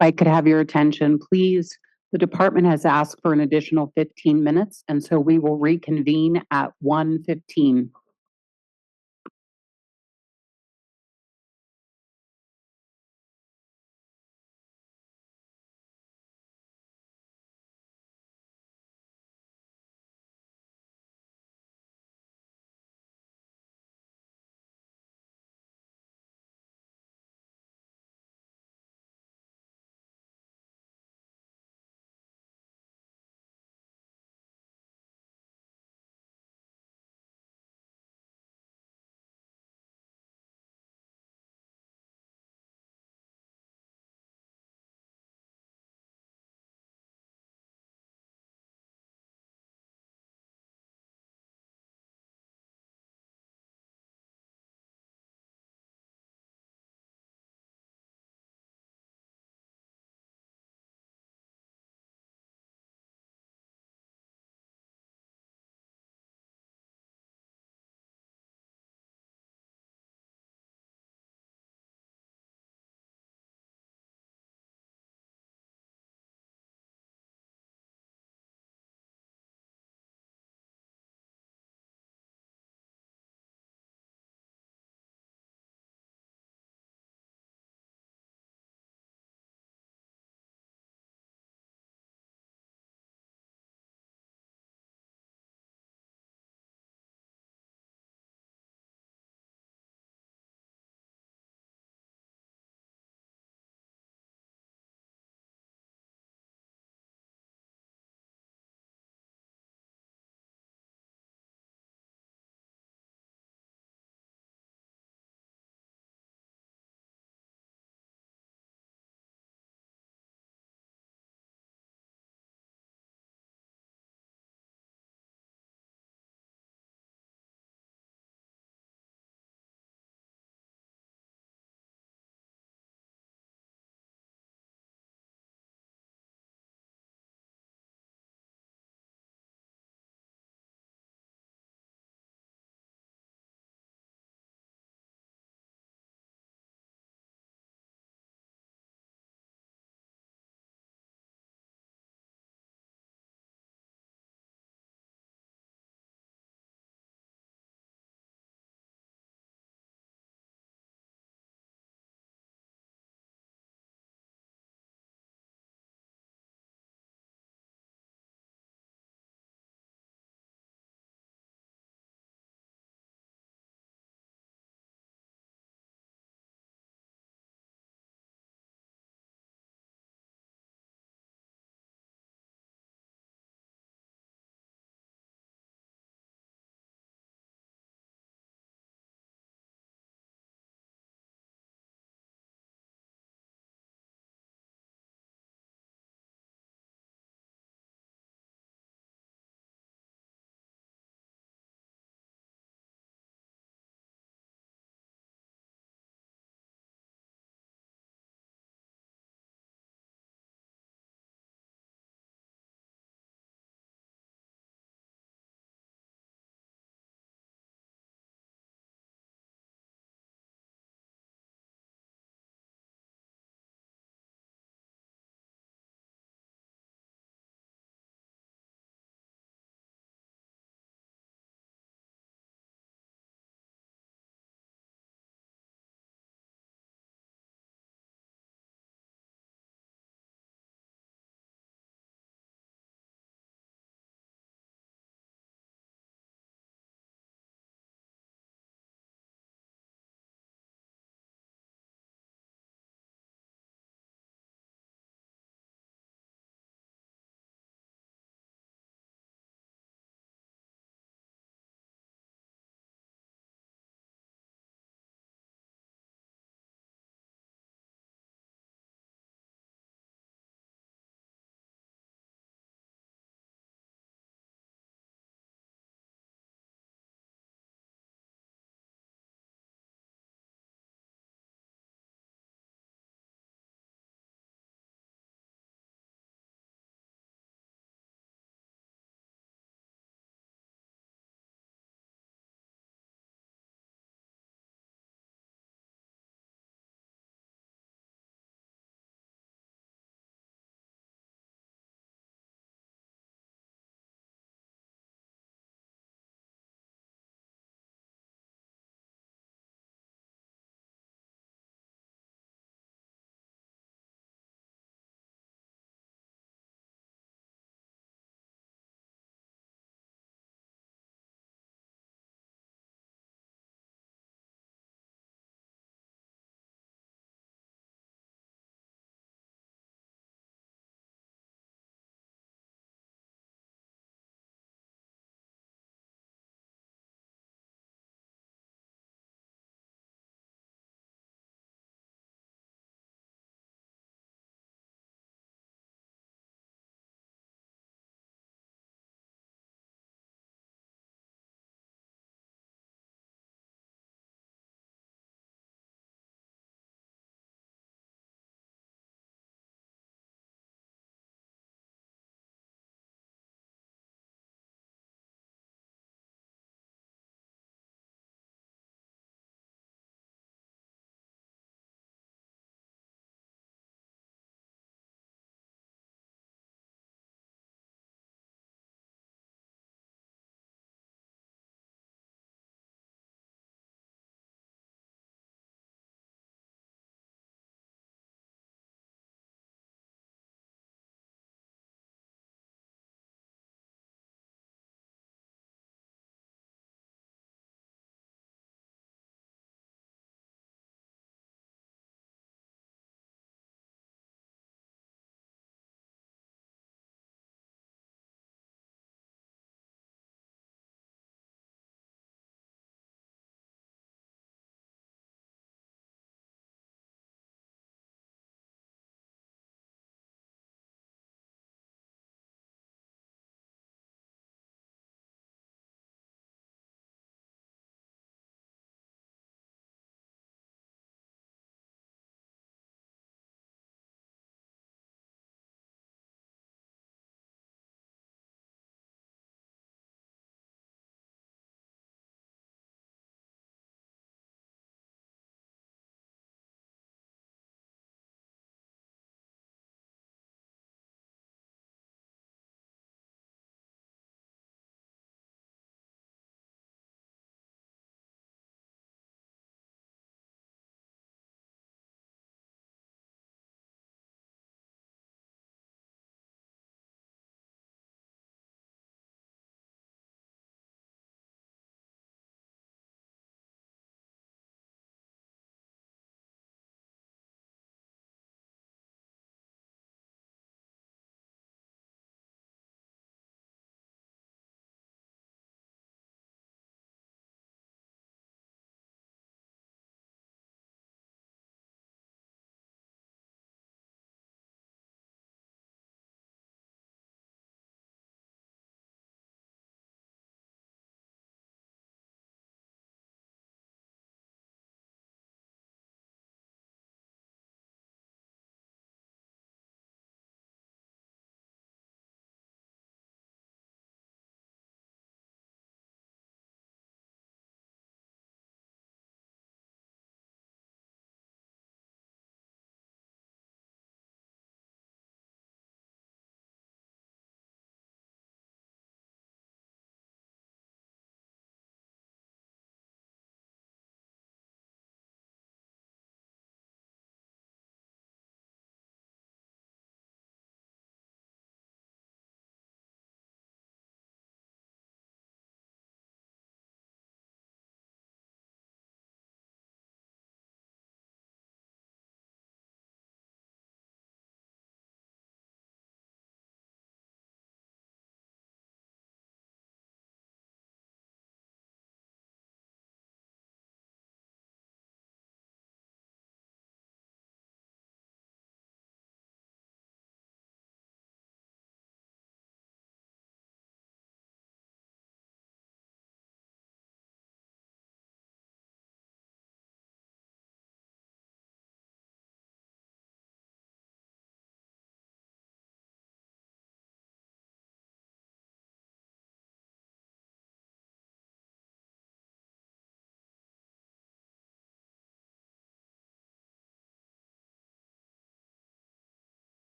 I could have your attention, please. The department has asked for an additional 15 minutes, and so we will reconvene at 1:15.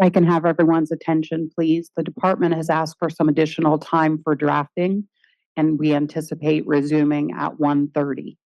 I can have everyone's attention, please. The department has asked for some additional time for drafting, and we anticipate resuming at 1:30.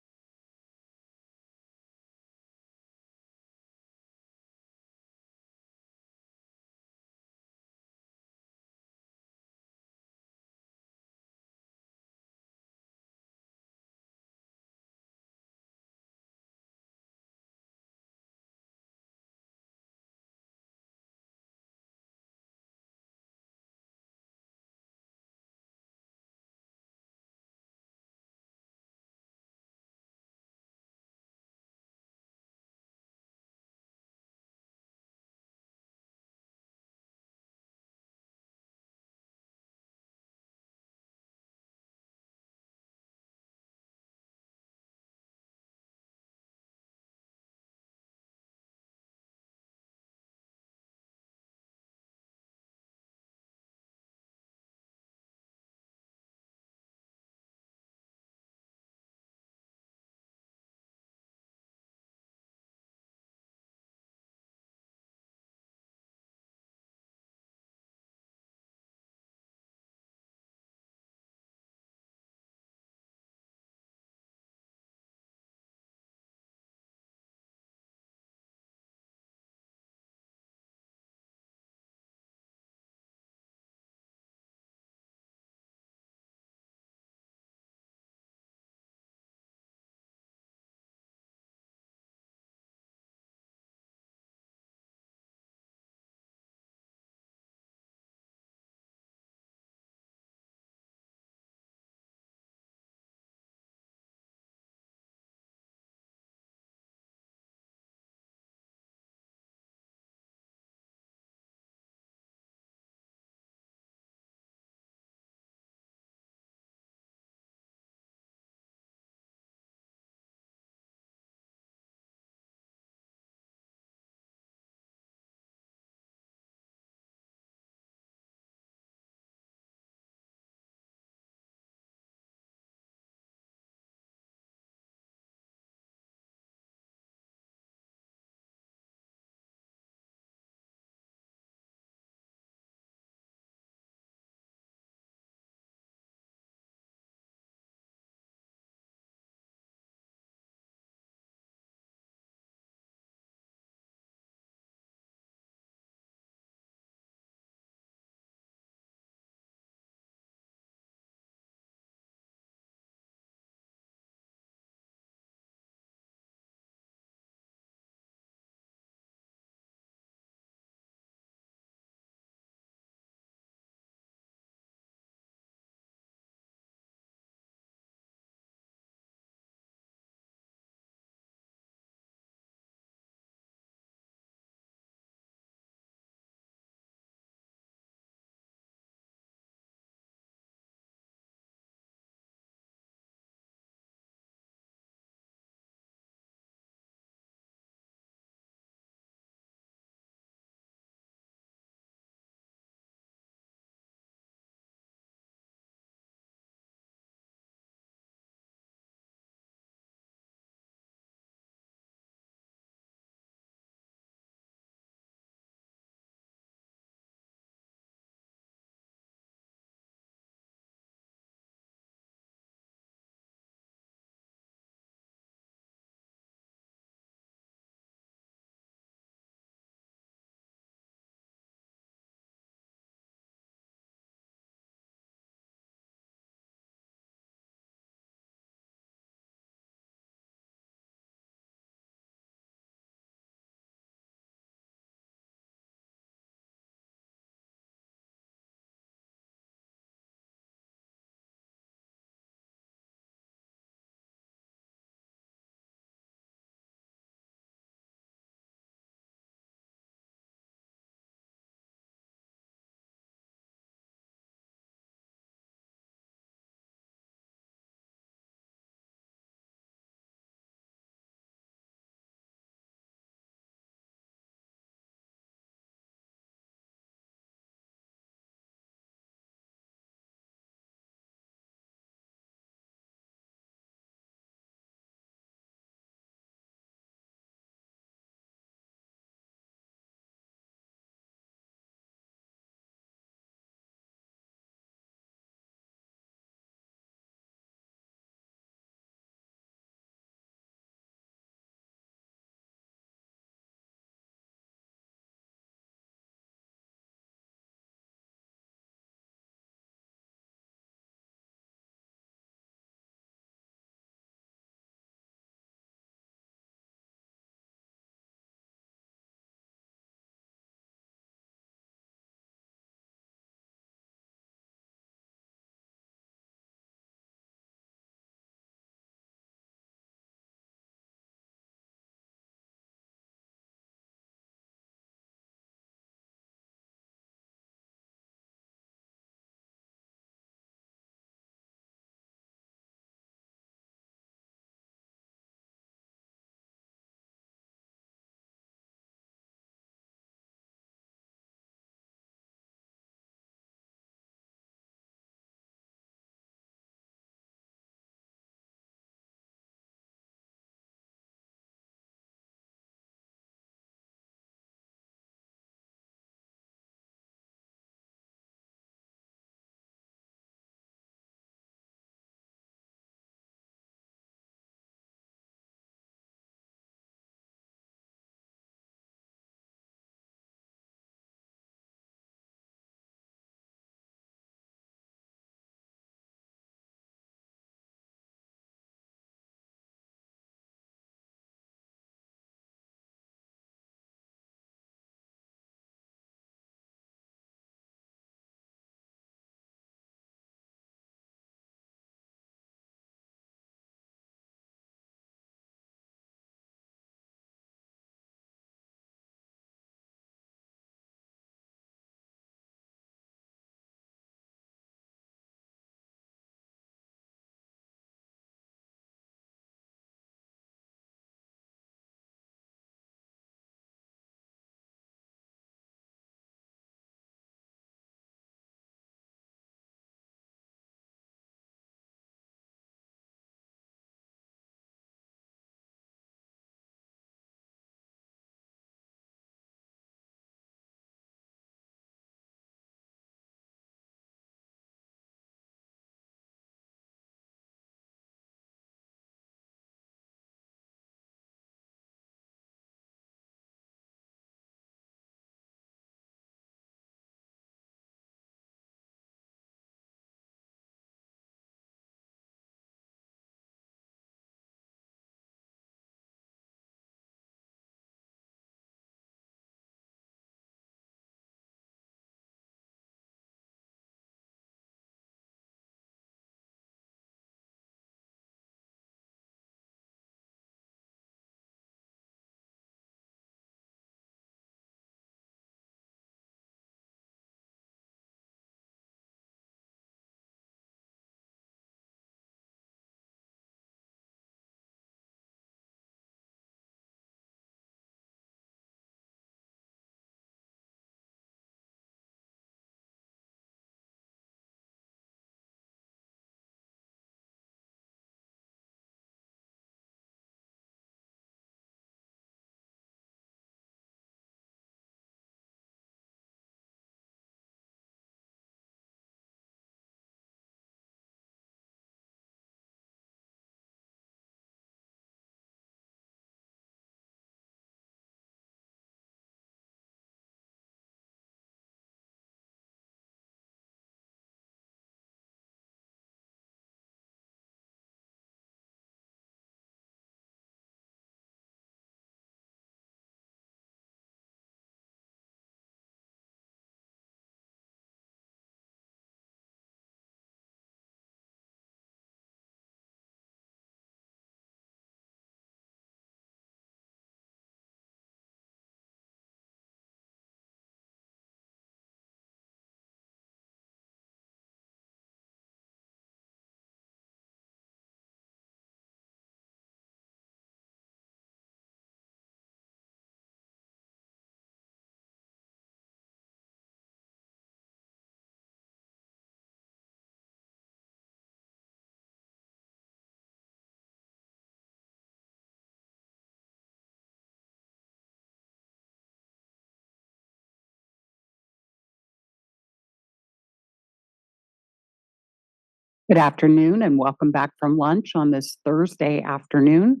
Good afternoon and welcome back from lunch on this Thursday afternoon.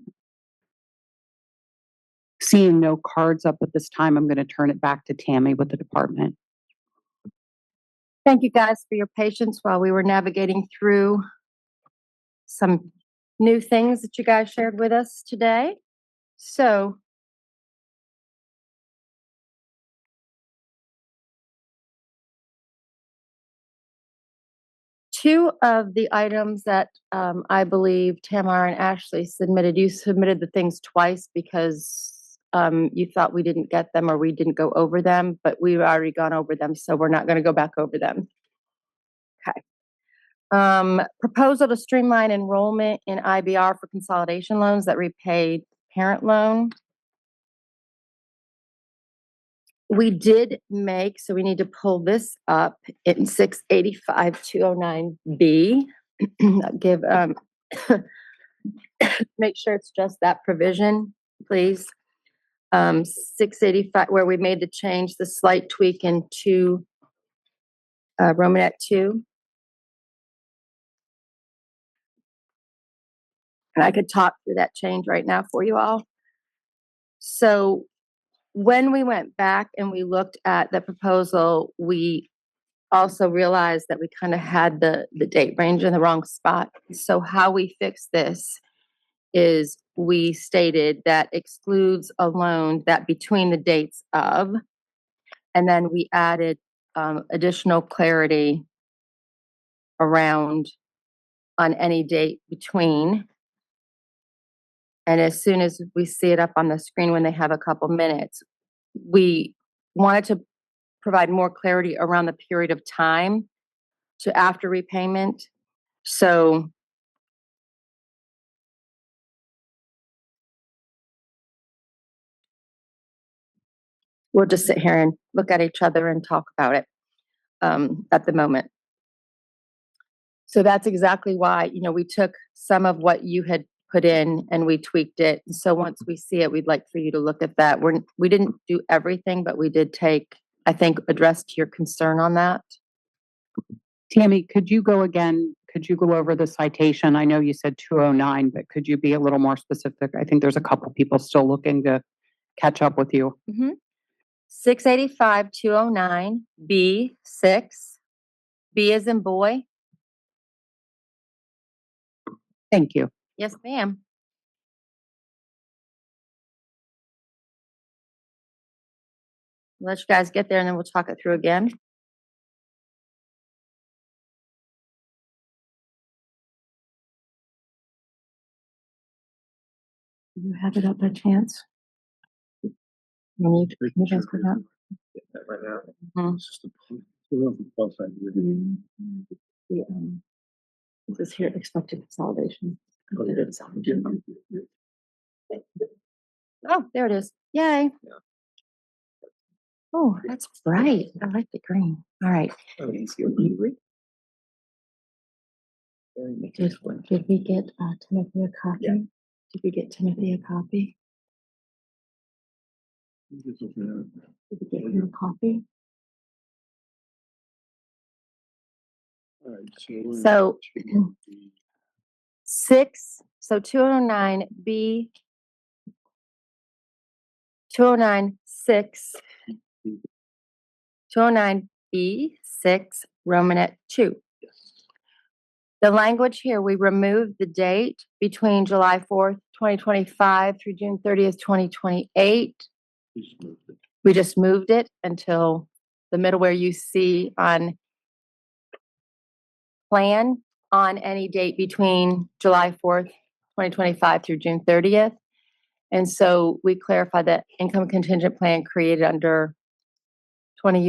Seeing no cards up at this time, I'm going to turn it back to Tammy with the department. Thank you guys for your patience while we were navigating through some new things that you guys shared with us today. So, two of the items that I believe Tamara and Ashley submitted, you submitted the things twice because you thought we didn't get them or we didn't go over them, but we've already gone over them, so we're not going to go back over them. Okay. Proposal to streamline enrollment in IBR for consolidation loans that repay parent loan. We did make, so we need to pull this up in 685-209B. Give, make sure it's just that provision, please. 685, where we made the change, the slight tweak into Romanet 2. And I could talk through that change right now for you all. So when we went back and we looked at the proposal, we also realized that we kind of had the date range in the wrong spot. So how we fix this is we stated that excludes a loan that between the dates of, and then we added additional clarity around on any date between. And as soon as we see it up on the screen when they have a couple minutes, we wanted to provide more clarity around the period of time to after repayment. So we'll just sit here and look at each other and talk about it at the moment. So that's exactly why, we took some of what you had put in and we tweaked it. And so once we see it, we'd like for you to look at that. We didn't do everything, but we did take, I think, addressed your concern on that. Tammy, could you go again? Could you go over the citation? I know you said 209, but could you be a little more specific? I think there's a couple people still looking to catch up with you. 685-209-B6. B as in boy. Thank you. Yes, ma'am. Let you guys get there and then we'll talk it through again. Do you have it up by chance? You guys put it up? Right now. Mhm. It's just both sides. This is here, expected consolidation. Oh, there it is. Yay. Yeah. Oh, that's bright. I like the green. All right. Did we get Timothy a copy? Yeah. Did we get Timothy a copy? Did we get him a copy? So 209B, 209-6, 209B6, Romanet 2. The language here, we removed the date between July 4th, 2025 through June 30th, 2028. We just moved it until the middle where you see on plan on any date between July 4th, 2025 through June 30th. And so we clarify that income contingent plan created under 20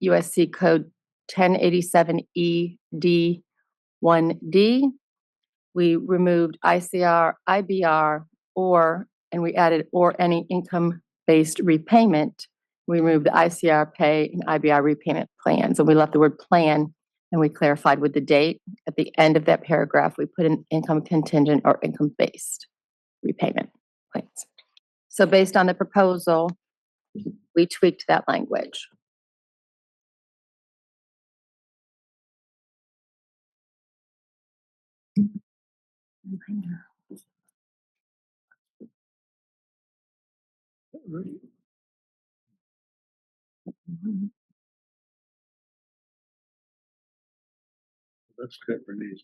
USC code 1087ED1D. We removed ICR, IBR, and we added or any income-based repayment. We removed the ICR pay and IBR repayment plans, and we left the word plan, and we clarified with the date. At the end of that paragraph, we put in income contingent or income-based repayment plans. So based on the proposal, we tweaked that language. That's good for these.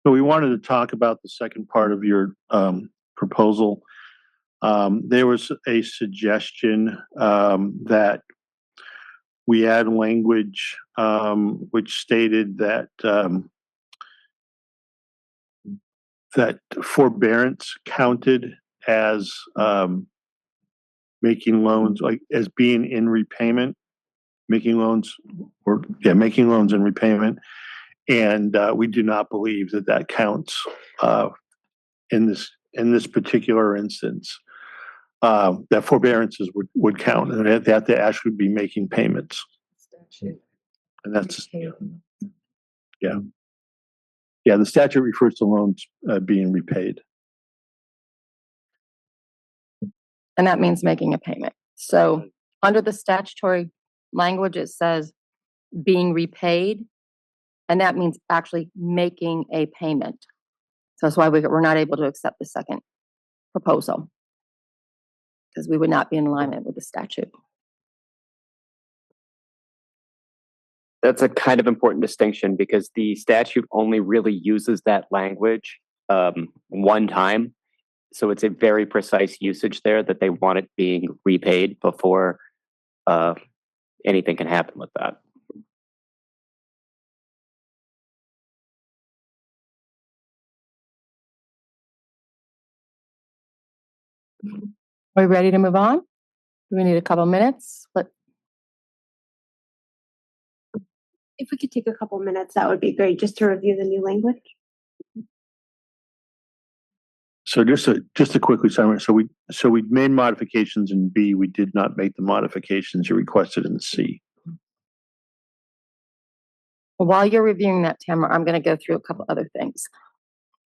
So we wanted to talk about the second part of your proposal. There was a suggestion that we add language which stated that that forbearance counted as making loans, like as being in repayment, making loans in repayment. And we do not believe that that counts in this particular instance. That forbearances would count, and that they actually be making payments. And that's the statute refers to loans being repaid. And that means making a payment. So under the statutory language, it says being repaid, and that means actually making a payment. So that's why we're not able to accept the second proposal, because we would not be in alignment with the statute. That's a kind of important distinction because the statute only really uses that language one time. So it's a very precise usage there that they want it being repaid before anything can happen with that. Are we ready to move on? Do we need a couple minutes? But If we could take a couple minutes, that would be great, just to review the new language. So just to quickly summarize, so we made modifications in B. We did not make the modifications you requested in C. while you're reviewing that, Tamara, I'm going to go through a couple other things.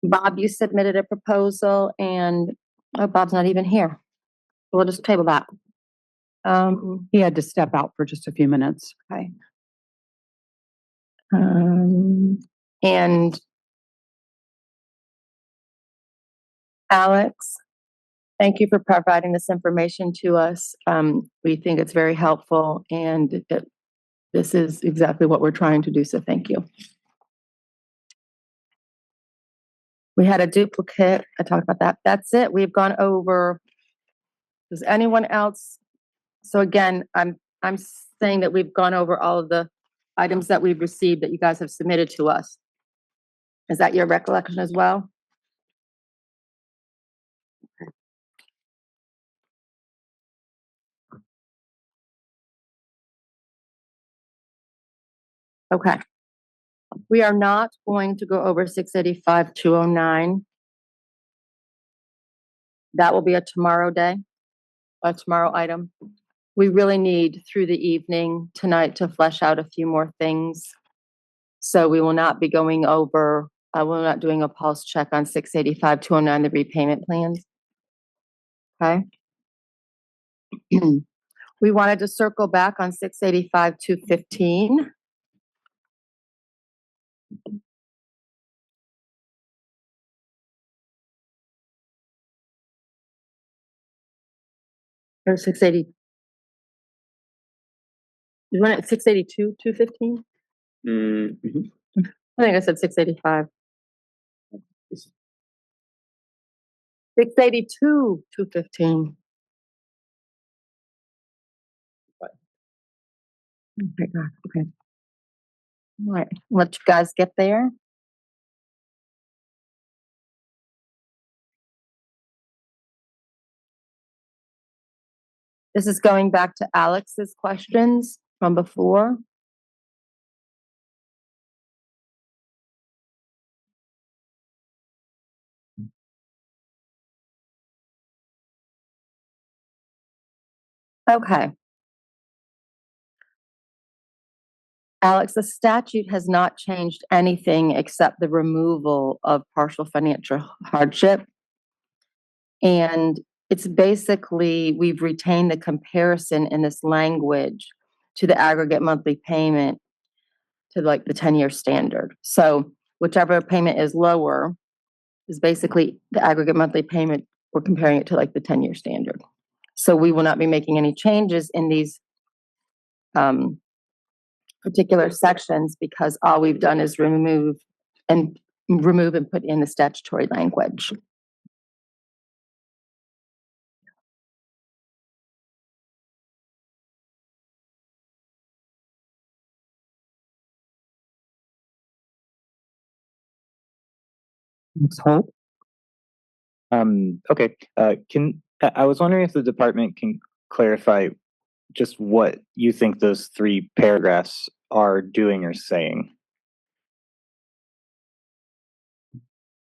Bob, you submitted a proposal, and Bob's not even here. We'll just table that. He had to step out for just a few minutes. Okay. And Alex, thank you for providing this information to us. We think it's very helpful, and this is exactly what we're trying to do, so thank you. We had a duplicate. I talked about that. That's it. We've gone over. Does anyone else? So again, I'm saying that we've gone over all of the items that we've received that you guys have submitted to us. Is that your recollection as well? Okay. We are not going to go over 685-209. That will be a tomorrow item. We really need through the evening tonight to flesh out a few more things. So we will not be going over, we're not doing a pulse check on 685-209, the repayment plans. Okay. We wanted to circle back on 685-215. Or 680. You want it 682-215? I think I said 685. 682, 215. Oh my God, okay. All right, let you guys get there. This is going back to Alex's questions from before. Okay. Alex, the statute has not changed anything except the removal of partial financial hardship. And it's basically, we've retained the comparison in this language to the aggregate monthly payment to like the 10-year standard. So whichever payment is lower is basically the aggregate monthly payment. We're comparing it to like the 10-year standard. So we will not be making any changes in these particular sections because all we've done is remove and put in the statutory language. Ms. Holt? Okay, I was wondering if the department can clarify just what you think those 3 paragraphs are doing or saying.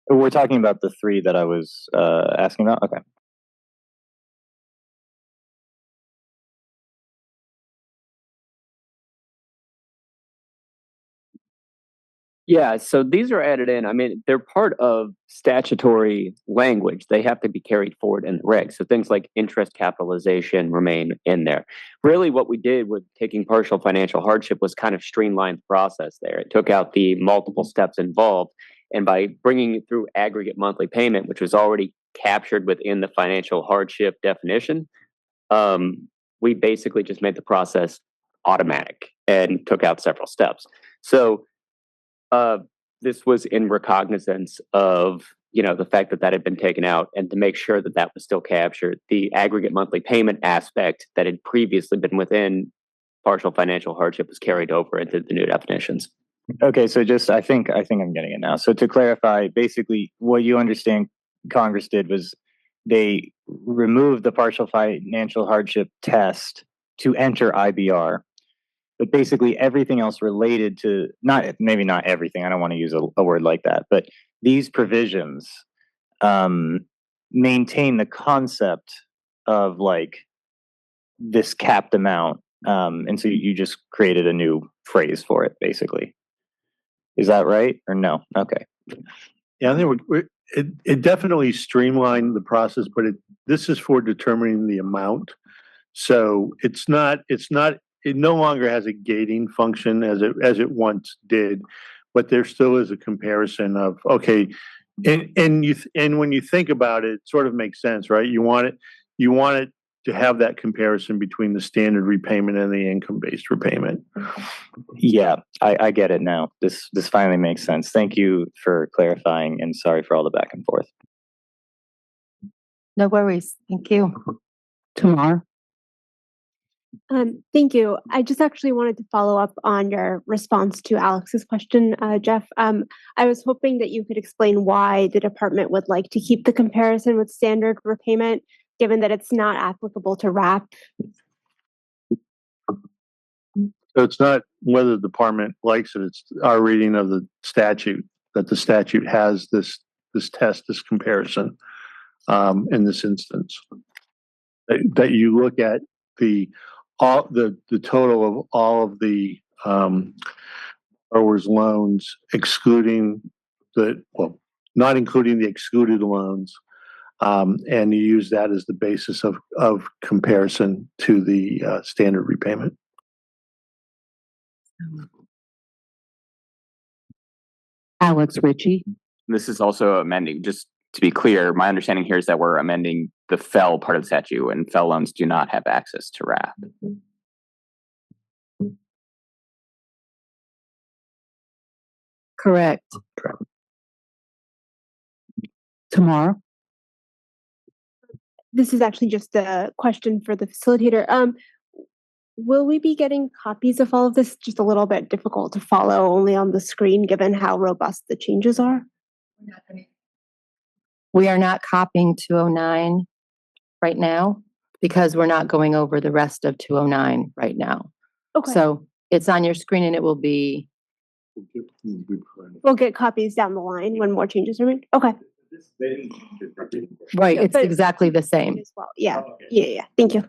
We're talking about the 3 that I was asking about? Okay. Yeah, so these are added in. I mean, they're part of statutory language. They have to be carried forward in the regs. So things like interest capitalization remain in there. Really, what we did with taking partial financial hardship was kind of streamline the process there. It took out the multiple steps involved. And by bringing it through aggregate monthly payment, which was already captured within the financial hardship definition, we basically just made the process automatic and took out several steps. So this was in recognizance of the fact that had been taken out, and to make sure that that was still captured. The aggregate monthly payment aspect that had previously been within partial financial hardship was carried over into the new definitions. Okay, so just I think I'm getting it now. So to clarify, basically, what you understand Congress did was they removed the partial financial hardship test to enter IBR. But basically everything else related to, maybe not everything, I don't want to use a word like that, but these provisions maintain the concept of like this capped amount. And so you just created a new phrase for it, basically. Is that right or no? Okay. Yeah, I think it definitely streamlined the process, but this is for determining the amount. So it no longer has a gating function as it once did, but there still is a comparison of, okay, and when you think about it, it sort of makes sense, right? You want it to have that comparison between the standard repayment and the income-based repayment. Yeah, I get it now. This finally makes sense. Thank you for clarifying, and sorry for all the back and forth. No worries. Thank you. Tamar? Thank you. I just actually wanted to follow up on your response to Alex's question, Jeff. I was hoping that you could explain why the department would like to keep the comparison with standard repayment, given that it's not applicable to RAP. So it's not whether the department likes it, it's our reading of the statute, that the statute has this test, this comparison, in this instance. That you look at the total of all of the borrower's loans, not including the excluded loans, and you use that as the basis of comparison to the standard repayment. Alex Ritchie? This is also amending, just to be clear, my understanding here is that we're amending the FEL part of the statute, and FEL loans do not have access to RAP. Correct. Tomorrow? This is actually just a question for the facilitator. Will we be getting copies of all of this? Just a little bit difficult to follow only on the screen, given how robust the changes are. We are not copying 209 right now because we're not going over the rest of 209 right now. Okay. So it's on your screen and it will be, We'll get copies down the line when more changes are made. Okay. right, Yeah, it's but- exactly the same. As well. Yeah. Yeah. Thank you.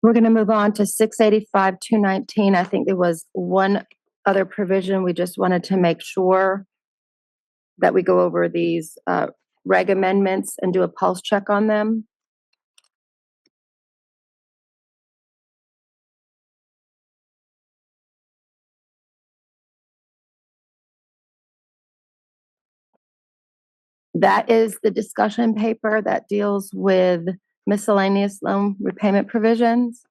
We're going to move on to 685, 219. I think there was one other provision. We just wanted to make sure that we go over these reg amendments and do a pulse check on them. That is the discussion paper that deals with miscellaneous loan repayment provisions.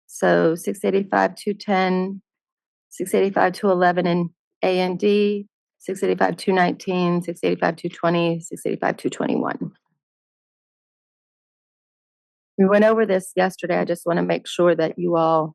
So 685, 210, 685, 211 in A and D, 685, 219, 685, 220, 685, 221. We went over this yesterday. I just want to make sure that you all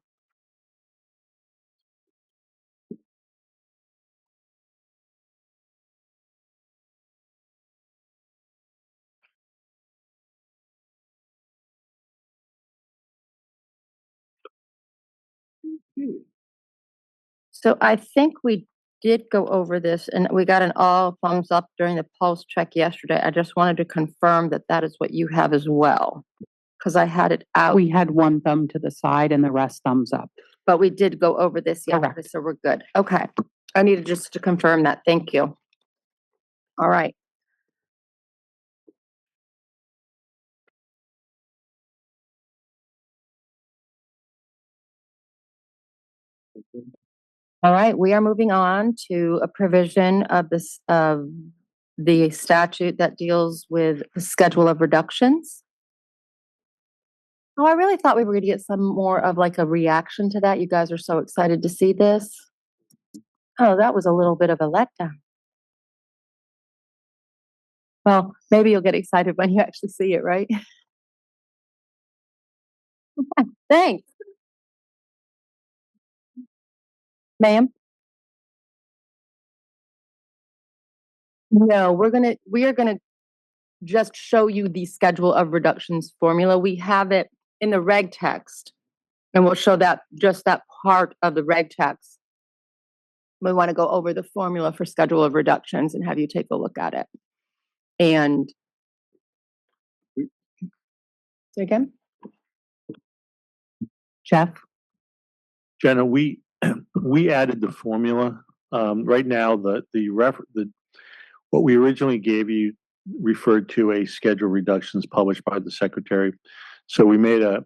So I think we did go over this and we got an all thumbs up during the pulse check yesterday. I just wanted to confirm that that is what you have as well. Because I had it out, We had one thumb to the side and the rest thumbs up. but we did go over this yesterday, Correct. so we're good. Okay. I needed just to confirm that. Thank you. All right. All right, we are moving on to a provision of this, of the statute that deals with the schedule of reductions. Oh, I really thought we were gonna get some more of like a reaction to that. You guys are so excited to see this. Oh, that was a little bit of a letdown. Well, maybe you'll get excited when you actually see it, right? Thanks. Ma'am? No, we are gonna just show you the schedule of reductions formula. We have it in the reg text. And we'll show that, just that part of the reg text. We want to go over the formula for schedule of reductions and have you take a look at it. And say again? Jeff? Jenna, we added the formula. Right now, what we originally gave you referred to a schedule reductions published by the secretary. So we made a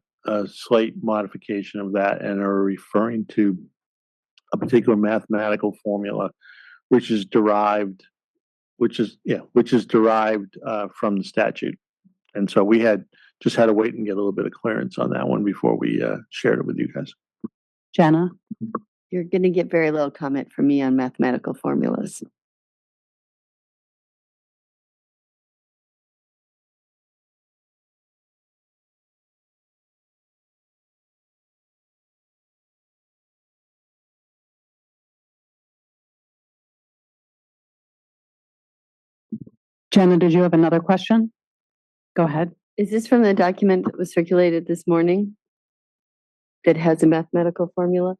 slight modification of that and are referring to a particular mathematical formula, which is derived from the statute. And so we just had to wait and get a little bit of clearance on that one before we shared it with you guys. Jenna? You're going to get very little comment from me on mathematical formulas. Jenna, did you have another question? Go ahead. Is this from the document that was circulated this morning that has a mathematical formula?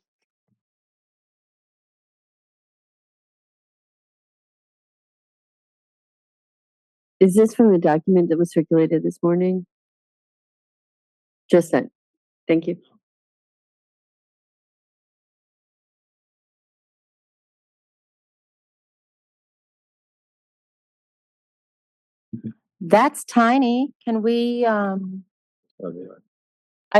Is this from the document that was circulated this morning? Just that. Thank you. That's tiny. Can we, I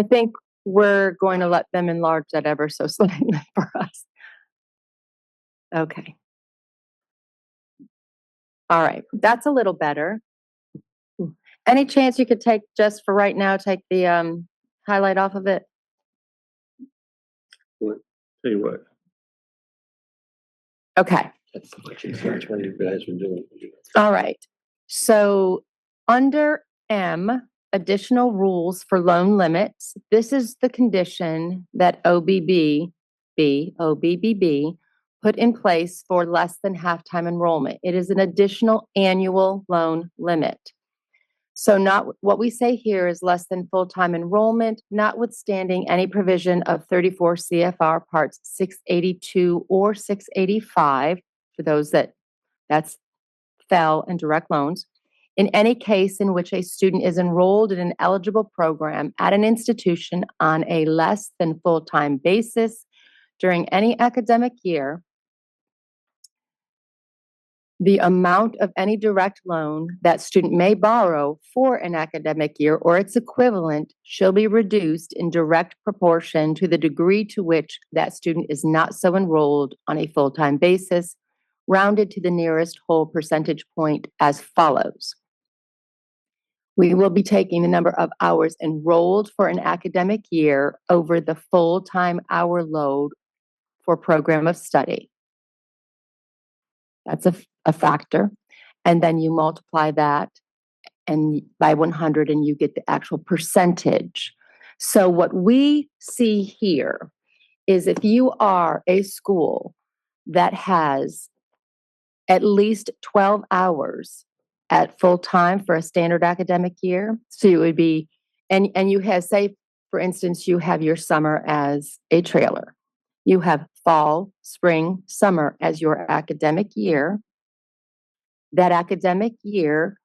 think we're going to let them enlarge that ever so slightly for us. Okay. All right, that's a little better. Any chance you could take, just for right now, take the highlight off of it? Tell you what. Okay. That's what you guys are doing. All right. So under M, additional rules for loan limits, this is the condition that OBBB put in place for less than half-time enrollment. It is an additional annual loan limit. So not what we say here is less than full-time enrollment, notwithstanding any provision of 34 CFR parts 682 or 685 for those that's FEL and direct loans. In any case in which a student is enrolled in an eligible program at an institution on a less than full-time basis during any academic year, the amount of any direct loan that student may borrow for an academic year or its equivalent shall be reduced in direct proportion to the degree to which that student is not so enrolled on a full-time basis, rounded to the nearest whole percentage point as follows. We will be taking the number of hours enrolled for an academic year over the full-time hour load for program of study. That's a factor. And then you multiply that and by 100 and you get the actual percentage. So what we see here is if you are a school that has at least 12 hours at full time for a standard academic year, so it would be, and you have, say, for instance, you have your summer as a trailer. You have fall, spring, summer as your academic year. That academic year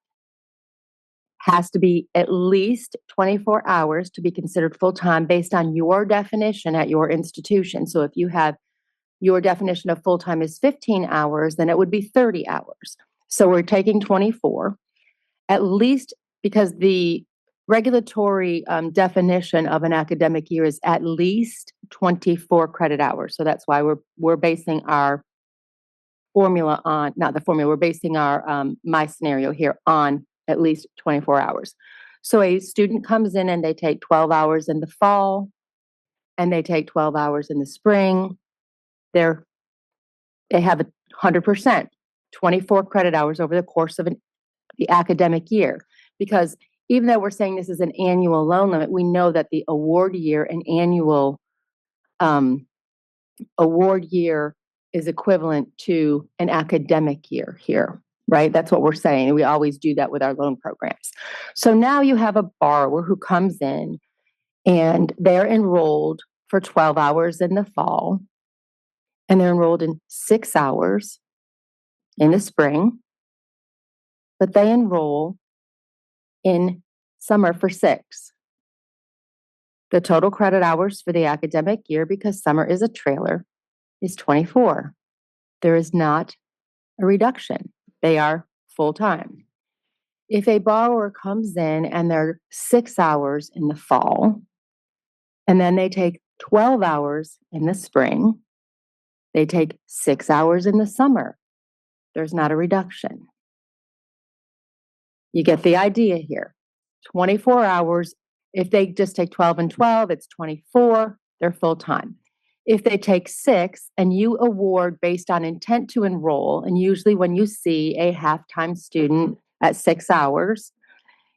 has to be at least 24 hours to be considered full-time based on your definition at your institution. So if you have your definition of full-time is 15 hours, then it would be 30 hours. So we're taking 24, at least because the regulatory definition of an academic year is at least 24 credit hours. So that's why we're basing our formula on, not the formula, we're basing our my scenario here on at least 24 hours. So a student comes in and they take 12 hours in the fall and they take 12 hours in the spring. They have 100%, 24 credit hours over the course of the academic year. Because even though we're saying this is an annual loan limit, we know that the award year and annual award year is equivalent to an academic year here, right? That's what we're saying. We always do that with our loan programs. So now you have a borrower who comes in and they're enrolled for 12 hours in the fall, and they're enrolled in 6 hours in the spring, but they enroll in summer for 6. The total credit hours for the academic year, because summer is a trailer, is 24. There is not a reduction. They are full-time. If a borrower comes in and they're 6 hours in the fall, and then they take 12 hours in the spring, they take 6 hours in the summer, there's not a reduction. You get the idea here. 24 hours. If they just take 12 and 12, it's 24. They're full-time. If they take 6 and you award based on intent to enroll, and usually when you see a half-time student at 6 hours,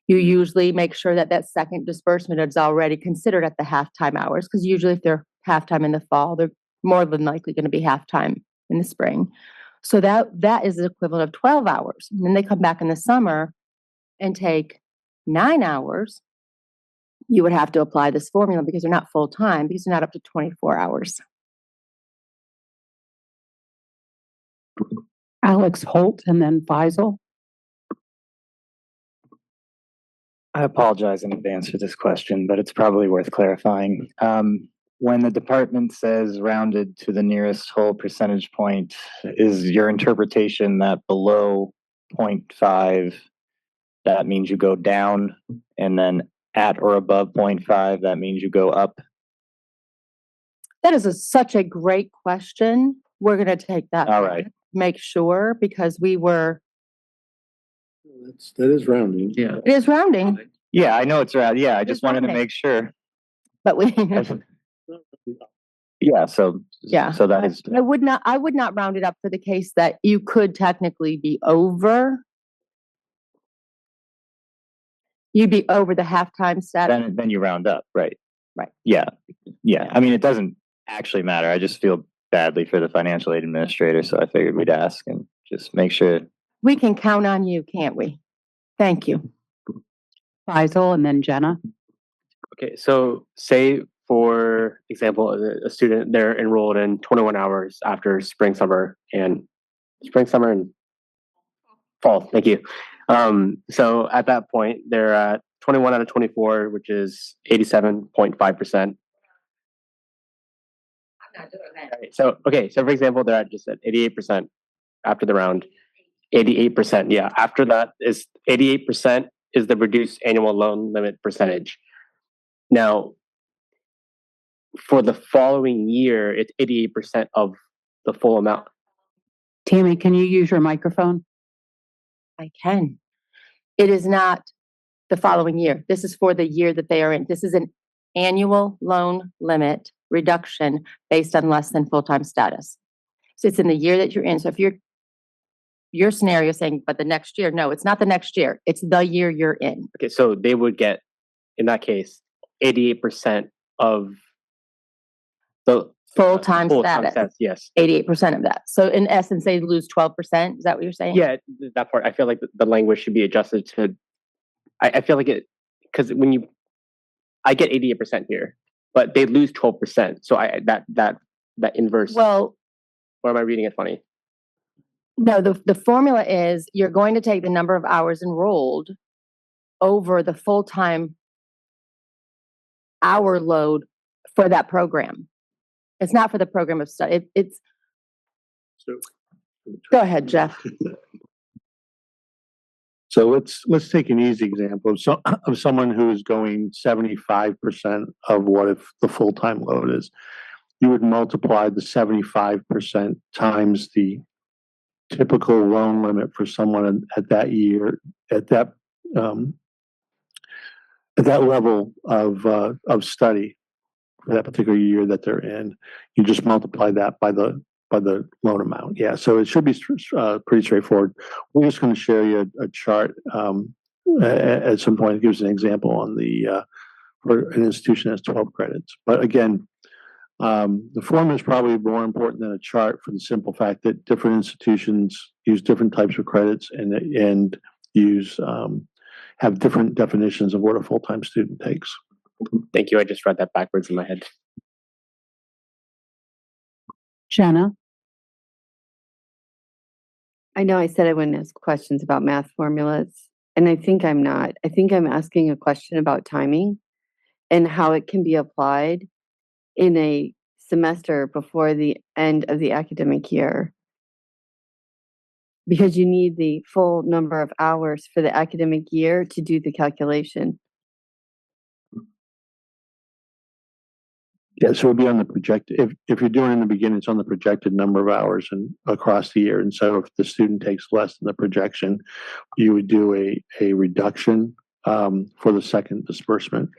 you usually make sure that that second disbursement is already considered at the half-time hours, because usually if they're half-time in the fall, they're more than likely going to be half-time in the spring. So that is the equivalent of 12 hours. And then they come back in the summer and take 9 hours. You would have to apply this formula because they're not full-time, because they're not up to 24 hours. Alex Holt and then Faisal. I apologize in advance for this question, but it's probably worth clarifying. When the department says rounded to the nearest whole percentage point, is your interpretation that below 0.5, that means you go down, and then at or above 0.5, that means you go up? That is such a great question. we're gonna take that. All right. back, Make sure, because we were, That is rounding. Yeah. it is rounding, Yeah, I know it's right. Yeah, I just It's wanted to rounding. make sure. but we, Yeah, so, yeah. so that is, I would not round it up for the case that you could technically be over. You'd be over the halftime status. then you round up, right? Right. Yeah, yeah. I mean, it doesn't actually matter. I just feel badly for the financial aid administrator, so I figured we'd ask and just make sure. We can count on you, can't we? Thank you. Faisal and then Jenna. Okay, so say for example, a student, they're enrolled in 21 hours after spring, summer, and fall. Thank you. So at that point, they're at 21 out of 24, which is 87.5%. So, okay, so for example, they're at just at 88% after the round. 88%, yeah. After that is 88% is the reduced annual loan limit percentage. Now, for the following year, it's 88% of the full amount. Tammy, can you use your microphone? I can. It is not the following year. This is for the year that they are in. This is an annual loan limit reduction based on less than full-time status. So it's in the year that you're in. So if your scenario saying, but the next year, no, it's not the next year. It's the year you're in. Okay, so they would get, in that case, 88% of the Full-time status. Yes. 88% of that. So in essence, they lose 12%. Is that what you're saying? Yeah, that part. I feel like the language should be adjusted to. I feel like it because I get 88% here, but they lose 12%. So that inverse. Well, or am I reading it funny? no, the formula is you're going to take the number of hours enrolled over the full-time hour load for that program. It's not for the program of study. It's. Go ahead, Jeff. So let's take an easy example of someone who is going 75% of what if the full-time load is. You would multiply the 75% times the typical loan limit for someone at that year, at that level of study for that particular year that they're in. You just multiply that by the loan amount. Yeah, so it should be pretty straightforward. We're just going to show you a chart at some point. It gives an example on for an institution that's 12 credits. But again, the form is probably more important than a chart for the simple fact that different institutions use different types of credits and have different definitions of what a full-time student takes. Thank you. I just read that backwards in my head. Jenna? I know I said I wouldn't ask questions about math formulas, and I think I'm not. I think I'm asking a question about timing and how it can be applied in a semester before the end of the academic year. Because you need the full number of hours for the academic year to do the calculation. Yeah, so it would be on the projected, if you're doing it in the beginning, it's on the projected number of hours and across the year. And so if the student takes less than the projection, you would do a reduction for the second disbursement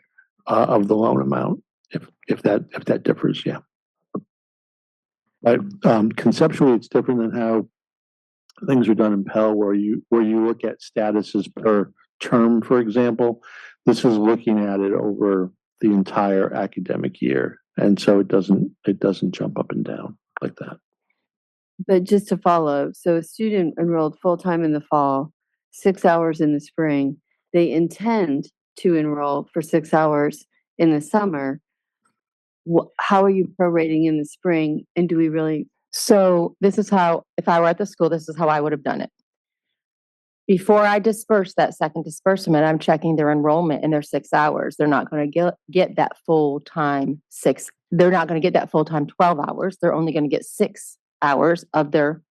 of the loan amount, if that differs, yeah. But conceptually, it's different than how things are done in Pell, where you look at statuses per term, for example. This is looking at it over the entire academic year, and so it doesn't jump up and down like that. But just to follow, so a student enrolled full-time in the fall, 6 hours in the spring, they intend to enroll for 6 hours in the summer. How are you prorating in the spring? And do we really? So this is how, if I were at the school, this is how I would have done it. Before I disperse that second disbursement, I'm checking their enrollment in their 6 hours. They're not going to get that full-time they're not going to get that full-time 12 hours. They're only going to get 6 hours of their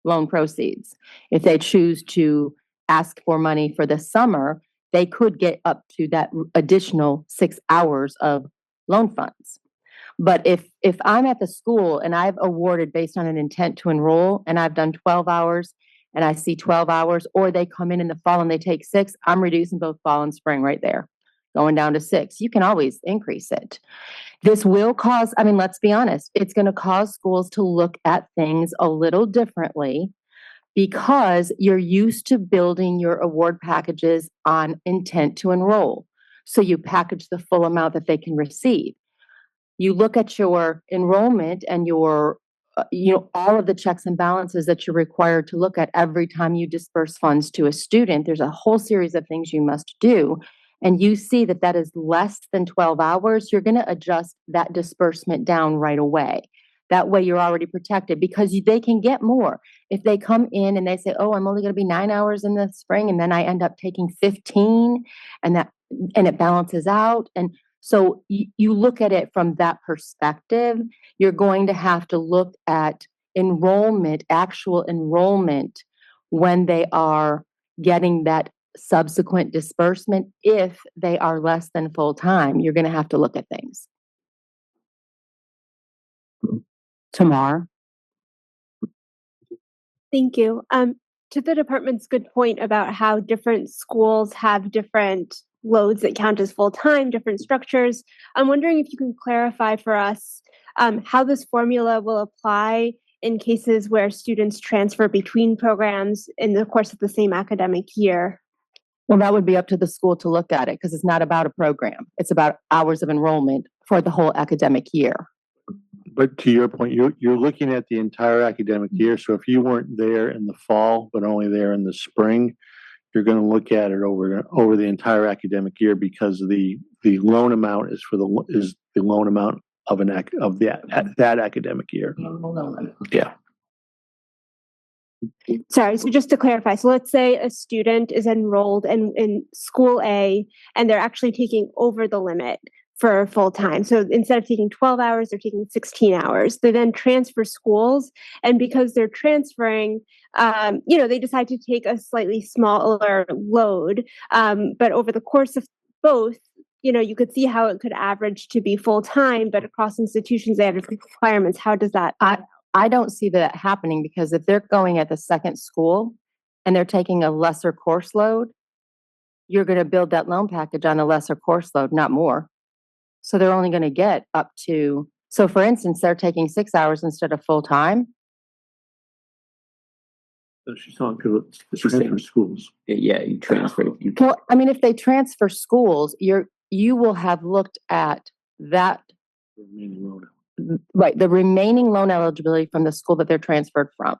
loan proceeds. If they choose to ask for money for the summer, they could get up to that additional 6 hours of loan funds. But if I'm at the school and I've awarded based on an intent to enroll and I've done 12 hours and I see 12 hours, or they come in the fall and they take 6, I'm reducing both fall and spring right there, going down to 6. You can always increase it. This will cause, I mean, let's be honest, it's going to cause schools to look at things a little differently because you're used to building your award packages on intent to enroll. So you package the full amount that they can receive. You look at your enrollment and your, all of the checks and balances that you're required to look at every time you disperse funds to a student. There's a whole series of things you must do. And you see that that is less than 12 hours, you're going to adjust that disbursement down right away. That way you're already protected because they can get more. If they come in and they say, oh, I'm only going to be 9 hours in the spring, and then I end up taking 15 and it balances out. And so you look at it from that perspective, you're going to have to look at enrollment, actual enrollment, when they are getting that subsequent disbursement. If they are less than full time, you're going to have to look at things. Tamar? Thank you. To the department's good point about how different schools have different loads that count as full-time, different structures, I'm wondering if you can clarify for us how this formula will apply in cases where students transfer between programs in the course of the same academic year. Well, that would be up to the school to look at it because it's not about a program. It's about hours of enrollment for the whole academic year. But to your point, you're looking at the entire academic year. So if you weren't there in the fall, but only there in the spring, you're going to look at it over the entire academic year because the loan amount is the loan amount of that academic year. Yeah. Sorry, so just to clarify, so let's say a student is enrolled in school A and they're actually taking over the limit for full time. So instead of taking 12 hours, they're taking 16 hours. They then transfer schools. And because they're transferring, they decide to take a slightly smaller load. But over the course of both, you could see how it could average to be full time, but across institutions, they have different requirements. How does that? I don't see that happening because if they're going at the second school and they're taking a lesser course load, you're going to build that loan package on a lesser course load, not more. So they're only going to get up to, so for instance, they're taking 6 hours instead of full time. So she's talking transfer schools. Yeah, you transfer. Well, I mean, if they transfer schools, you will have looked at that, Remaining loan. right, the remaining loan eligibility from the school that they're transferred from.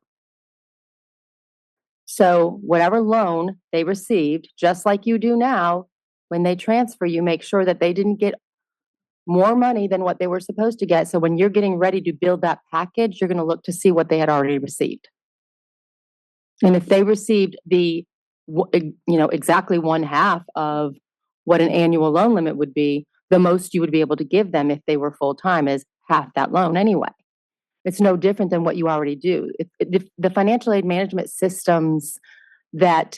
So whatever loan they received, just like you do now, when they transfer, you make sure that they didn't get more money than what they were supposed to get. So when you're getting ready to build that package, you're going to look to see what they had already received. And if they received exactly 1/2 of what an annual loan limit would be, the most you would be able to give them if they were full time is half that loan anyway. It's no different than what you already do. The financial aid management systems that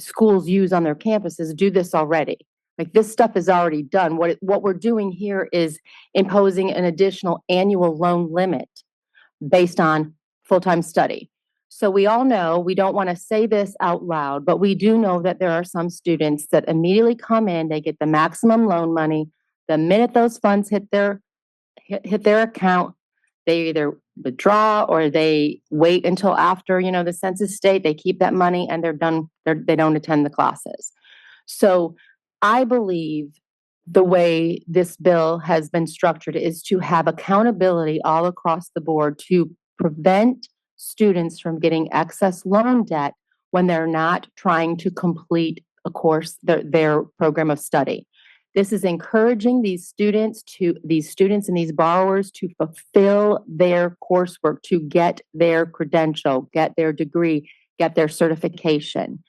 schools use on their campuses do this already. Like this stuff is already done. What we're doing here is imposing an additional annual loan limit based on full-time study. So we all know, we don't want to say this out loud, but we do know that there are some students that immediately come in, they get the maximum loan money. The minute those funds hit their account, they either withdraw or they wait until after, the census date, they keep that money and they're done. They don't attend the classes. So I believe the way this bill has been structured is to have accountability all across the board to prevent students from getting excess loan debt when they're not trying to complete a course, their program of study. This is encouraging these students and these borrowers to fulfill their coursework, to get their credential, get their degree, get their certification.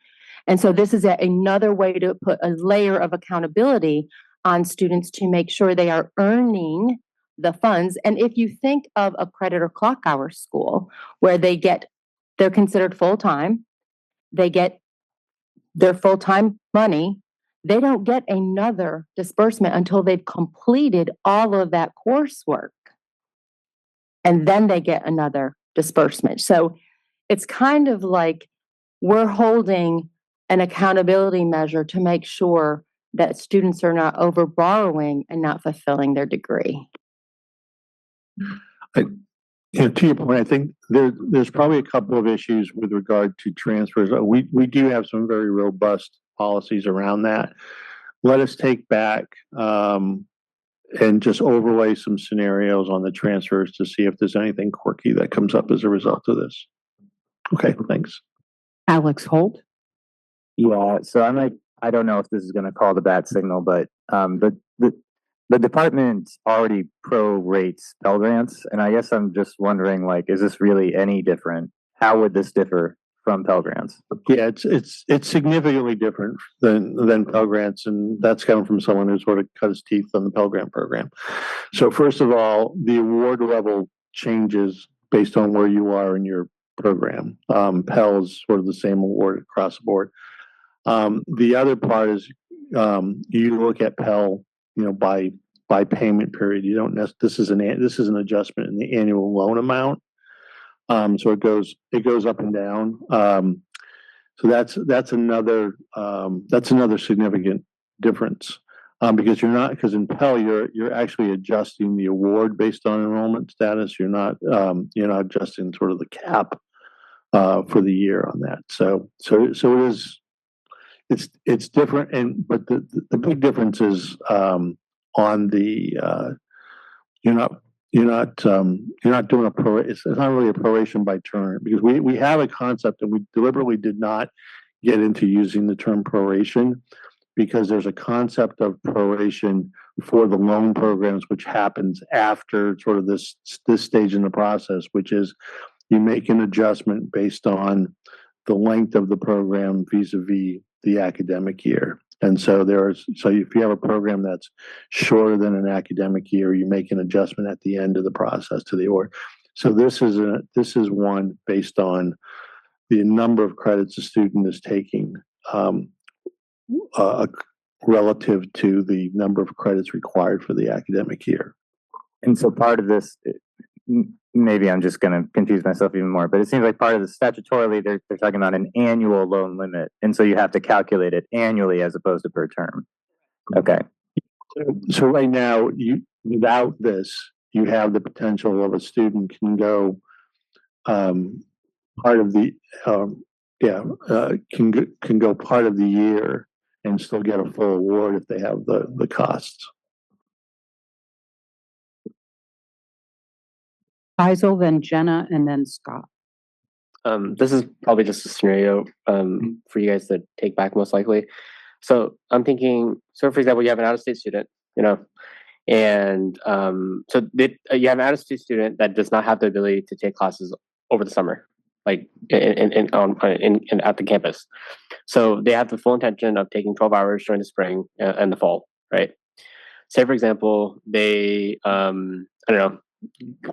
And so this is another way to put a layer of accountability on students to make sure they are earning the funds. And if you think of a credit or clock hour school where they're considered full-time, they get their full-time money, they don't get another disbursement until they've completed all of that coursework. And then they get another disbursement. So it's kind of like we're holding an accountability measure to make sure that students are not over borrowing and not fulfilling their degree. To your point, I think there's probably a couple of issues with regard to transfers. We do have some very robust policies around that. Let us take back and just overlay some scenarios on the transfers to see if there's anything quirky that comes up as a result of this. Okay, thanks. Alex Holt? Yeah, so I don't know if this is going to call the bat signal, but the department already prorates Pell Grants, and I guess I'm just wondering, like, is this really any different? How would this differ from Pell Grants? Yeah, it's significantly different than Pell Grants, and that's coming from someone who sort of cut his teeth on the Pell Grant program. So first of all, the award level changes based on where you are in your program. Pell is sort of the same award across the board. The other part is you look at Pell, by payment period. You don't this is an adjustment in the annual loan amount. So it goes up and down. So that's another significant difference. Because in Pell you're actually adjusting the award based on enrollment status. You're not adjusting sort of the cap for the year on that. So it's different, but the big difference is on the you're not doing it's not really a proration by term, because we have a concept, and we deliberately did not get into using the term proration, because there's a concept of proration for the loan programs, which happens after sort of this stage in the process, which is you make an adjustment based on the length of the program vis-a-vis the academic year. And so if you have a program that's shorter than an academic year, you make an adjustment at the end of the process to the award. So this is one based on the number of credits a student is taking relative to the number of credits required for the academic year. And so part of this, maybe I'm just going to confuse myself even more, but it seems like part of the statutorily, they're talking about an annual loan limit. And so you have to calculate it annually as opposed to per term. Okay. So right now, without this, you have the potential of a student can go part of the can go part of the year and still get a full award if they have the costs. Faisal, then Jenna, and then Scott. This is probably just a scenario for you guys to take back most likely. So I'm thinking, so for example, you have an out-of-state student, and you have an out-of-state student that does not have the ability to take classes over the summer, like in at the campus. So they have the full intention of taking 12 hours during the spring and the fall, right? Say for example, they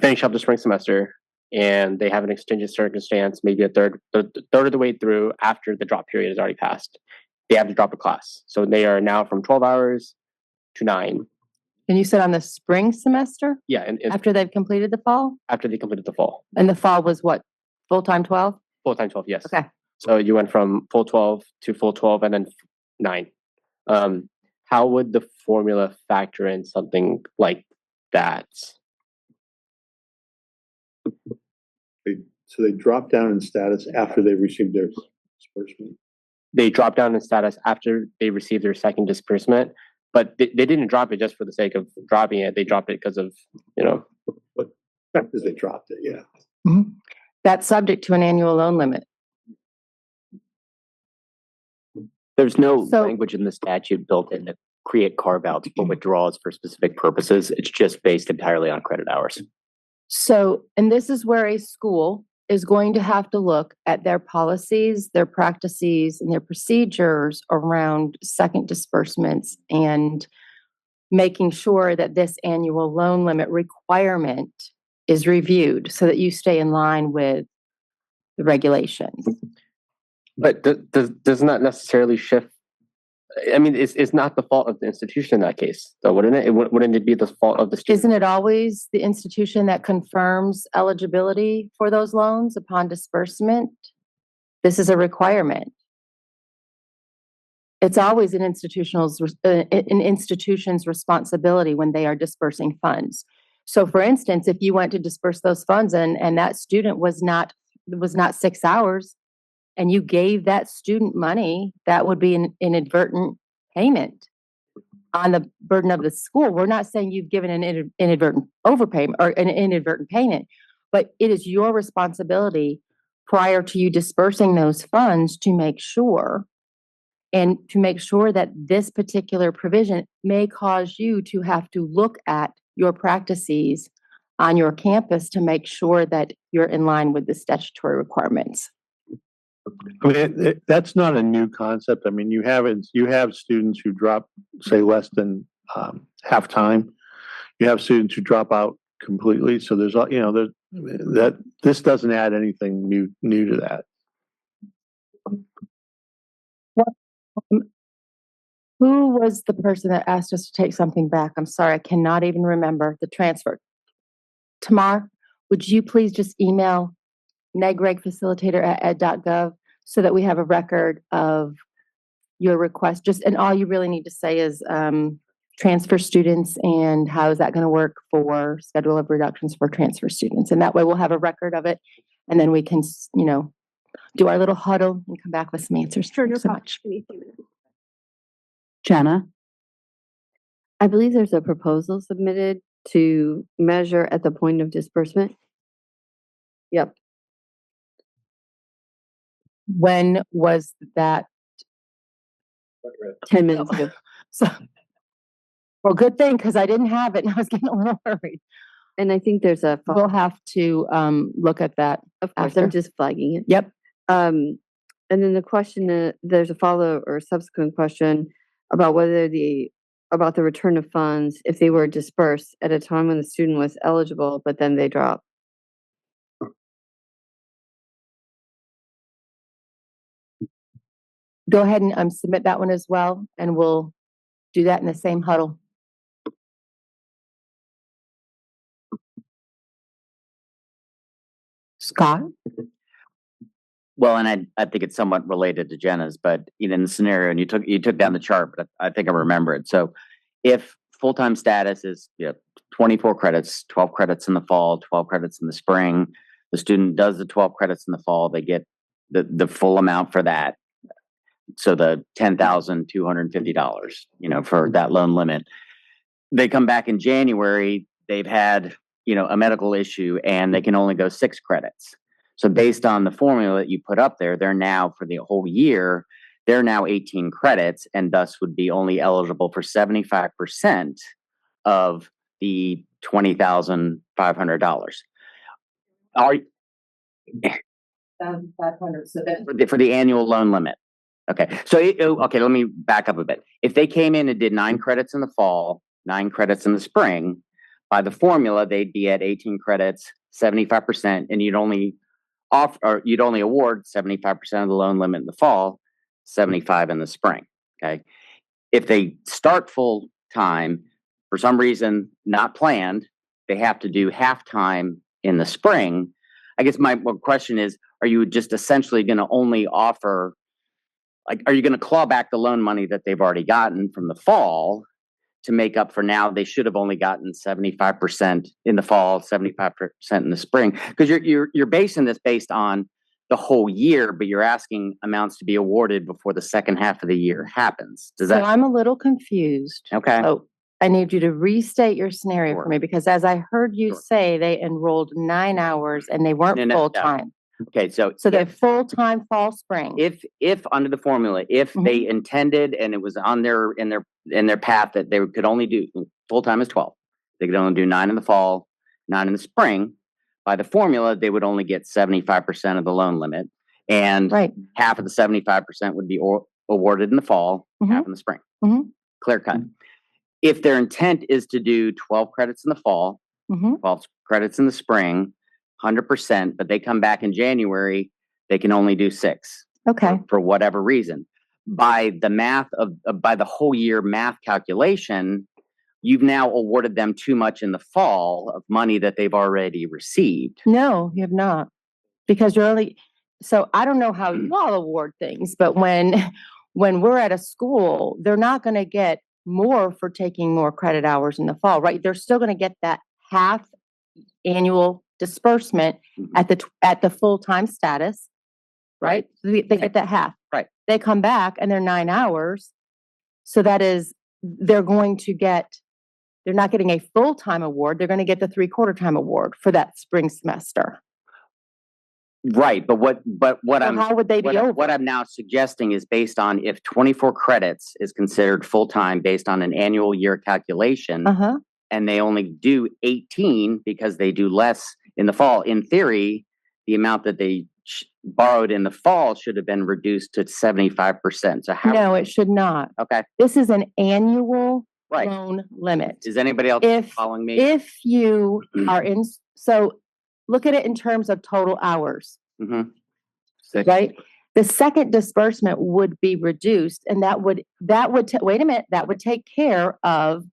finish up the spring semester and they have an extended circumstance, maybe a third of the way through after the drop period has already passed. They have to drop a class. So they are now from 12 hours to 9. And you said on the spring semester? Yeah. And after they've completed the fall? After they completed the fall. And the fall was what? Full-time 12? Full-time 12, yes. Okay. So you went from full 12 to full 12 and then 9. How would the formula factor in something like that? So they drop down in status after they receive their disbursement. They drop down in status after they receive their second disbursement, but they didn't drop it just for the sake of dropping it. They dropped it because of, But because they dropped it, yeah. Mm-hmm. That's subject to an annual loan limit. There's no language in the statute built in to create carve-outs for withdrawals for specific purposes. It's just based entirely on credit hours. So, and this is where a school is going to have to look at their policies, their practices, and their procedures around second disbursements and making sure that this annual loan limit requirement is reviewed so that you stay in line with the regulations. But does not necessarily shift I mean, it's not the fault of the institution in that case, though, wouldn't it? Wouldn't it be the fault of the student? Isn't it always the institution that confirms eligibility for those loans upon disbursement? This is a requirement. It's always an institution's responsibility when they are dispersing funds. So for instance, if you went to disperse those funds and that student was not 6 hours and you gave that student money, that would be an inadvertent payment on the burden of the school. We're not saying you've given an inadvertent overpayment or an inadvertent payment, but it is your responsibility prior to you dispersing those funds to make sure that this particular provision may cause you to have to look at your practices on your campus to make sure that you're in line with the statutory requirements. I mean, that's not a new concept. I mean, you have students who drop, say, less than half time. You have students who drop out completely. So there's, that this doesn't add anything new to that. Who was the person that asked us to take something back? I'm sorry, I cannot even remember the transfer. Tamar, would you please just email negregfacilitator@ed.gov so that we have a record of your request? And all you really need to say is transfer students and how is that going to work for schedule of reductions for transfer students. And that way we'll have a record of it. And then we can, do our little huddle and come back with some answers. Sure, no Thanks so problem. much. Give me a few minutes. Jenna? I believe there's a proposal submitted to measure at the point of disbursement. Yep. When was that? 10 minutes ago. So, well, good thing because I didn't have it and I was getting a little worried. And I think there's a, We'll have to look at that. of course, after. I'm just flagging it. Yep. And then the question, there's a follow or subsequent question about about the return of funds if they were dispersed at a time when the student was eligible, but then they drop. Go ahead and submit that one as well, and we'll do that in the same huddle. Scott? Well, and I think it's somewhat related to Jenna's, but in the scenario, and you took down the chart, but I think I remember it. So if full-time status is 24 credits, 12 credits in the fall, 12 credits in the spring, the student does the 12 credits in the fall, they get the full amount for that. So the $10,250, for that loan limit. They come back in January, they've had, a medical issue and they can only go 6 credits. So based on the formula that you put up there, they're now for the whole year, they're now 18 credits and thus would be only eligible for 75% of the $20,500. Are $1,500. So that's for the annual loan limit. Okay. So, okay, let me back up a bit. If they came in and did 9 credits in the fall, 9 credits in the spring, by the formula, they'd be at 18 credits, 75%, and you'd only award 75% of the loan limit in the fall, 75 in the spring. Okay. If they start full time, for some reason, not planned, they have to do half time in the spring. I guess my question is, are you just essentially going to only offer, are you going to claw back the loan money that they've already gotten from the fall to make up for now? They should have only gotten 75% in the fall, 75% in the spring, because you're basing this based on the whole year, but you're asking amounts to be awarded before the second half of the year happens. Does So that? I'm a little confused. Okay. Oh, I need you to restate your scenario Sure. for me because as I heard you Sure. say, they enrolled 9 hours and they weren't No. full time. Okay. So They're full time fall spring. if under the formula, if they intended and it was on in their path that they could only do full time is 12, they could only do 9 in the fall, 9 in the spring. By the formula, they would only get 75% of the loan limit, and Right. half of the 75% would be awarded in the fall, half in the spring. Mhm. Clear cut. If their intent is to do 12 credits in the fall, Mhm. 12 credits in the spring, 100%, but they come back in January, they can only do 6 Okay. for whatever reason. by the math by the whole year math calculation, you've now awarded them too much in the fall of money that they've already received. No, you have not. Because you're only, so I don't know how you all award things, but when we're at a school, they're not going to get more for taking more credit hours in the fall, right? They're still going to get that half annual disbursement at the full-time status, right? They get that half. Right. They come back and they're 9 hours. So that is, they're not getting a full-time award. They're going to get the 3/4 time award for that spring semester. Right, but what So how would they be over? what I'm now suggesting is based on if 24 credits is considered full-time based on an annual year calculation, Uh-huh. and they only do 18 because they do less in the fall. In theory, the amount that they borrowed in the fall should have been reduced to 75%. So how? No, it should not. Okay, This is an annual right. loan limit. Is anybody else If following me? If you are so look at it in terms of total hours, Mhm. right? The second disbursement would be reduced, and that would wait a minute, that would take care of.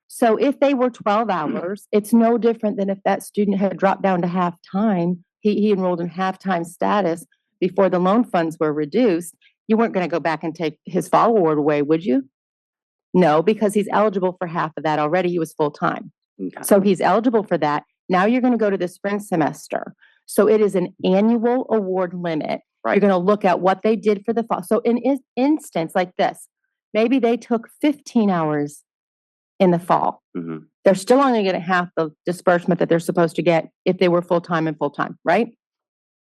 So if they were 12 hours, it's no different than if that student had dropped down to half time. He enrolled in half-time status before the loan funds were reduced. You weren't going to go back and take his fall award away, would you? No, because he's eligible for half of that already. He was full-time. Okay. So he's eligible for that. Now you're going to go to the spring semester. So it is an annual award limit. Right. You're going to look at what they did for the fall. So in instance like this, maybe they took 15 hours in the fall. Mhm. They're still only getting half the disbursement that they're supposed to get if they were full-time and full-time, right?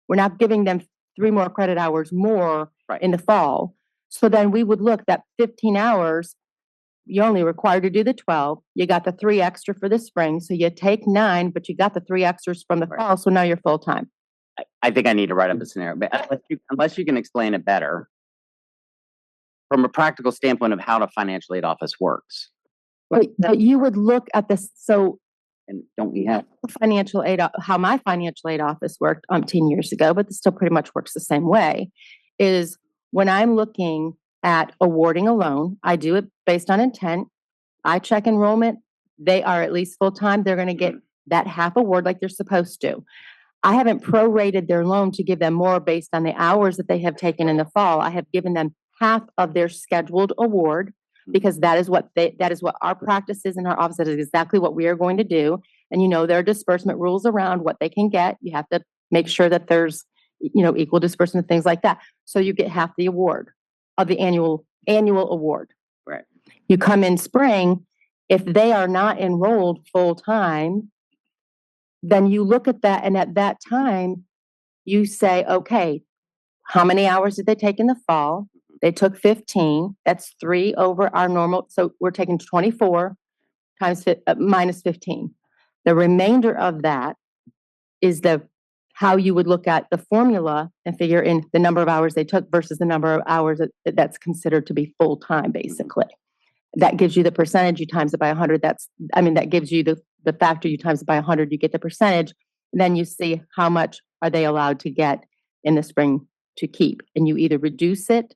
We're not giving them 3 more credit hours more Right. in the fall. So then we would look that 15 hours, you're only required to do the 12. You got the 3 extra for the spring. So you take 9, but you got the 3 extras from the Right. fall. So now you're full-time. I think I need to write up the scenario, but unless you can explain it better from a practical standpoint of how the financial aid office works. But you would look at this. So And don't we have? financial aid, how my financial aid office worked 10 years ago, but it still pretty much works the same way, is when I'm looking at awarding a loan, I do it based on intent. I check enrollment. They are at least full-time. They're going to get that half award like they're supposed to. I haven't prorated their loan to give them more based on the hours that they have taken in the fall. I have given them half of their scheduled award because that is what our practice is in our office. That is exactly what we are going to do. And there are disbursement rules around what they can get. You have to make sure that there's, equal disbursement, things like that. So you get half the award of the annual award. Right. You come in spring, if they are not enrolled full-time, then you look at that, and at that time, you say, okay, how many hours did they take in the fall? They took 15. That's 3 over our normal. So we're taking 24 times minus 15. The remainder of that is how you would look at the formula and figure in the number of hours they took versus the number of hours that's considered to be full-time, basically. That gives you the percentage, you times it by 100. That gives you the factor, you times it by 100, you get the percentage. Then you see how much are they allowed to get in the spring to keep. And you either reduce it,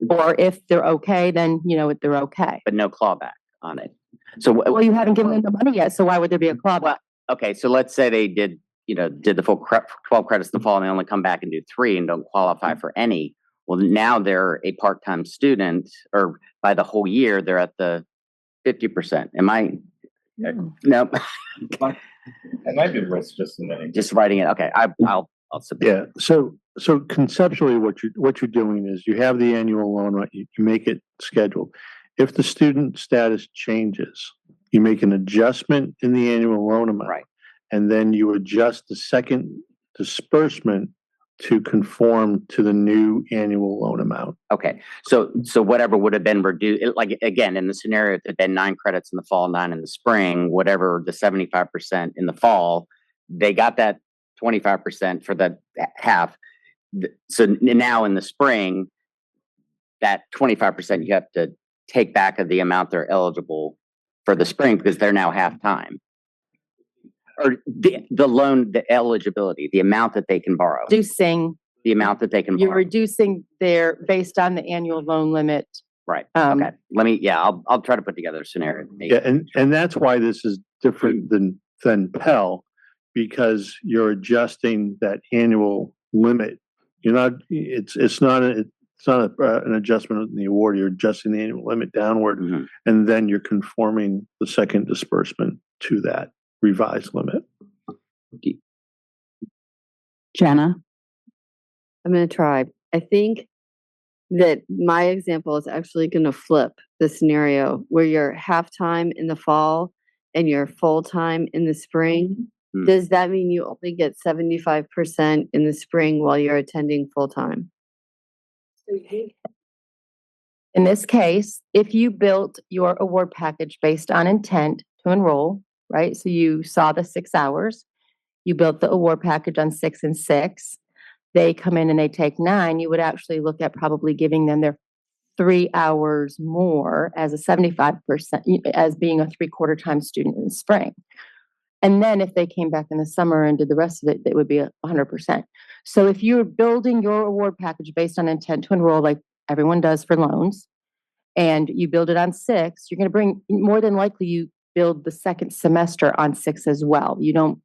or if they're okay, then they're okay. But no clawback on it. So Well, you haven't given them the money yet, so why would there be a clawback? Well, okay, so let's say they did the full 12 credits in the fall and they only come back and do 3 and don't qualify for any. Well, now they're a part-time student, or by the whole year, they're at the 50%. Am I? No. It might be worth just a minute. Just writing it. Okay, I'll submit. Yeah, so conceptually, what you're doing is you have the annual loan, right? You make it scheduled. If the student status changes, you make an adjustment in the annual loan amount. Right. And then you adjust the second disbursement to conform to the new annual loan amount. Okay, so whatever would have been reduced, like again, in the scenario, it had been 9 credits in the fall, 9 in the spring, whatever the 75% in the fall, they got that 25% for the half. So now in the spring, that 25% you have to take back of the amount they're eligible for the spring because they're now half-time. Or the loan, the eligibility, the amount that they can borrow. Reducing the amount that they can You're borrow. reducing their, based on the annual loan limit. Right, Um, okay. I'll try to put together a scenario. Yeah, and that's why this is different than Pell, because you're adjusting that annual limit. You're not, it's not an adjustment in the award, you're adjusting the annual limit downward, Mhm. and then you're conforming the second disbursement to that revised limit. Jenna? I'm going to try. I think that my example is actually going to flip the scenario where you're half-time in the fall and you're full-time in the spring. Hmm. Does that mean you only get 75% in the spring while you're attending full-time? In this case, if you built your award package based on intent to enroll, right? So you saw the 6 hours, you built the award package on 6 and 6. They come in and they take 9, you would actually look at probably giving them their 3 hours more as a 75%, as being a 3/4 time student in the spring. And then if they came back in the summer and did the rest of it, it would be 100%. So if you're building your award package based on intent to enroll, like everyone does for loans, and you build it on 6, you're going to bring, more than likely, you build the second semester on 6 as well. You don't,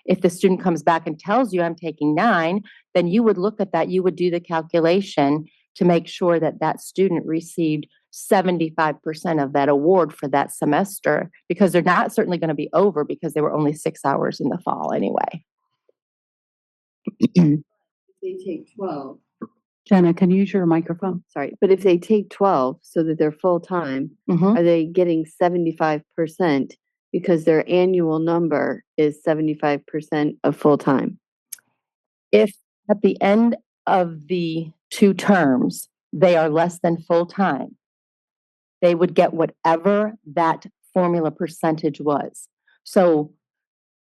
if the student comes back and tells you I'm taking 9, then you would look at that, you would do the calculation to make sure that that student received 75% of that award for that semester, because they're not certainly going to be over because they were only 6 hours in the fall anyway. They take 12. Jenna, can you use your microphone? Sorry, but if they take 12 so that they're full-time, Mhm. are they getting 75% because their annual number is 75% of full-time? If at the end of the 2 terms, they are less than full-time, they would get whatever that formula percentage was. So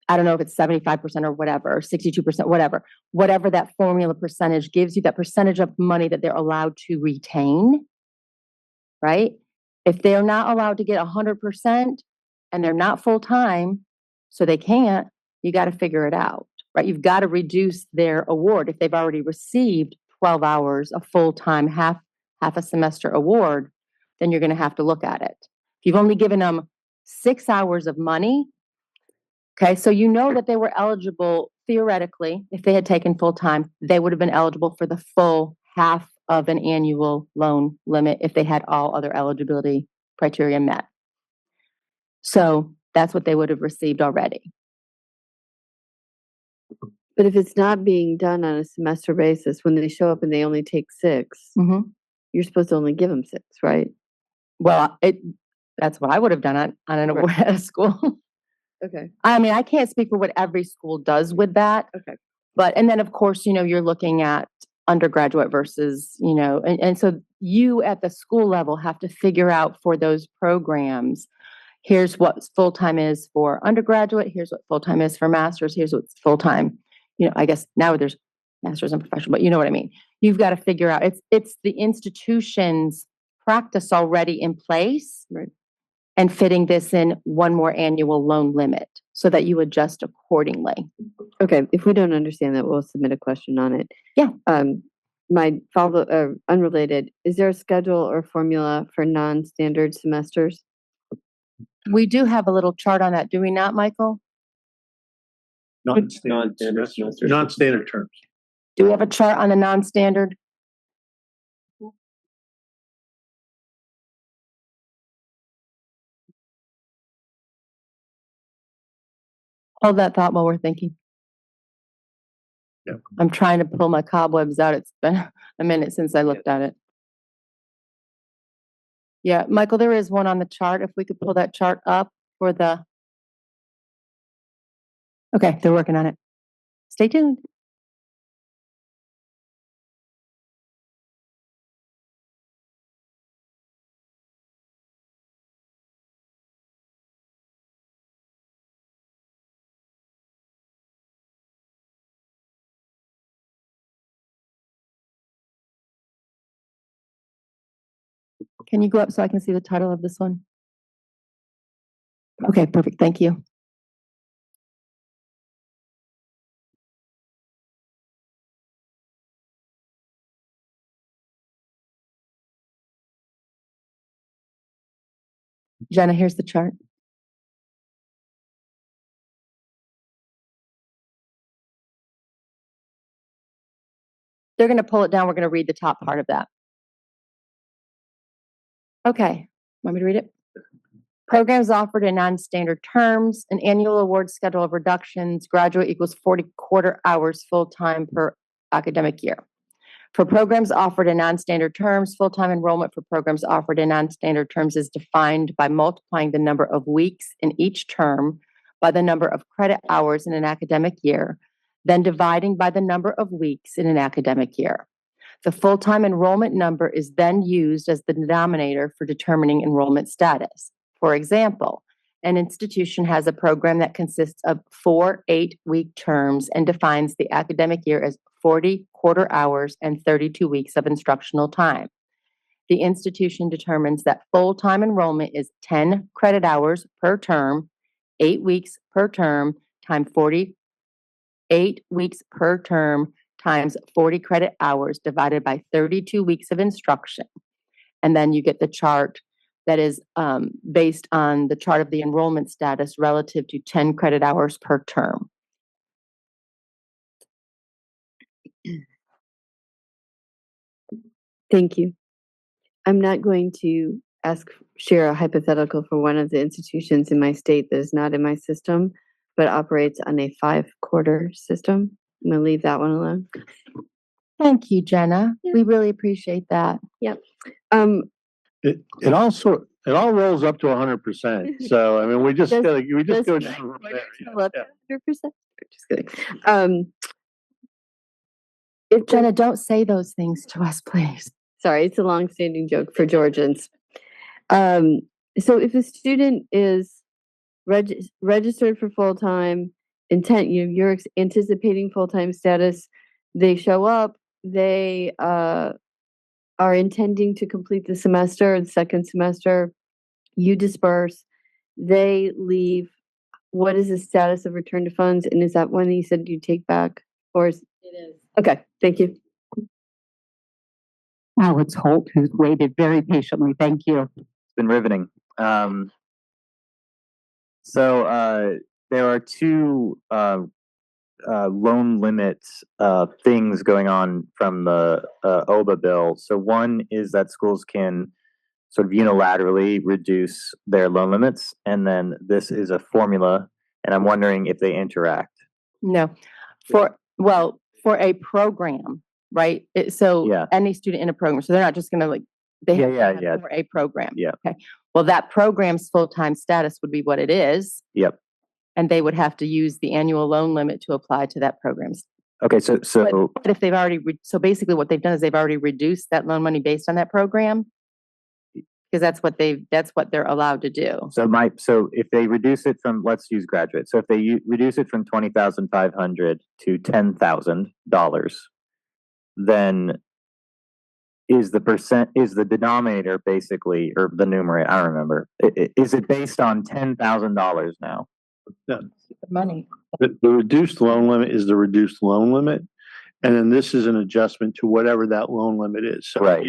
I don't know if it's 75% or whatever, or 62%, whatever that formula percentage gives you, that percentage of money that they're allowed to retain, right? If they're not allowed to get 100% and they're not full-time, so they can't, you got to figure it out, right? You've got to reduce their award. If they've already received 12 hours, a full-time, half a semester award, then you're going to have to look at it. If you've only given them 6 hours of money, okay, so you know that they were eligible, theoretically, if they had taken full-time, they would have been eligible for the full half of an annual loan limit if they had all other eligibility criteria met. So that's what they would have received already. But if it's not being done on a semester basis, when they show up and they only take 6, Mhm. you're supposed to only give them 6, right? Well, that's what I would have done on an award at a school. Okay. I mean, I can't speak for what every school does with that. Okay. But, and then of course, you're looking at undergraduate versus, and so you at the school level have to figure out for those programs, here's what full-time is for undergraduate, here's what full-time is for master's, here's what's full-time. I guess now there's master's and professional, but you know what I mean. You've got to figure out, it's the institution's practice already in place. Right. And fitting this in one more annual loan limit so that you adjust accordingly. Okay, if we don't understand that, we'll submit a question on it. Yeah. My follow, unrelated, is there a schedule or formula for non-standard semesters? We do have a little chart on that, do we not, Michael? Non-standard terms. Do we have a chart on the non-standard? Hold that thought while we're thinking. Yep. I'm trying to pull my cobwebs out. It's been a minute since I looked at it. Yeah, Michael, there is one on the chart. If we could pull that chart up for the. Okay, they're working on it. Stay tuned. Can you go up so I can see the title of this one? Okay, perfect. Thank you. Jenna, here's the chart. They're going to pull it down. We're going to read the top part of that. Okay. Want me to read it? Programs offered in non-standard terms, an annual award schedule of reductions, graduate equals 40 quarter hours full-time per academic year. For programs offered in non-standard terms, full-time enrollment for programs offered in non-standard terms is defined by multiplying the number of weeks in each term by the number of credit hours in an academic year, then dividing by the number of weeks in an academic year. The full-time enrollment number is then used as the denominator for determining enrollment status. For example, an institution has a program that consists of 4 8-week terms and defines the academic year as 40 quarter hours and 32 weeks of instructional time. The institution determines that full-time enrollment is 10 credit hours per term, 8 weeks per term, times 40, 8 weeks per term times 40 credit hours divided by 32 weeks of instruction. And then you get the chart that is based on the chart of the enrollment status relative to 10 credit hours per term. Thank you. I'm not going to share a hypothetical for one of the institutions in my state that is not in my system, but operates on a 5-quarter system. I'm going to leave that one alone. Thank you, Jenna. We really appreciate that. Yep. It all rolls up to 100%. So, I mean, we just Does- go does- down from there. Love Yeah. 100%. Just kidding. If Jenna, don't say those things to us, please. Sorry, it's a long-standing joke for Georgians. So if a student is registered for full-time, you're anticipating full-time status, they show up, they are intending to complete the semester, the second semester, you disperse, they leave. What is the status of return to funds? And is that one that you said you take back? Or is it is? Okay, thank you. Alex Holt, who's waited very patiently. Thank you. It's been riveting. So there are two loan limits things going on from the OBA bill. So one is that schools can sort of unilaterally reduce their loan limits, and then this is a formula, and I'm wondering if they interact. No. For a program, right? So Yeah. any student in a program, so they're not just gonna they have to have Yeah. for a program. Yeah. Okay. Well, that program's full-time status would be what it is, Yep. and they would have to use the annual loan limit to apply to that program's. Okay. So But if they've already, so basically what they've done is they've already reduced that loan money based on that program. Because that's what they're allowed to do. so if they reduce it from, let's use graduate. So if they reduce it from $20,500 to $10,000, then is the denominator basically, or the numerator? I don't remember. Is it based on $10,000 now? The money. The reduced loan limit is the reduced loan limit. And then this is an adjustment to whatever that loan limit is. So Right.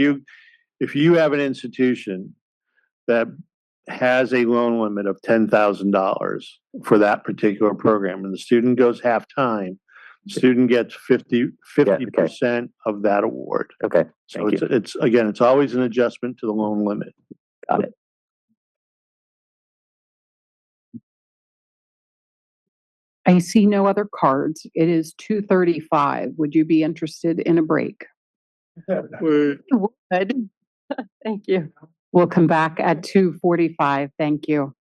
if you have an institution that has a loan limit of $10,000 for that particular program and the student goes half-time, the student gets 50% of that award. Okay. So Thank you. it's always an adjustment to the loan limit. Got it. I see no other cards. It is 2:35. Would you be interested in a break? Would. Thank you. We'll come back at 2:45. Thank you.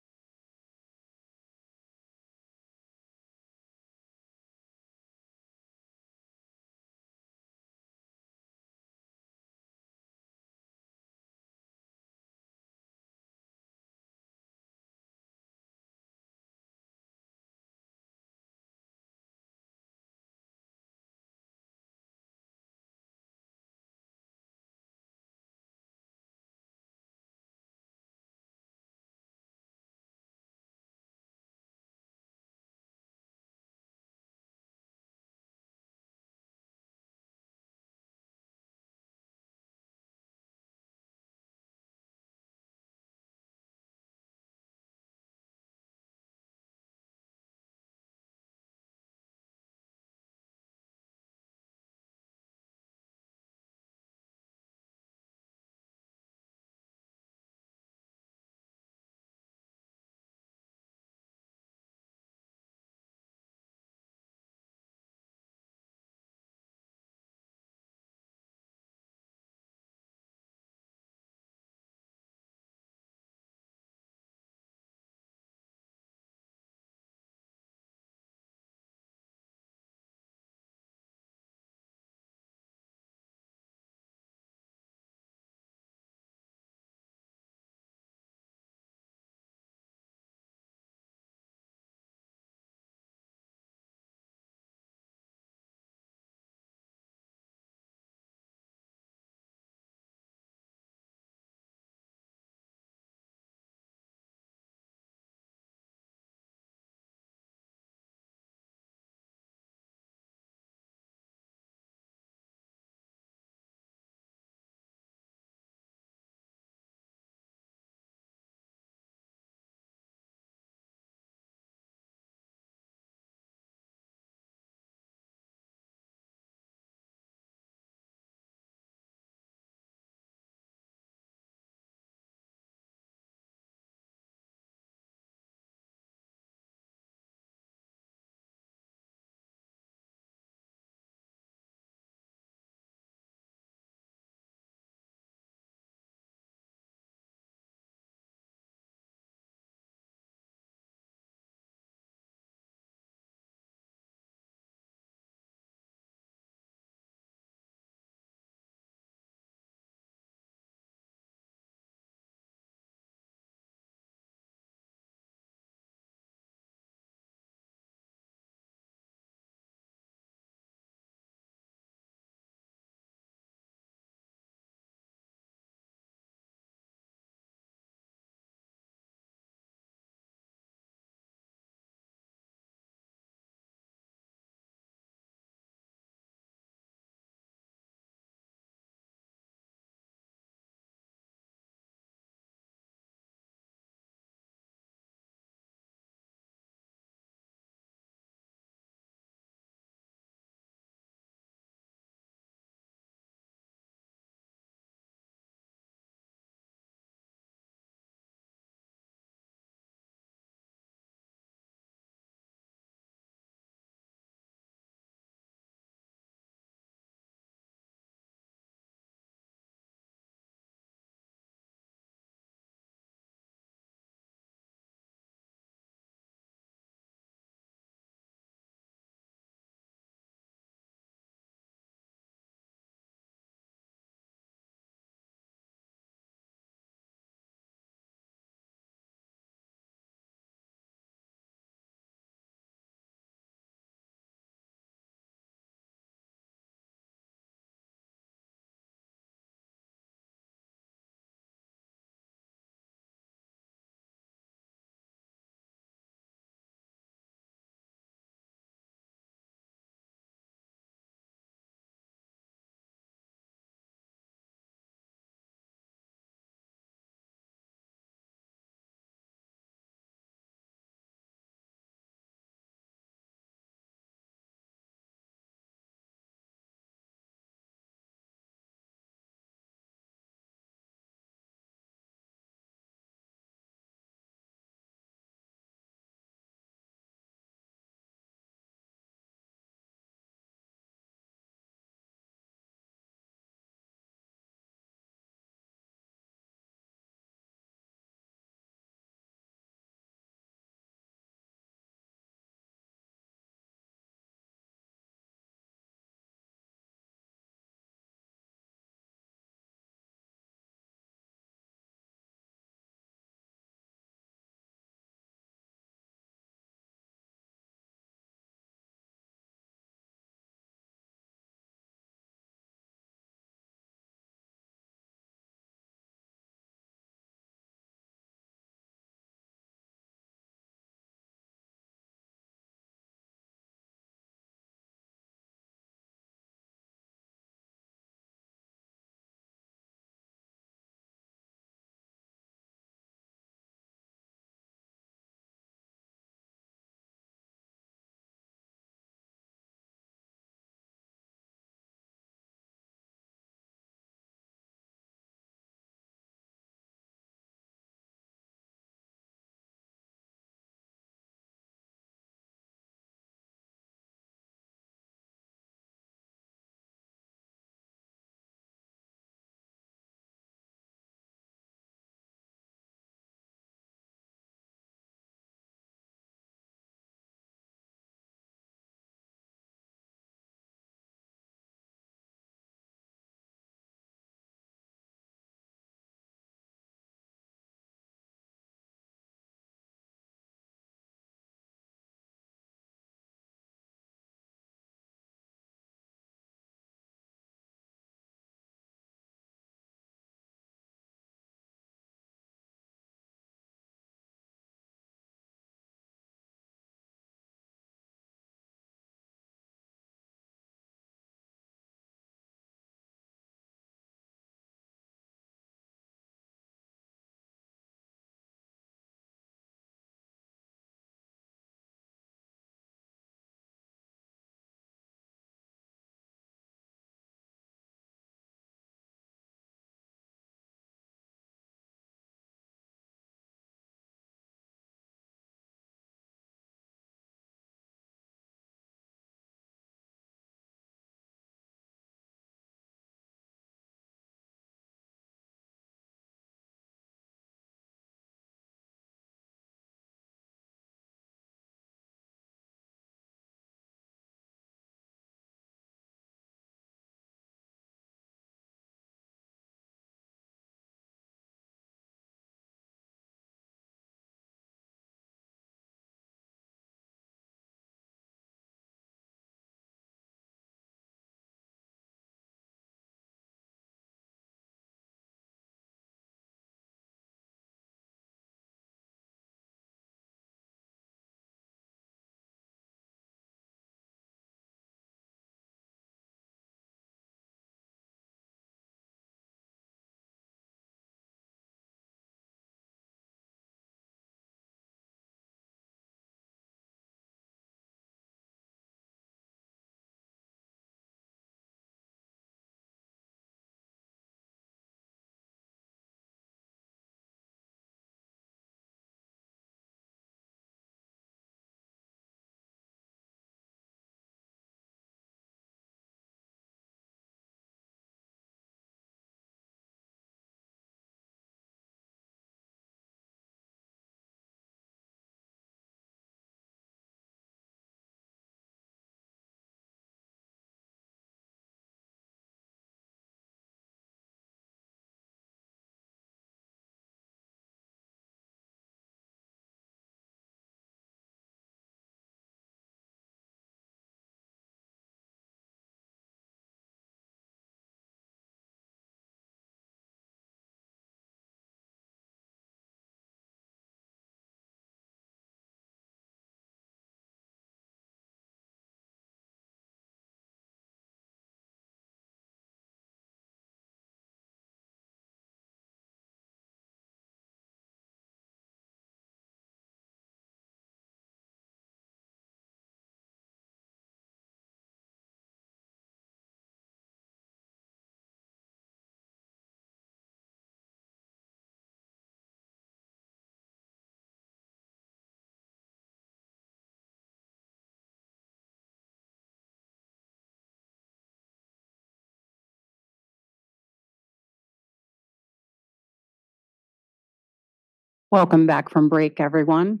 Welcome back from break, everyone.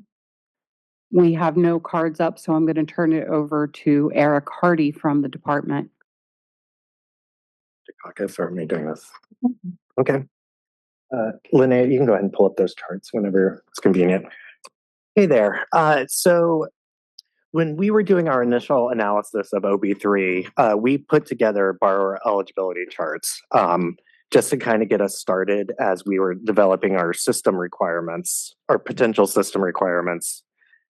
We have no cards up, so I'm going to turn it over to Eric Hardy from the department. Caucus, or am I doing this? Okay. Linnea, you can go ahead and pull up those charts whenever it's convenient. Hey there. So when we were doing our initial analysis of OB3, we put together borrower eligibility charts just to kind of get us started as we were developing our system requirements, our potential system requirements.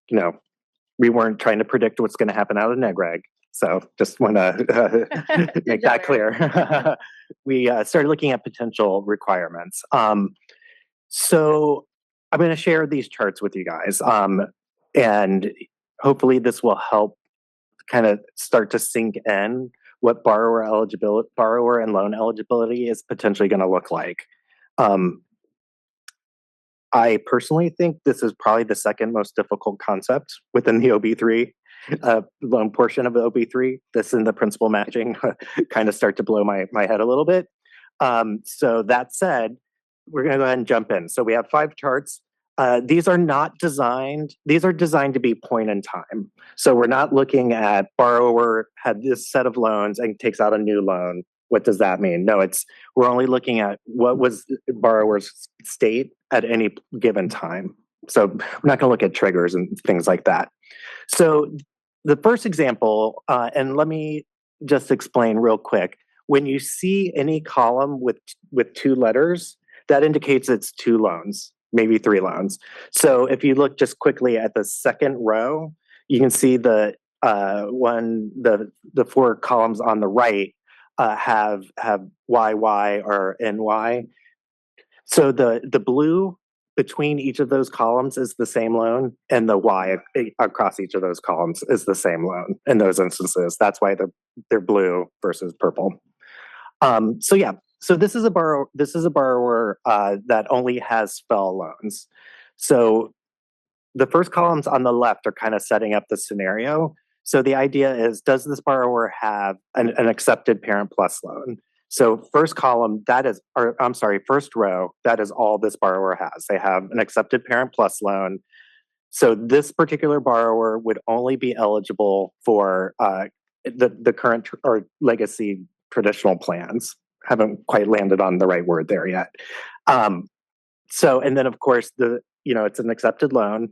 You know, we weren't trying to predict what's going to happen out of NEGREG. So just want to make that clear. We started looking at potential requirements. So I'm going to share these charts with you guys. And hopefully this will help kind of start to sink in what borrower and loan eligibility is potentially going to look like. I personally think this is probably the second most difficult concept within the OB3 loan portion of the OB3. This and the principal matching kind of start to blow my head a little bit. So that said, we're going to go ahead and jump in. So we have 5 charts. These are designed to be point in time. So we're not looking at borrower had this set of loans and takes out a new loan. What does that mean? No, we're only looking at what was borrower's state at any given time. So we're not going to look at triggers and things like that. So the first example, and let me just explain real quick. When you see any column with 2 letters, that indicates it's 2 loans, maybe 3 loans. So if you look just quickly at the second row, you can see the 4 columns on the right have YY or NY. So the blue between each of those columns is the same loan, and the Y across each of those columns is the same loan in those instances. That's why they're blue versus purple. So yeah, so this is a borrower that only has FFEL loans. So the first columns on the left are kind of setting up the scenario. So the idea is, does this borrower have an accepted Parent Plus loan? So first column, first row, that is all this borrower has. They have an accepted Parent Plus loan. So this particular borrower would only be eligible for the current or legacy traditional plans. Haven't quite landed on the right word there yet. So, and then of course, it's an accepted loan.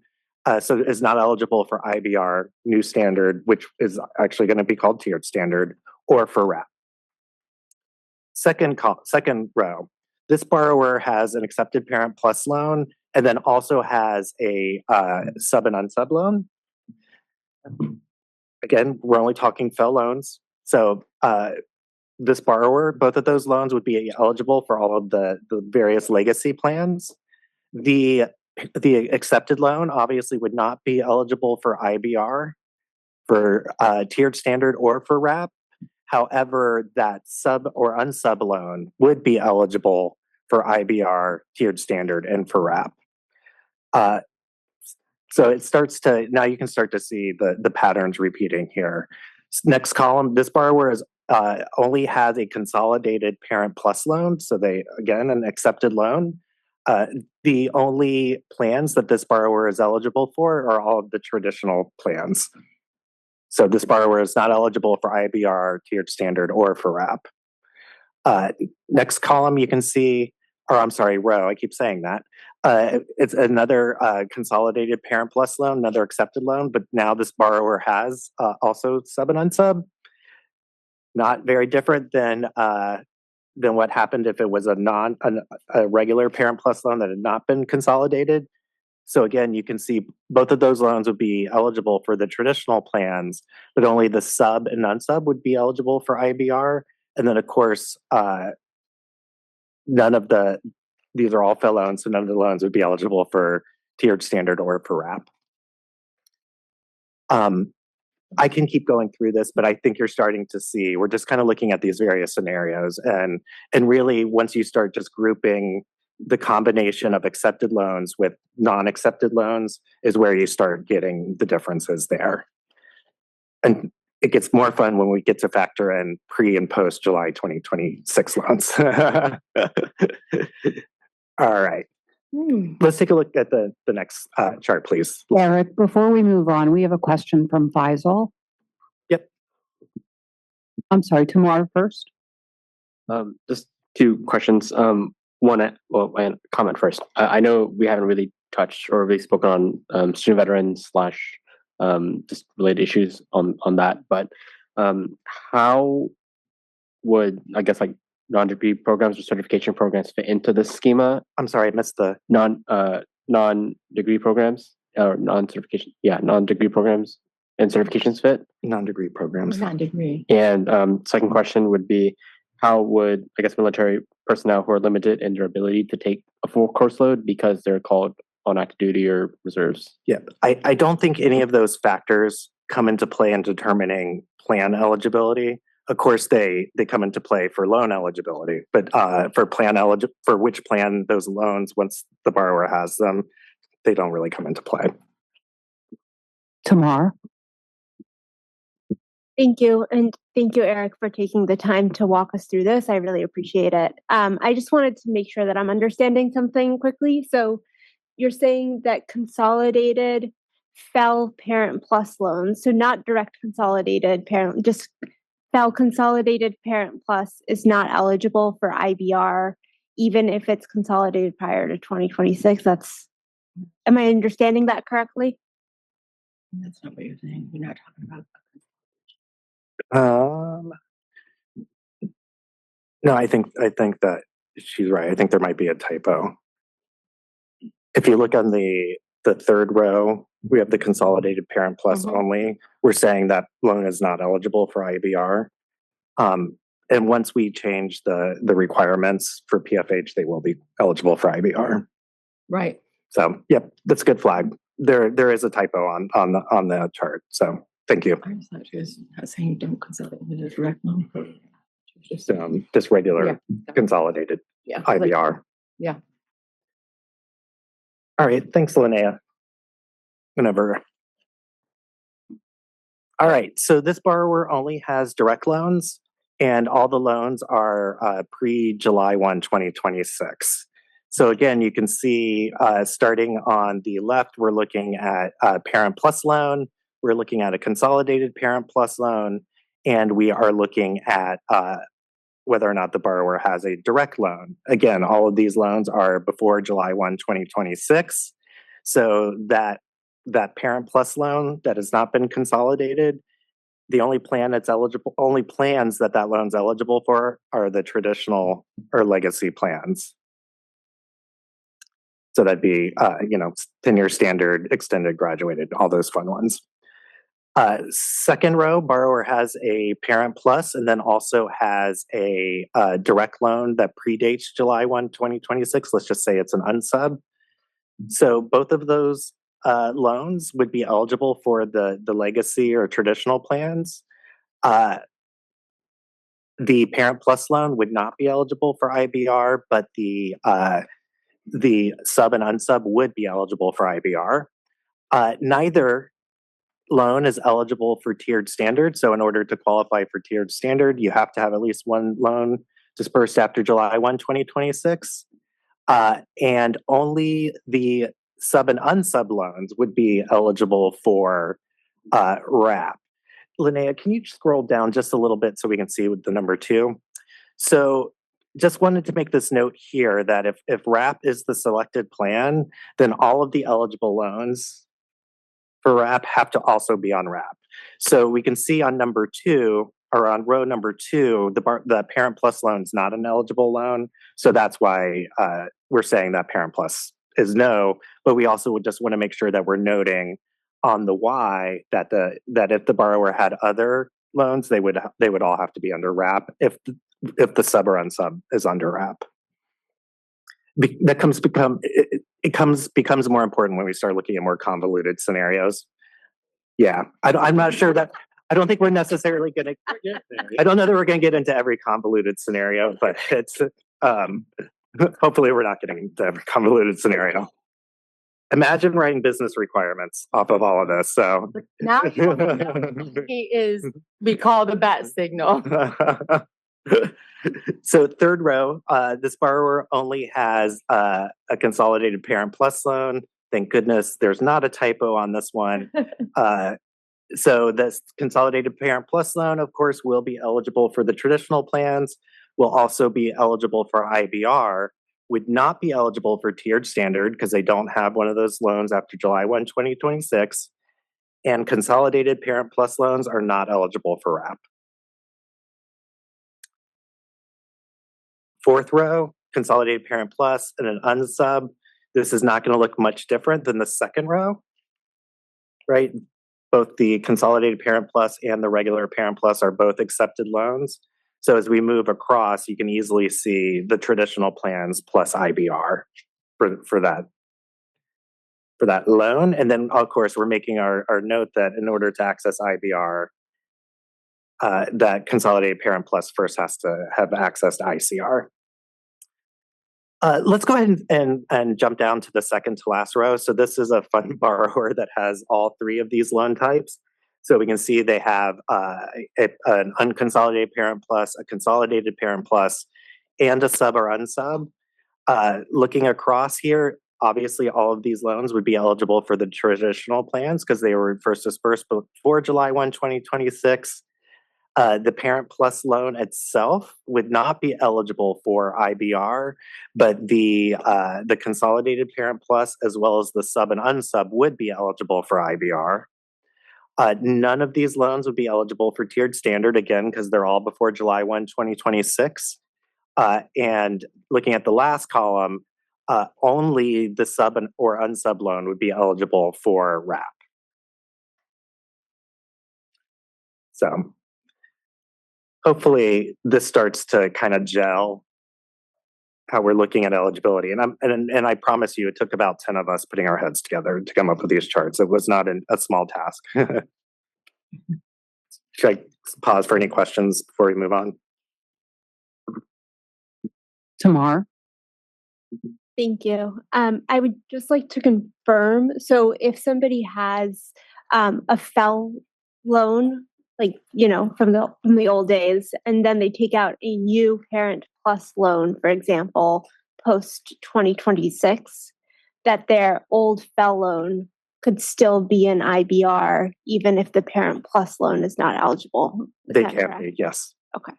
So it's not eligible for IBR, new standard, which is actually going to be called tiered standard, or for RAP. Second row, this borrower has an accepted Parent Plus loan, and then also has a sub and unsub loan. Again, we're only talking FFEL loans. So this borrower, both of those loans would be eligible for all of the various legacy plans. The accepted loan obviously would not be eligible for IBR, for tiered standard, or for RAP. However, that sub or unsub loan would be eligible for IBR, tiered standard, and for RAP. So it starts to, now you can start to see the patterns repeating here. Next column, this borrower only has a consolidated Parent Plus loan. So they, again, an accepted loan. The only plans that this borrower is eligible for are all of the traditional plans. So this borrower is not eligible for IBR, tiered standard, or for RAP. Next column, you can see, row, I keep saying that. It's another consolidated Parent Plus loan, another accepted loan, but now this borrower has also sub and unsub. Not very different than what happened if it was a regular Parent Plus loan that had not been consolidated. So again, you can see both of those loans would be eligible for the traditional plans, but only the sub and unsub would be eligible for IBR. And then of course, these are all FFEL loans, so none of the loans would be eligible for tiered standard or for RAP. I can keep going through this, but I think you're starting to see, we're just kind of looking at these various scenarios, and really once you start just grouping the combination of accepted loans with non-accepted loans is where you start getting the differences there. And it gets more fun when we get to factor in pre and post July 2026 loans. All right. Let's take a look at the next chart, please. Eric, before we move on, we have a question from Faisal. Yep. I'm sorry, Tamar first. Just two questions. One, well, and comment first. I know we haven't really touched or really spoken on student veterans slash just related issues on that, but how would, I guess, like non-degree programs or certification programs fit into this schema? I'm sorry, I missed the Non-degree programs or non-certification, non-degree programs and certifications fit. non-degree programs. Non-degree. And second question would be, how would, I guess, military personnel who are limited in their ability to take a full course load because they're called on active duty or reserves? Yeah, I don't think any of those factors come into play in determining plan eligibility. Of course, they come into play for loan eligibility, but for which plan those loans, once the borrower has them, they don't really come into play. Tamar. Thank you. And thank you, Eric, for taking the time to walk us through this. I really appreciate it. I just wanted to make sure that I'm understanding something quickly. So you're saying that consolidated FEL Parent Plus loans, so not direct consolidated parent, just FEL Consolidated Parent Plus is not eligible for IBR, even if it's consolidated prior to 2026. Am I understanding that correctly? That's not what you're saying. You're not talking about. No, I think that she's right. I think there might be a typo. If you look on the third row, we have the consolidated parent plus only. We're saying that loan is not eligible for IBR. And once we change the requirements for PFH, they will be eligible for IBR. Right. So, yep, that's a good flag. There is a typo on the chart. So, thank you. I thought she was saying don't consolidate with a direct loan. Just regular consolidated IBR. Yeah. All right. Thanks, Linnea. Whenever. All right. So this borrower only has direct loans, and all the loans are pre-July 1, 2026. So again, you can see starting on the left, we're looking at a Parent Plus loan. We're looking at a consolidated Parent Plus loan, and we are looking at whether or not the borrower has a direct loan. Again, all of these loans are before July 1, 2026. So that Parent Plus loan that has not been consolidated, the only plans that loan's eligible for are the traditional or legacy plans. So that'd be, 10-year standard, extended, graduated, all those fun ones. Second row, borrower has a Parent Plus and then also has a direct loan that predates July 1, 2026. Let's just say it's an unsub. So both of those loans would be eligible for the legacy or traditional plans. The Parent Plus loan would not be eligible for IBR, but the sub and unsub would be eligible for IBR. Neither loan is eligible for tiered standard. So in order to qualify for tiered standard, you have to have at least one loan dispersed after July 1, 2026. And only the sub and unsub loans would be eligible for RAP. Linnea, can you scroll down just a little bit so we can see with the number 2? So just wanted to make this note here that if RAP is the selected plan, then all of the eligible loans for RAP have to also be on RAP. So we can see on number 2, or on row number 2, the Parent Plus loan is not an eligible loan. So that's why we're saying that Parent Plus is no, but we also would just want to make sure that we're noting on the Y that if the borrower had other loans, they would all have to be under RAP if the sub or unsub is under RAP. Becomes more important when we start looking at more convoluted scenarios. Yeah, I'm not sure that. I don't think we're necessarily going to. I don't know that we're going to get into every convoluted scenario, but it's hopefully we're not getting into every convoluted scenario. Imagine writing business requirements off of all of this. So Now he is, we call the bat signal. So third row, this borrower only has a consolidated parent plus loan. Thank goodness there's not a typo on this one. So this consolidated parent plus loan, of course, will be eligible for the traditional plans, will also be eligible for IBR, would not be eligible for tiered standard because they don't have one of those loans after July 1, 2026. And consolidated parent plus loans are not eligible for RAP. Fourth row, consolidated parent plus and an unsub. This is not going to look much different than the second row, right? Both the consolidated parent plus and the regular parent plus are both accepted loans. So as we move across, you can easily see the traditional plans plus IBR for that loan. And then, of course, we're making our note that in order to access IBR, that consolidated parent plus first has to have access to ICR. Let's go ahead and jump down to the second to last row. So this is a fund borrower that has all three of these loan types. So we can see they have an unconsolidated parent plus, a consolidated parent plus, and a sub or unsub. Looking across here, obviously all of these loans would be eligible for the traditional plans because they were first dispersed before July 1, 2026. The parent plus loan itself would not be eligible for IBR, but the consolidated parent plus as well as the sub and unsub would be eligible for IBR. None of these loans would be eligible for tiered standard, again, because they're all before July 1, 2026. And looking at the last column, only the sub or unsub loan would be eligible for RAP. So hopefully this starts to kind of gel how we're looking at eligibility. And I promise you, it took about 10 of us putting our heads together to come up with these charts. It was not a small task. Should I pause for any questions before we move on? Tamar? Thank you. I would just like to confirm, so if somebody has a FEL loan, like, you know, from the old days, and then they take out a new parent plus loan, for example, post 2026, that their old FEL loan could still be an IBR, even if the parent plus loan is not eligible. Is They that can correct? be, yes. Okay.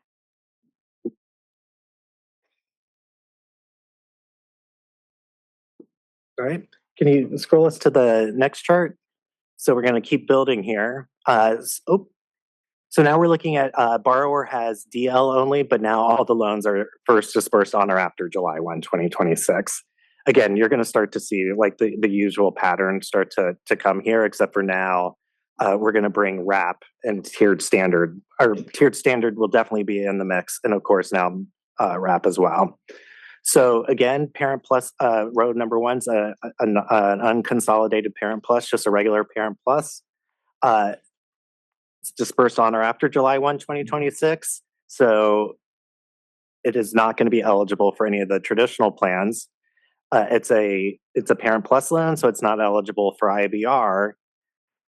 All right. Can you scroll us to the next chart? So we're going to keep building here. So now we're looking at borrower has DL only, but now all the loans are first dispersed on or after July 1, 2026. Again, you're going to start to see like the usual pattern start to come here, except for now we're going to bring RAP and tiered standard. Or tiered standard will definitely be in the mix. And of course now RAP as well. So again, parent plus row number one's an unconsolidated parent plus, just a regular parent plus. It's dispersed on or after July 1, 2026. So it is not going to be eligible for any of the traditional plans. It's a parent plus loan, so it's not eligible for IBR.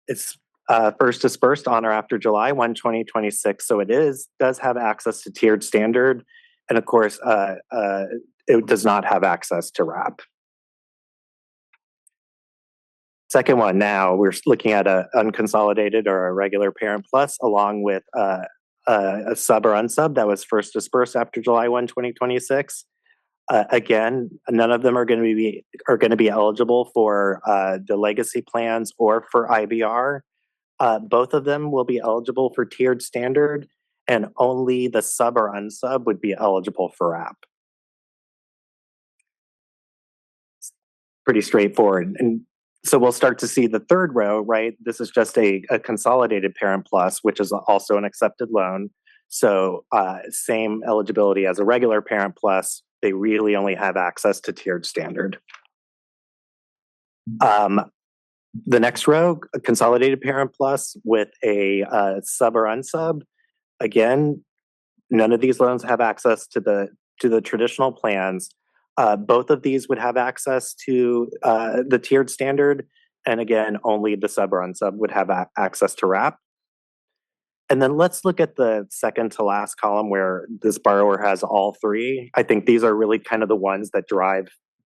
It's first dispersed on or after July 1, 2026. So it does have access to tiered standard. And of course, it does not have access to RAP. Second one, now we're looking at an unconsolidated or a regular parent plus along with a sub or unsub that was first dispersed after July 1, 2026. Again, none of them are going to be eligible for the legacy plans or for IBR. Both of them will be eligible for tiered standard, and only the sub or unsub would be eligible for RAP. Pretty straightforward. And so we'll start to see the third row, right? This is just a consolidated parent plus, which is also an accepted loan. So same eligibility as a regular parent plus. They really only have access to tiered standard. The next row, a consolidated parent plus with a sub or unsub. Again, none of these loans have access to the traditional plans. Both of these would have access to the tiered standard. And again, only the sub or unsub would have access to RAP. And then let's look at the second to last column where this borrower has all three. I think these are really kind of the ones that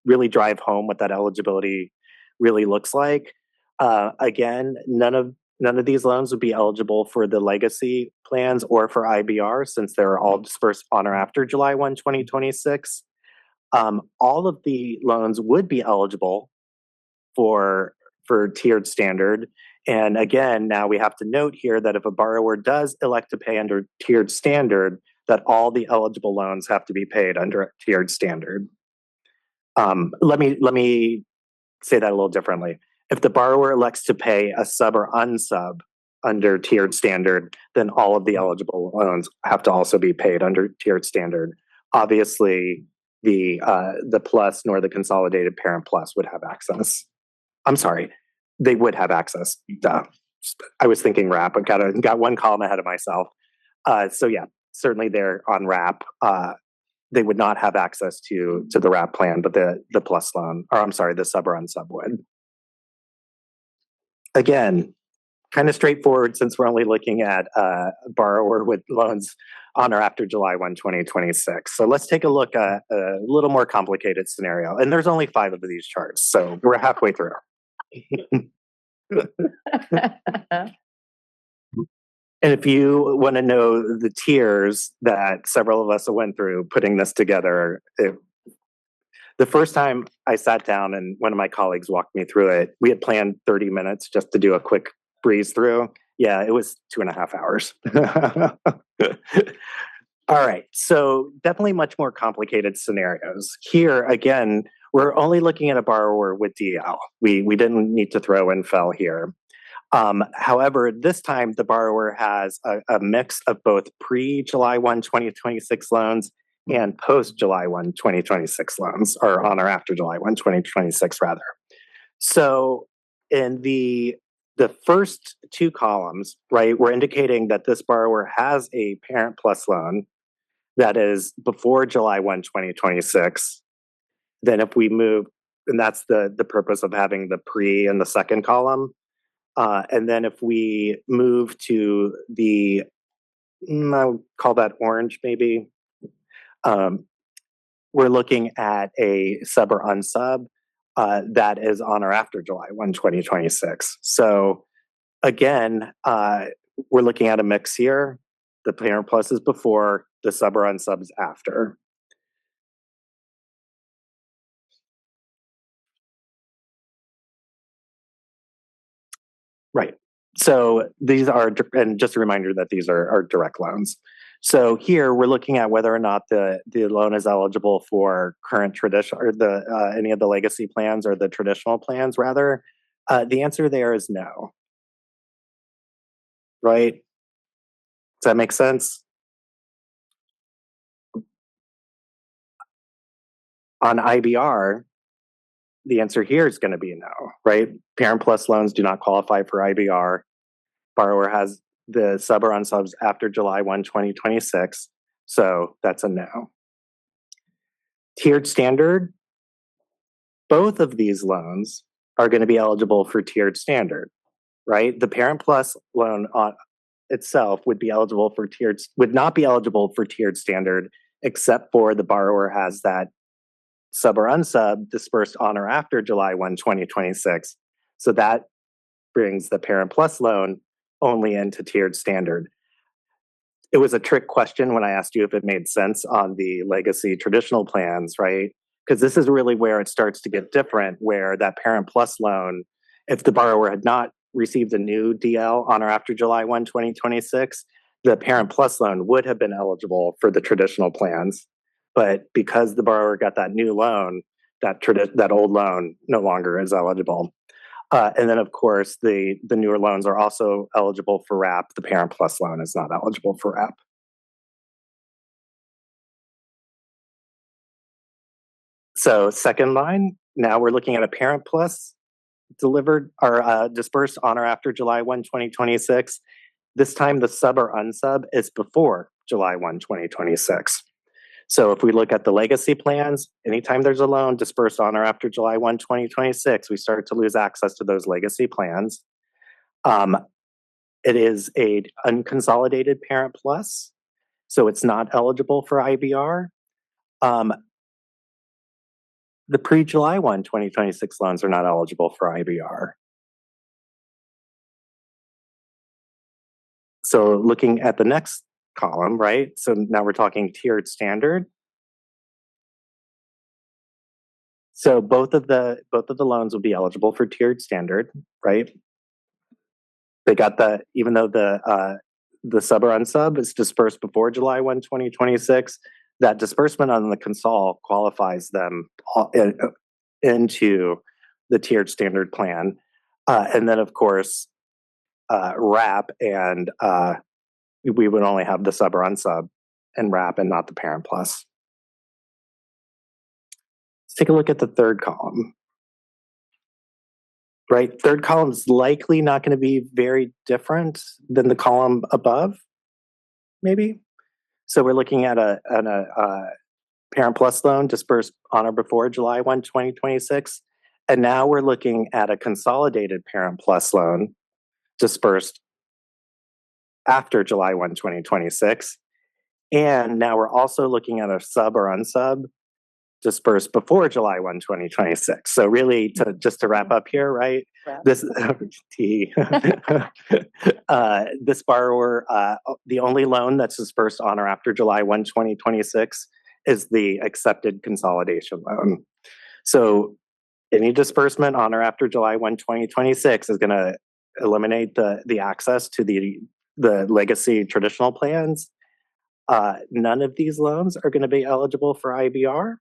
really drive home what that eligibility really looks like. Again, none of these loans would be eligible for the legacy plans or for IBR since they're all dispersed on or after July 1, 2026. All of the loans would be eligible for tiered standard. And again, now we have to note here that if a borrower does elect to pay under tiered standard, that all the eligible loans have to be paid under tiered standard. Let me say that a little differently. If the borrower elects to pay a sub or unsub under tiered standard, then all of the eligible loans have to also be paid under tiered standard. Obviously, the plus nor the consolidated parent plus would have access. I'm sorry, they would have access. Duh. I was thinking wrap, but got one column ahead of myself. So yeah, certainly they're on wrap. They would not have access to the wrap plan, but the plus loan, or I'm sorry, the sub or unsub would. Again, kind of straightforward since we're only looking at a borrower with loans on or after July 1, 2026. So let's take a look at a little more complicated scenario. And there's only 5 of these charts, so we're halfway through. And if you want to know the tiers that several of us went through putting this together, the first time I sat down and one of my colleagues walked me through it, we had planned 30 minutes just to do a quick breeze through. Yeah, it was 2.5 hours. All right, so definitely much more complicated scenarios. Here, again, we're only looking at a borrower with DL. We didn't need to throw in FFEL here. However, this time the borrower has a mix of both pre-July 1, 2026 loans and post-July 1, 2026 loans, or on or after July 1, 2026 rather. So in the first 2 columns, right, we're indicating that this borrower has a parent plus loan that is before July 1, 2026. Then if we move, and that's the purpose of having the pre in the second column. And then if we move to the, I'll call that orange maybe, we're looking at a sub or unsub that is on or after July 1, 2026. So again, we're looking at a mix here. The parent plus is before, the sub or unsub is after. Right. So these are, and just a reminder that these are direct loans. So here we're looking at whether or not the loan is eligible for current traditional or any of the legacy plans or the traditional plans rather. The answer there is no. Right? Does that make sense? On IBR, the answer here is going to be no, right? Parent plus loans do not qualify for IBR. Borrower has the sub or unsubs after July 1, 2026. So that's a no. Tiered standard, both of these loans are going to be eligible for tiered standard, right? The parent plus loan on itself would not be eligible for tiered standard except for the borrower has that sub or unsub dispersed on or after July 1, 2026. So that brings the parent plus loan only into tiered standard. It was a trick question when I asked you if it made sense on the legacy traditional plans, right? Because this is really where it starts to get different, where that parent plus loan, if the borrower had not received a new DL on or after July 1, 2026, the parent plus loan would have been eligible for the traditional plans. But because the borrower got that new loan, that old loan no longer is eligible. And then, of course, the newer loans are also eligible for wrap. The parent plus loan is not eligible for wrap. So second line, now we're looking at a parent plus delivered or dispersed on or after July 1, 2026. This time the sub or unsub is before July 1, 2026. So if we look at the legacy plans, anytime there's a loan dispersed on or after July 1, 2026, we start to lose access to those legacy plans. It is a unconsolidated parent plus, so it's not eligible for IBR. The pre-July 1, 2026 loans are not eligible for IBR. So looking at the next column, right? So now we're talking tiered standard. So both of the loans will be eligible for tiered standard, right? They got the, even though the sub or unsub is dispersed before July 1, 2026, that disbursement on the consol qualifies them into the tiered standard plan. And then of course, RAP and we would only have the sub or unsub and RAP and not the parent plus. Let's take a look at the third column. Right, third column is likely not going to be very different than the column above, maybe. So we're looking at a parent plus loan dispersed on or before July 1, 2026. And now we're looking at a consolidated parent plus loan dispersed after July 1, 2026. And now we're also looking at a sub or unsub dispersed before July 1, 2026. So really, just to wrap up here, right? This this borrower, the only loan that's dispersed on or after July 1, 2026 is the accepted consolidation loan. So any disbursement on or after July 1, 2026 is going to eliminate the access to the legacy traditional plans. None of these loans are going to be eligible for IBR.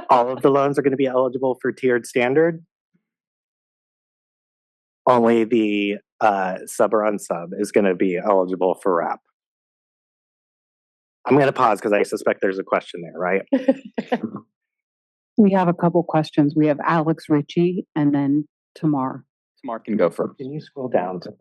All of the loans are going to be eligible for tiered standard. Only the sub or unsub is going to be eligible for RAP. I'm going to pause because I suspect there's a question there, right? We have a couple questions. We have Alex Ritchie and then Tamar. Tamar can go first. Can you scroll down to?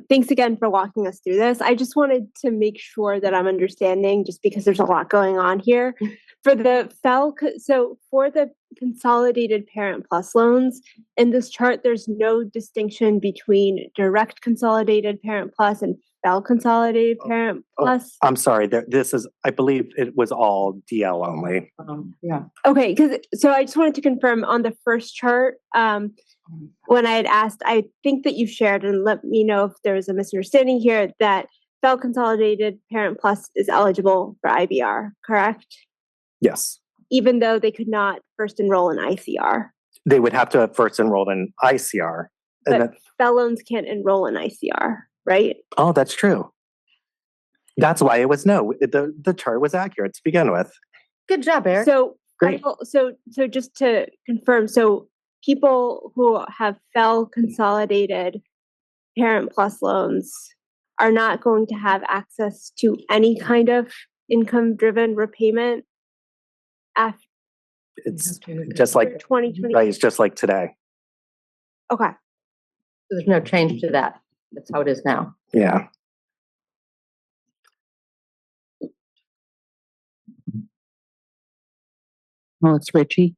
Thanks again for walking us through this. I just wanted to make sure that I'm understanding, just because there's a lot going on here. For the so for the consolidated parent plus loans, in this chart, there's no distinction between direct consolidated parent plus and FEL consolidated parent plus. I'm sorry, this is, I believe it was all DL only. Yeah. Okay, so I just wanted to confirm on the first chart, when I had asked, I think that you shared, and let me know if there was a misunderstanding here, that FEL consolidated parent plus is eligible for IBR, correct? Yes. Even though they could not first enroll in ICR. They would have to have first enrolled in ICR. But FEL loans can't enroll in ICR, right? Oh, that's true. That's why it was no. The chart was accurate to begin with. Good job, Eric. So Great. So just to confirm, so people who have FEL consolidated parent plus loans are not going to have access to any kind of income driven repayment after It's just like 2020. right, it's just like today. Okay. There's no change to that. That's how it is now. Yeah. Alex Ritchie.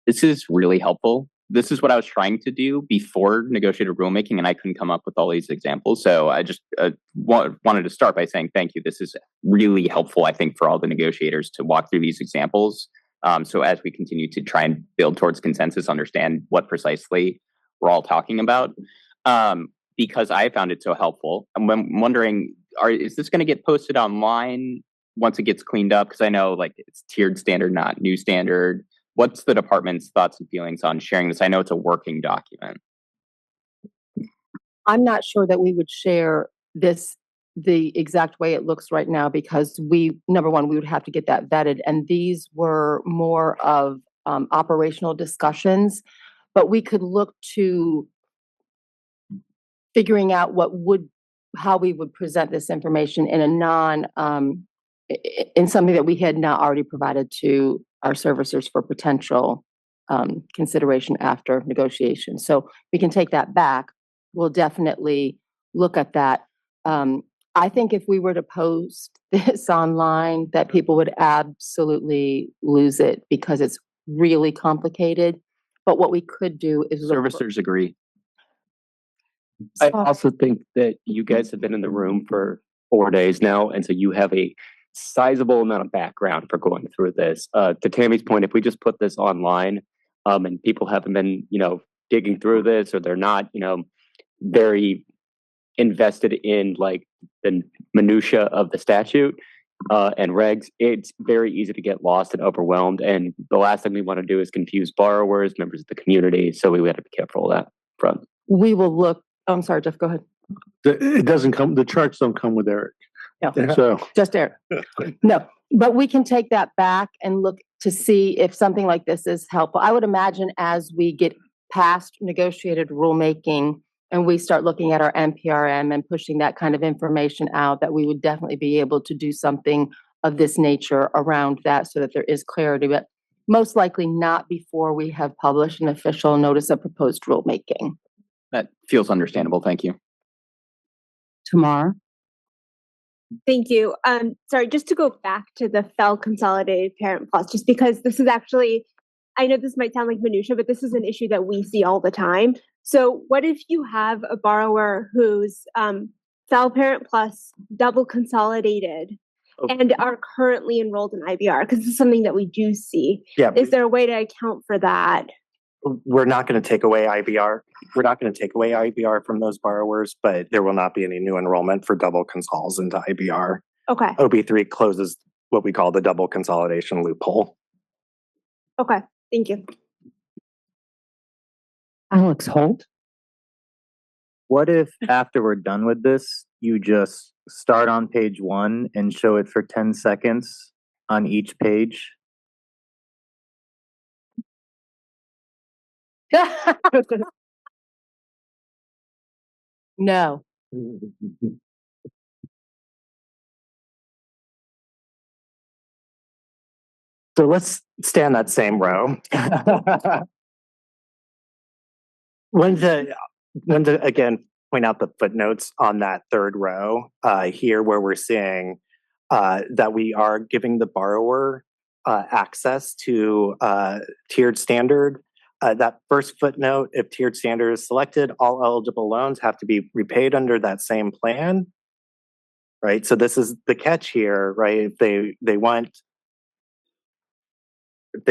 This is really helpful. This is what I was trying to do before negotiated rulemaking, and I couldn't come up with all these examples. So I just wanted to start by saying thank you. This is really helpful, I think, for all the negotiators to walk through these examples. So as we continue to try and build towards consensus, understand what precisely we're all talking about, because I found it so helpful. I'm wondering, is this going to get posted online once it gets cleaned up? Because I know like it's tiered standard, not new standard. What's the department's thoughts and feelings on sharing this? I know it's a working document. I'm not sure that we would share this the exact way it looks right now, because number one, we would have to get that vetted. And these were more of operational discussions, but we could look to figuring out how we would present this information in a in something that we had not already provided to our servicers for potential consideration after negotiation. So we can take that back. We'll definitely look at that. I think if we were to post this online, that people would absolutely lose it because it's really complicated. But what we could do is look for- Servicers agree. I Sorry. also think that you guys have been in the room for 4 days now, and so you have a sizable amount of background for going through this. To Tammy's point, if we just put this online, and people haven't been, digging through this, or they're not, very invested in like the minutia of the statute and regs, it's very easy to get lost and overwhelmed. And the last thing we want to do is confuse borrowers, members of the community. So we have to be careful of that front. We will look. I'm sorry, Jeff, go ahead. It doesn't come, the charts don't come with Eric. No. So, Just Eric. No, but we can take that back and look to see if something like this is helpful. I would imagine as we get past negotiated rulemaking and we start looking at our NPRM and pushing that kind of information out, that we would definitely be able to do something of this nature around that so that there is clarity, but most likely not before we have published an official notice of proposed rulemaking. That feels understandable. Thank you. Tamar? Thank you. Sorry, just to go back to the FEL Consolidated Parent Plus, just because this is actually, I know this might sound like minutia, but this is an issue that we see all the time. So what if you have a borrower who's FEL Parent Plus double consolidated and are currently enrolled in IBR? Because this is something that we do see. Yeah. Is there a way to account for that? We're not going to take away IBR. We're not going to take away IBR from those borrowers, but there will not be any new enrollment for double consols into IBR. Okay. OB3 closes what we call the double consolidation loophole. Okay. Thank you. Alex Holt? What if after we're done with this, you just start on page 1 and show it for 10 seconds on each page? No. So let's stay on that same row. When to again point out the footnotes on that third row here, where we're seeing that we are giving the borrower access to tiered standard. That first footnote, if tiered standard is selected, all eligible loans have to be repaid under that same plan. Right. So this is the catch here, right? If they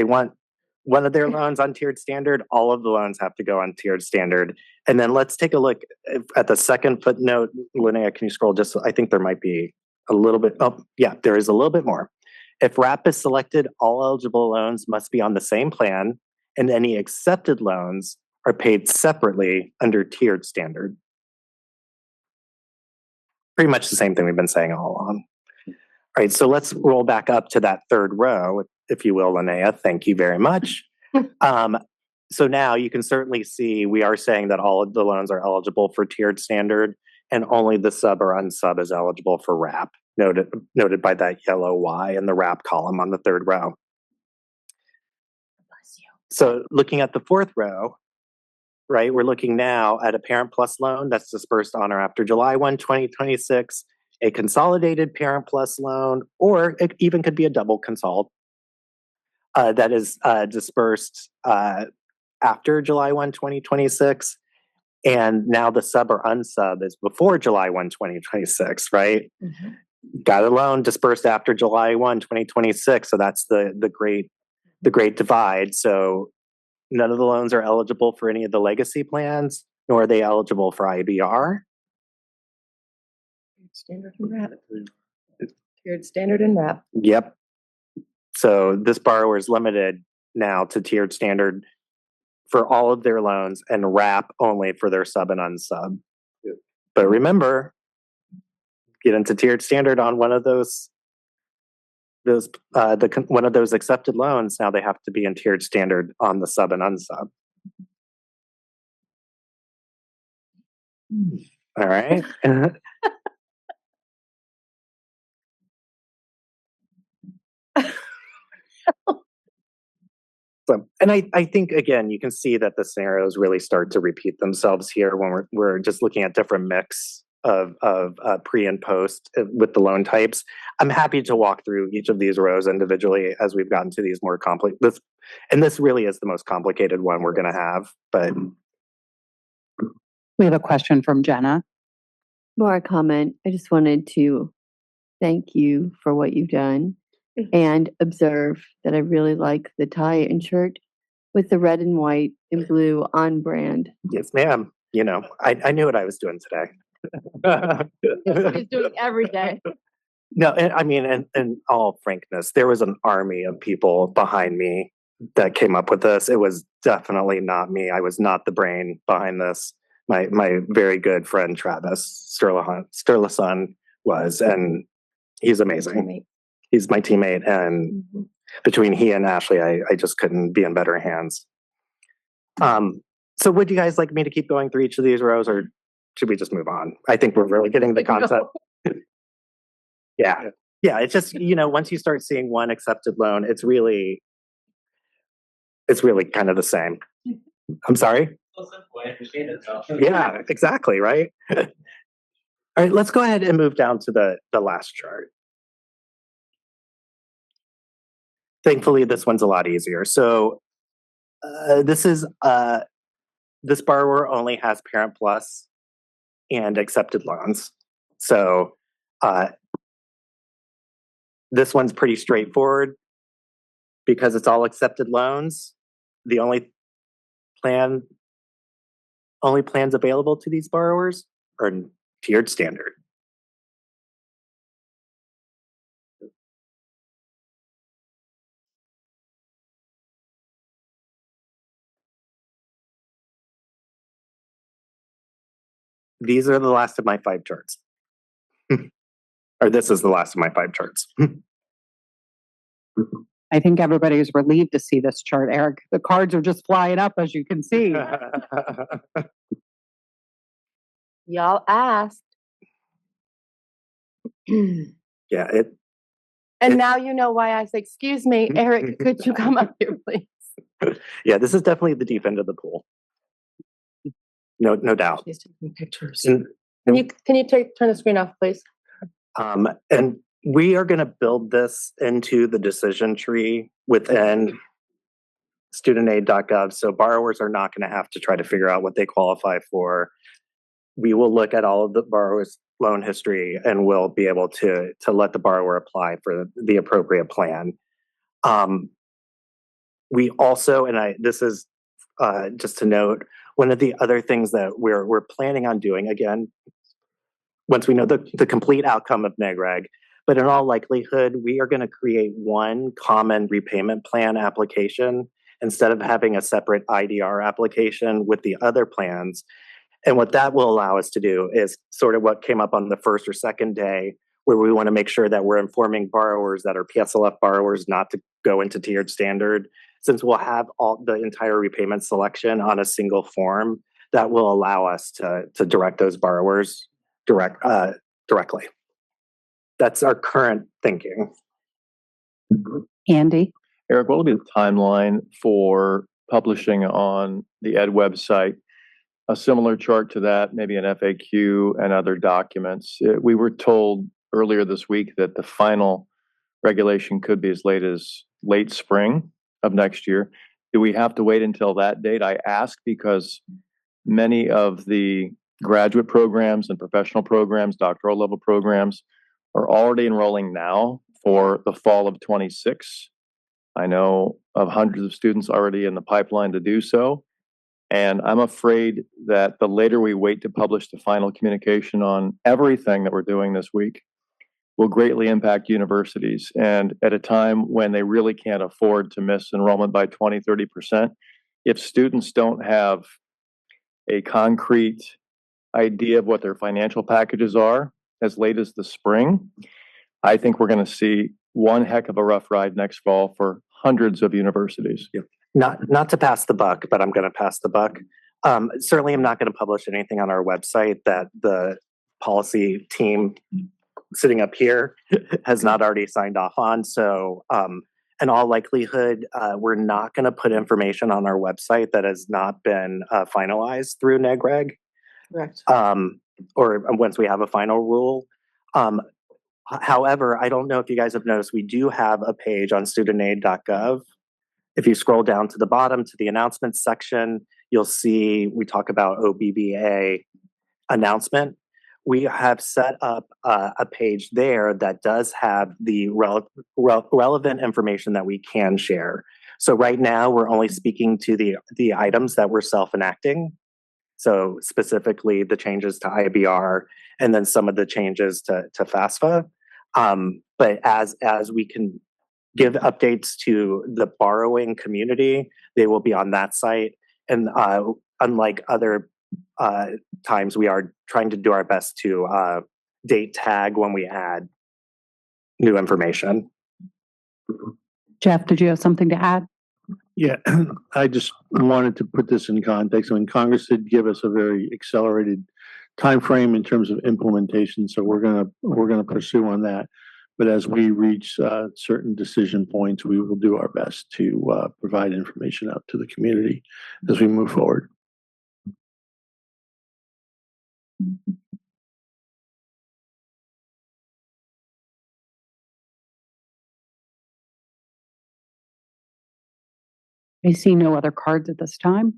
want one of their loans on tiered standard, all of the loans have to go on tiered standard. And then let's take a look at the second footnote. Linnea, can you scroll just, I think there might be a little bit, oh yeah, there is a little bit more. If RAP is selected, all eligible loans must be on the same plan and any accepted loans are paid separately under tiered standard. Pretty much the same thing we've been saying all along. All right, so let's roll back up to that third row, if you will, Linnea. Thank you very much. So now you can certainly see we are saying that all of the loans are eligible for tiered standard and only the sub or unsub is eligible for RAP, noted by that yellow Y in the RAP column on the third row. So looking at the fourth row, right, we're looking now at a Parent Plus loan that's dispersed on or after July 1, 2026, a consolidated Parent Plus loan, or it even could be a double consult that is dispersed after July 1, 2026. And now the sub or unsub is before July 1, 2026, right? Mm-hmm. Got a loan dispersed after July 1, 2026. So that's the great divide. So none of the loans are eligible for any of the legacy plans, nor are they eligible for IBR. Standard and RAP. Tiered standard and RAP. Yep. So this borrower is limited now to tiered standard for all of their loans and RAP only for their sub and unsub. Yep. But remember, get into tiered standard on one of those one of those accepted loans. Now they have to be in tiered standard on the sub and unsub. All right. So, and I think again, you can see that the scenarios really start to repeat themselves here when we're just looking at different mix of pre and post with the loan types. I'm happy to walk through each of these rows individually as we've gotten to these more complex. This really is the most complicated one we're going to have. But We have a question from Jenna. More a comment. I just wanted to thank you for what you've done and observe that I really like the tie and shirt with the red and white and blue on brand. yes, ma'am. You know, I knew what I was doing today. That's what he's doing every day. No, and I mean, in all frankness, there was an army of people behind me that came up with this. It was definitely not me. I was not the brain behind this. My very good friend Travis Sturlason was, and he's amazing. He's my teammate, and between he and Ashley, I just couldn't be in better hands. So would you guys like me to keep going through each of these rows, or should we just move on? I think we're really getting the concept. Yeah. It's just, once you start seeing one accepted loan, it's really kind of the same. I'm sorry? Yeah, exactly, right? All right, let's go ahead and move down to the last chart. Thankfully, this one's a lot easier. So this borrower only has Parent Plus and accepted loans. So this one's pretty straightforward because it's all accepted loans. The only plans available to these borrowers are tiered standard. These are the last of my 5 charts. Or this is the last of my 5 charts. I think everybody is relieved to see this chart, Eric. The cards are just flying up, as you can see. Y'all asked. Yeah, And now you know why I say, excuse me, Eric, could you come up here, please? yeah, this is definitely the deep end of the pool. No doubt. She's taking pictures. And, Can you turn the screen off, please? and we are going to build this into the decision tree within studentaid.gov. So borrowers are not going to have to try to figure out what they qualify for. We will look at all of the borrower's loan history and we'll be able to let the borrower apply for the appropriate plan. We also, this is just to note, one of the other things that we're planning on doing, again, once we know the complete outcome of NEGREG, but in all likelihood, we are going to create one common repayment plan application instead of having a separate IDR application with the other plans. And what that will allow us to do is sort of what came up on the first or second day, where we want to make sure that we're informing borrowers that are PSLF borrowers not to go into tiered standard. Since we'll have the entire repayment selection on a single form, that will allow us to direct those borrowers directly. That's our current thinking. Andy? Eric, what will be the timeline for publishing on the Ed website a similar chart to that, maybe an FAQ and other documents? We were told earlier this week that the final regulation could be as late spring of next year. Do we have to wait until that date? I ask because many of the graduate programs and professional programs, doctoral level programs, are already enrolling now for the fall of 26. I know of hundreds of students already in the pipeline to do so. And I'm afraid that the later we wait to publish the final communication on everything that we're doing this week will greatly impact universities. And at a time when they really can't afford to miss enrollment by 20, 30%, if students don't have a concrete idea of what their financial packages are as late as the spring, I think we're going to see one heck of a rough ride next fall for hundreds of universities. Yep. Not to pass the buck, but I'm going to pass the buck. Certainly, I'm not going to publish anything on our website that the policy team sitting up here has not already signed off on. So, in all likelihood, we're not going to put information on our website that has not been finalized through NEGREG. Correct. or once we have a final rule. However, I don't know if you guys have noticed, we do have a page on studentaid.gov. If you scroll down to the bottom to the announcements section, you'll see we talk about OBBA announcement. We have set up a page there that does have the relevant information that we can share. So right now, we're only speaking to the items that we're self-enacting. So specifically the changes to IBR and then some of the changes to FAFSA. But as we can give updates to the borrowing community, they will be on that site. And unlike other times, we are trying to do our best to date tag when we add new information. Jeff, did you have something to add? Yeah, I just wanted to put this in context. I mean, Congress did give us a very accelerated time frame in terms of implementation, so we're gonna pursue on that. But as we reach certain decision points, we will do our best to provide information out to the community as we move forward. I see no other cards at this time.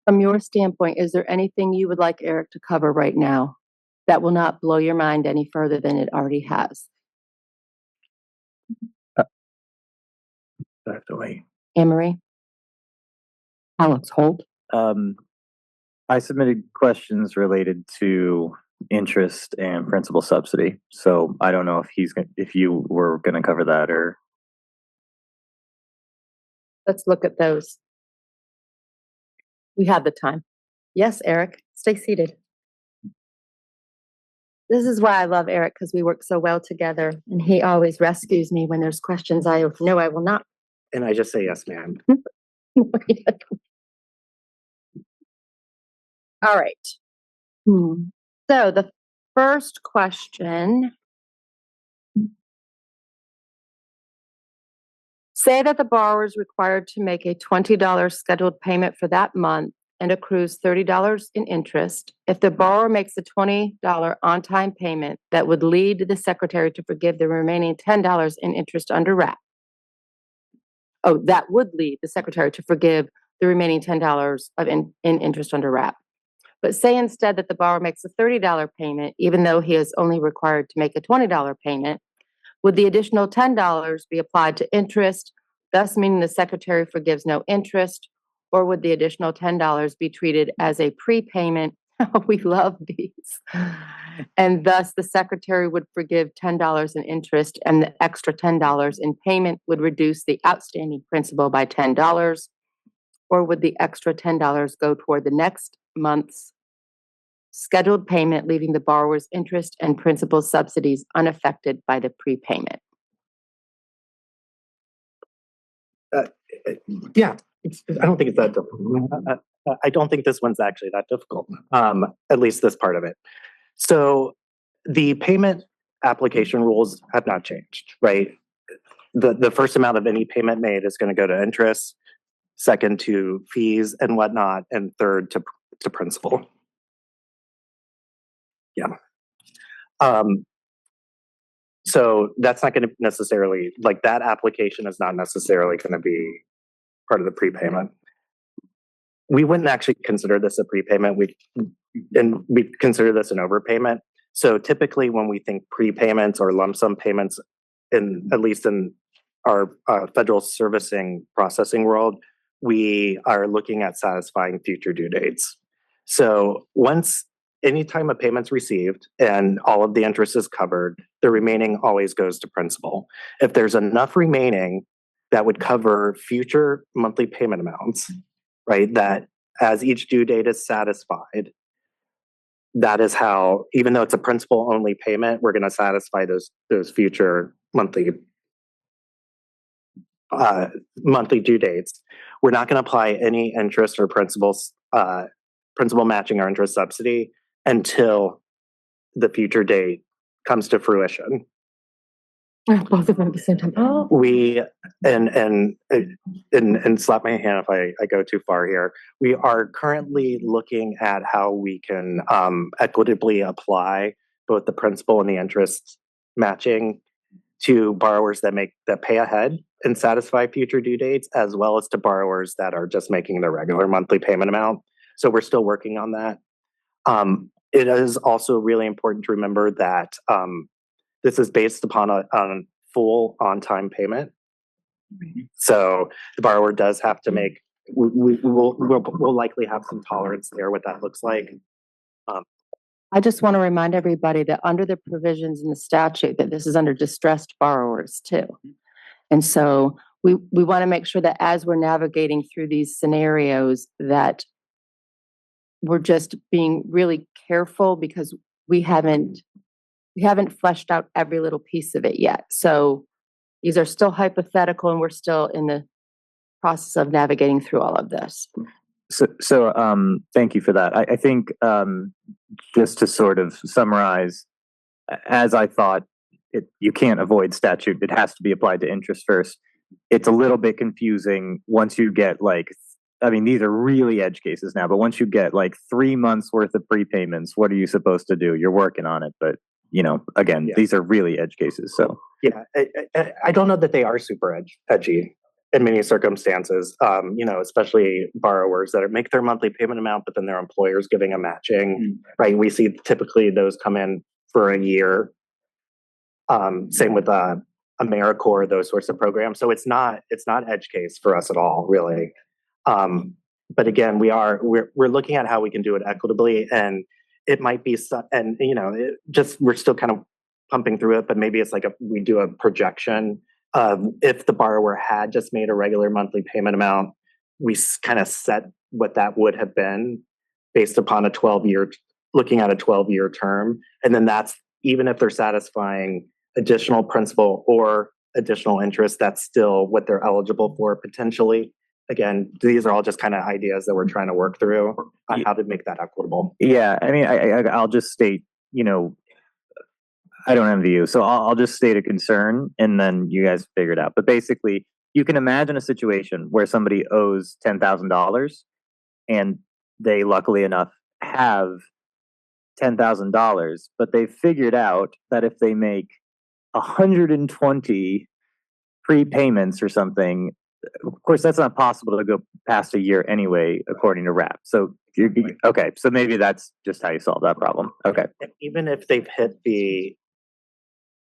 From your standpoint, is there anything you would like Eric to cover right now that will not blow your mind any further than it already has? Definitely. Anne-Marie? Alex Holt. I submitted questions related to interest and principal subsidy. So I don't know if you were going to cover that or. Let's look at those. We have the time. Yes, Eric, stay seated. This is why I love Eric, because we work so well together and he always rescues me when there's questions I know I will not. And I just say yes, ma'am. All right. So the first question. Say that the borrower is required to make a $20 scheduled payment for that month and accrues $30 in interest. If the borrower makes a $20 on-time payment, that would lead the secretary to forgive the remaining $10 in interest under WRAP. Oh, that would lead the secretary to forgive the remaining $10 in interest under WRAP. But say instead that the borrower makes a $30 payment, even though he is only required to make a $20 payment, would the additional $10 be applied to interest, thus meaning the secretary forgives no interest, or would the additional $10 be treated as a prepayment? We love these. And thus the secretary would forgive $10 in interest and the extra $10 in payment would reduce the outstanding principal by $10, or would the extra $10 go toward the next month's scheduled payment, leaving the borrower's interest and principal subsidies unaffected by the prepayment? Yeah, I don't think it's that difficult. I don't think this one's actually that difficult, at least this part of it. So the payment application rules have not changed, right? The first amount of any payment made is going to go to interest, second to fees and whatnot, and third to principal. Yeah. So that's not going to necessarily, like that application is not necessarily going to be part of the prepayment. We wouldn't actually consider this a prepayment. We consider this an overpayment. So typically when we think prepayments or lump sum payments, at least in our federal servicing processing world, we are looking at satisfying future due dates. So anytime a payment's received and all of the interest is covered, the remaining always goes to principal. If there's enough remaining that would cover future monthly payment amounts, right, that as each due date is satisfied, that is how, even though it's a principal only payment, we're going to satisfy those future monthly due dates. We're not going to apply any interest or principal matching or interest subsidy until the future date comes to fruition. Both of them at the same time. Oh. We, and slap my hand if I go too far here. We are currently looking at how we can equitably apply both the principal and the interest matching to borrowers that pay ahead and satisfy future due dates, as well as to borrowers that are just making their regular monthly payment amount. So we're still working on that. It is also really important to remember that this is based upon a full on-time payment. So the borrower does have to make, we'll likely have some tolerance there, what that looks like. I just want to remind everybody that under the provisions in the statute, that this is under distressed borrowers too. And so we want to make sure that as we're navigating through these scenarios, that we're just being really careful because we haven't fleshed out every little piece of it yet. So these are still hypothetical and we're still in the process of navigating through all of this. So thank you for that. I think just to sort of summarize, as I thought, you can't avoid statute. It has to be applied to interest first. It's a little bit confusing once you get these are really edge cases now, but once you get 3 months worth of prepayments, what are you supposed to do? You're working on it, but again, these are really edge cases. So yeah, I don't know that they are super edgy in many circumstances. Especially borrowers that make their monthly payment amount, but then their employer's giving a matching, right? We see typically those come in for a year. Same with AmeriCorps, those sorts of programs. So it's not edge case for us at all, really. But again, we're looking at how we can do it equitably, and it might be, we're still kind of pumping through it, but maybe it's we do a projection of if the borrower had just made a regular monthly payment amount, we kind of set what that would have been based upon looking at a 12-year term. And then that's, even if they're satisfying additional principal or additional interest, that's still what they're eligible for potentially. Again, these are all just kind of ideas that we're trying to work through on how to make that equitable. Yeah, I mean, I'll just state, I don't envy you, so I'll just state a concern, and then you guys figure it out. But basically, you can imagine a situation where somebody owes $10,000, and they luckily enough have $10,000, but they've figured out that if they make 120 prepayments or something, of course, that's not possible to go past a year anyway, according to RAP. So, okay, so maybe that's just how you solve that problem. Okay. Even if they've hit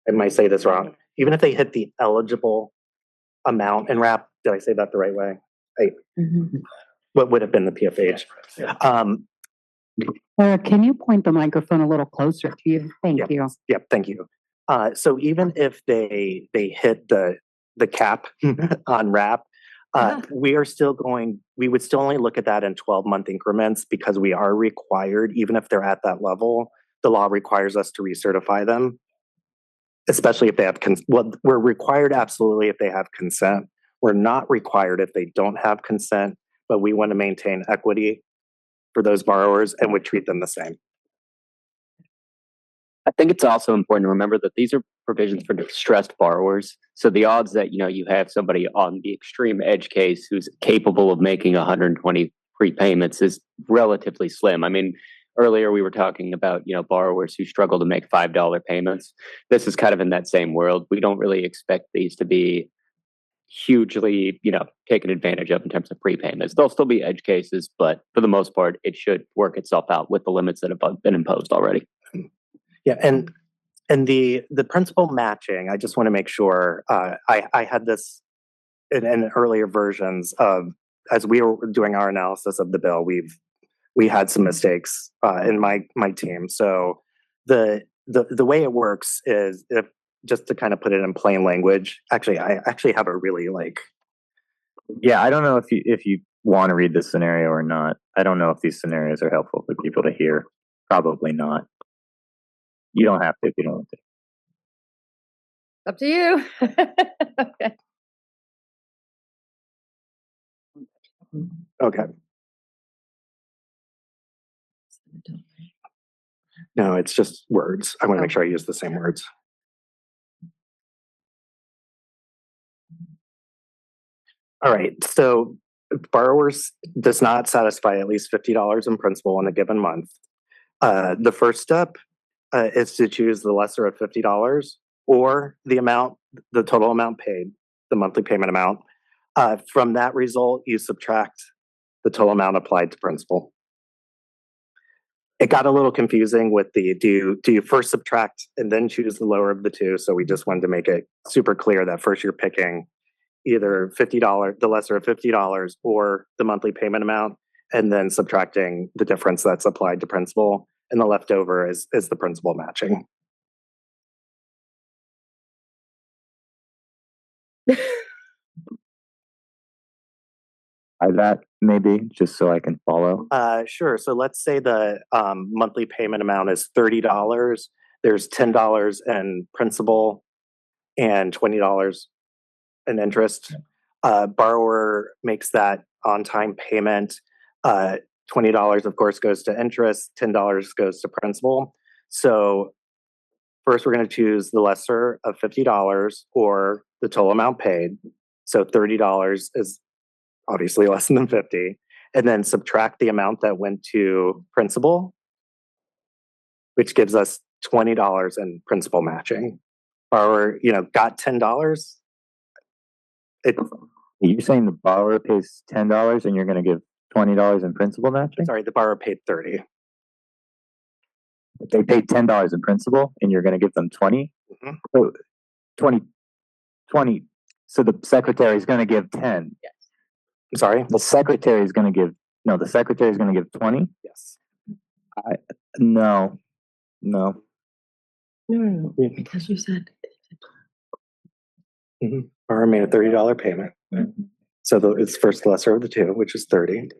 I might say this wrong, even if they hit the eligible amount in RAP, did I say that the right way? What would have been the PFH? Eric, can you point the microphone a little closer to you? Thank you. Yep, thank you. So even if they hit the cap on RAP, we would still only look at that in 12-month increments because we are required, even if they're at that level, the law requires us to recertify them, especially if they have, we're required absolutely if they have consent. We're not required if they don't have consent, but we want to maintain equity for those borrowers and would treat them the same. I think it's also important to remember that these are provisions for distressed borrowers. So the odds that, you have somebody on the extreme edge case who's capable of making 120 prepayments is relatively slim. I mean, earlier we were talking about, borrowers who struggle to make $5 payments. This is kind of in that same world. We don't really expect these to be hugely, taken advantage of in terms of prepayments. There'll still be edge cases, but for the most part, it should work itself out with the limits that have been imposed already. Yeah, and the principal matching, I just want to make sure, I had this in earlier versions of, as we were doing our analysis of the bill, we had some mistakes in my team. So the way it works is, if just to kind of put it in plain language, actually, I actually have a really yeah, I don't know if you want to read this scenario or not. I don't know if these scenarios are helpful for people to hear. Probably not. You don't have to if you don't want to. Up to you. Okay. No, it's just words. I want to make sure I use the same words. All right, so borrowers does not satisfy at least $50 in principal in a given month. The first step is to choose the lesser of $50 or the total amount paid, the monthly payment amount. From that result, you subtract the total amount applied to principal. It got a little confusing with do you first subtract and then choose the lower of the two? So we just wanted to make it super clear that first you're picking either $50, the lesser of $50 or the monthly payment amount, and then subtracting the difference that's applied to principal, and the leftover is the principal matching. That maybe just so I can follow. Sure. So let's say the monthly payment amount is $30. There's $10 in principal and $20 in interest. Borrower makes that on-time payment. $20, of course, goes to interest. $10 goes to principal. So first, we're going to choose the lesser of $50 or the total amount paid. So $30 is obviously less than 50, and then subtract the amount that went to principal, which gives us $20 in principal matching. Borrower, got $10. You're saying the borrower pays $10 and you're going to give $20 in principal matching? Sorry, the borrower paid 30. They paid $10 in principal and you're going to give them 20? Mhm. So 20. So the secretary is going to give 10. Yes. I'm sorry? The secretary is going to give 20? Yes. No. No, because you said. Borrower made a $30 payment. So it's first lesser of the two, which is 30.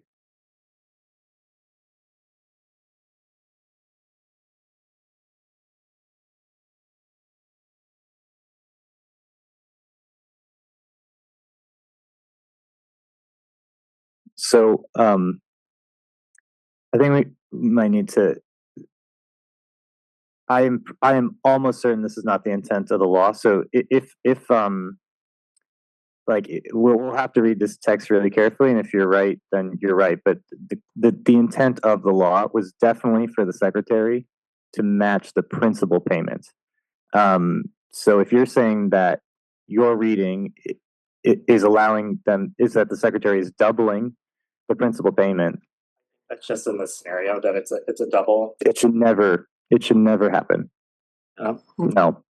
So I think we might need to. I am almost certain this is not the intent of the law. So if we'll have to read this text really carefully, and if you're right, then you're right. But the intent of the law was definitely for the secretary to match the principal payment. So if you're saying that your reading is allowing them, is that the secretary is doubling the principal payment? That's just in this scenario that it's a double. It should never happen. No.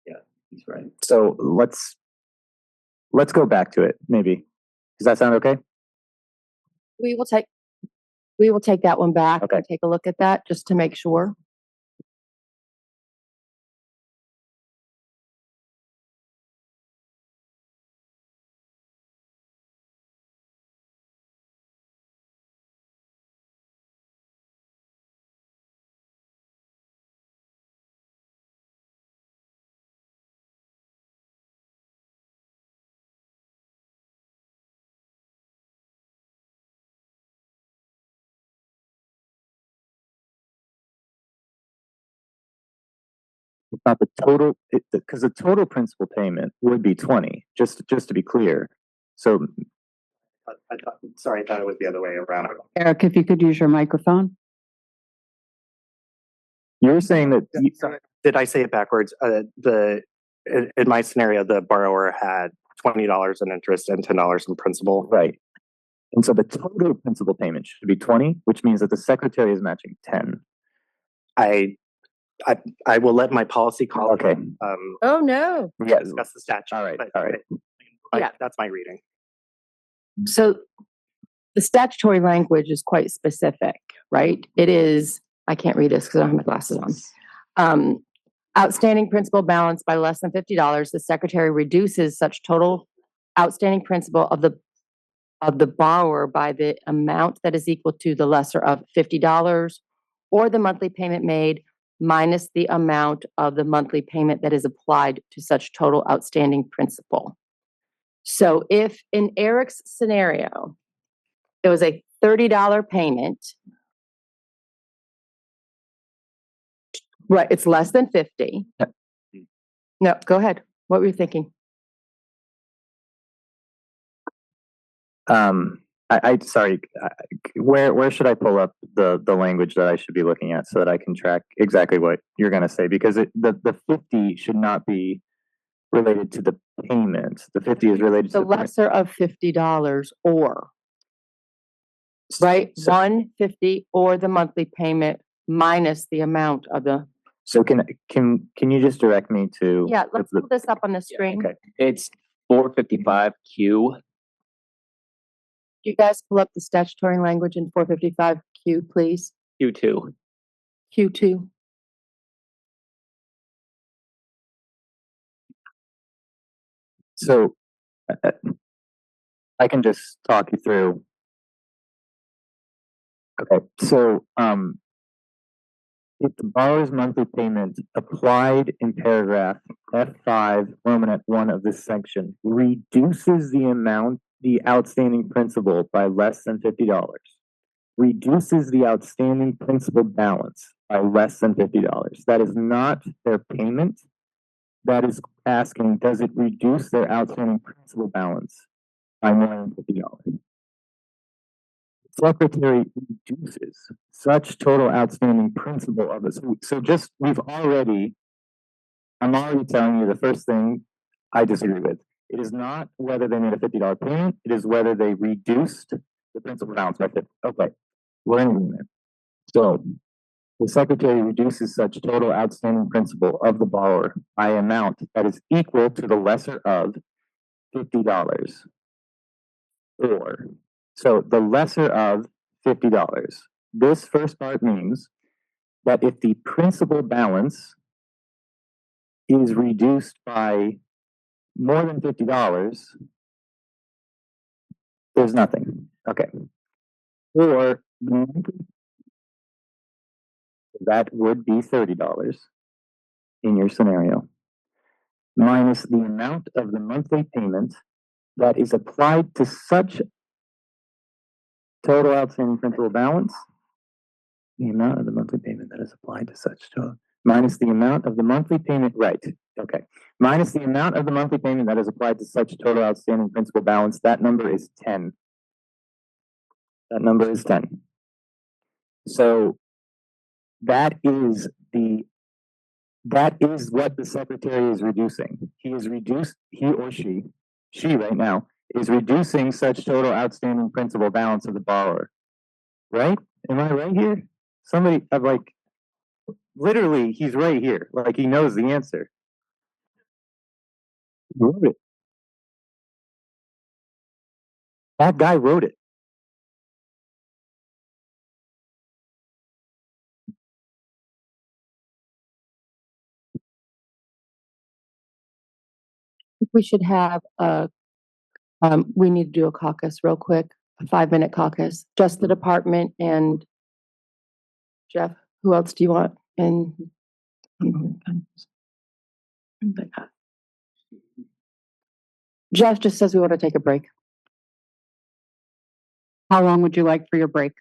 Yeah, he's right. So let's go back to it, maybe. Does that sound okay? We will take that one back Okay. and take a look at that just to make sure. It's not the total, because the total principal payment would be 20, just to be clear. So I thought it was the other way around. Eric, if you could use your microphone. you're saying that Did I say it backwards? In my scenario, the borrower had $20 in interest and $10 in principal. right. And so the total principal payment should be 20, which means that the secretary is matching 10. I will let my policy colleague Okay. Oh, no. Yeah. discuss the statute. All right. but- All right. but Yeah. That's my reading. So the statutory language is quite specific, right? It is, I can't read this because I don't have my glasses on. Outstanding principal balance by less than $50, the secretary reduces such total outstanding principal of the borrower by the amount that is equal to the lesser of $50 or the monthly payment made minus the amount of the monthly payment that is applied to such total outstanding principal. So if in Eric's scenario, it was a $30 payment, right, it's less than 50. No, go ahead. What were you thinking? Sorry, where should I pull up the language that I should be looking at so that I can track exactly what you're gonna say? Because the 50 should not be related to the payment. The 50 is related to The lesser of $50 or, right? So- 150 or the monthly payment minus the amount of the, So can you just direct me to? yeah, let's the- pull this up on the screen. Okay. It's 455Q. You guys pull up the statutory language in 455Q, please. Q2. Q2. So I can just talk you through. Okay, so if the borrower's monthly payment applied in paragraph F5, Romanet 1 of this section reduces the outstanding principal by less than $50, reduces the outstanding principal balance by less than $50. That is not their payment. That is asking, does it reduce their outstanding principal balance by more than $50? Secretary reduces such total outstanding principal of it. So just, I'm already telling you the first thing I disagree with. It is not whether they made a $50 payment, it is whether they reduced the principal balance by 50. Okay, we're in agreement. So the secretary reduces such total outstanding principal of the borrower by amount that is equal to the lesser of $50. Or, so the lesser of $50. This first part means that if the principal balance is reduced by more than $50, there's nothing. Okay. Or that would be $30 in your scenario, minus the amount of the monthly payment that is applied to such total outstanding principal balance, the amount of the monthly payment that is applied to such total, minus the amount of the monthly payment, right, okay, minus the amount of the monthly payment that is applied to such total outstanding principal balance, that number is 10. That number is 10. So that is what the secretary is reducing. He or she right now, is reducing such total outstanding principal balance of the borrower. Right? Am I right here? Somebody, I'm like, literally, he's right here. Like, he knows the answer. He wrote it. That guy wrote it. We should have we need to do a caucus real quick, a 5-minute caucus, just the department and Jeff, who else do you want? And Jeff just says we want to take a break. How long would you like for your break?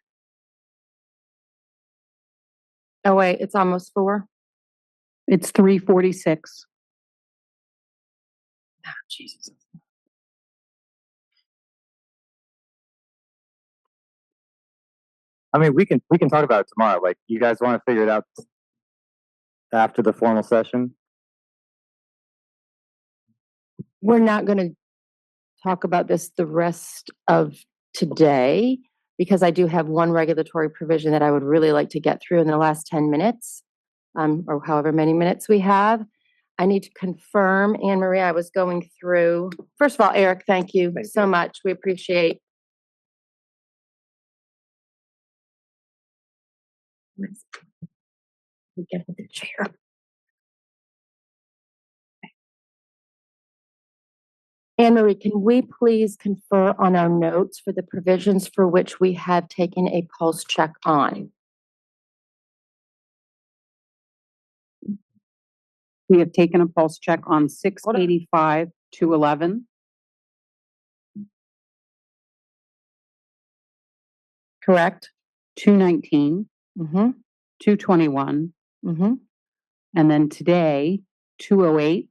Oh, wait, it's almost 4. It's 3:46. Oh, Jesus. I mean, we can talk about it tomorrow. Like, you guys want to figure it out after the formal session? We're not going to talk about this the rest of today because I do have one regulatory provision that I would really like to get through in the last 10 minutes, or however many minutes we have. I need to confirm, Anne Marie, I was going through, first of all, Eric, thank you so much. We appreciate. We get the chair. Anne Marie, can we please confer on our notes for the provisions for which we have taken a pulse check on? We have taken a pulse check on 685 to 11. Correct? 219, Mm-hmm. 221, Mm-hmm. and then today, 208,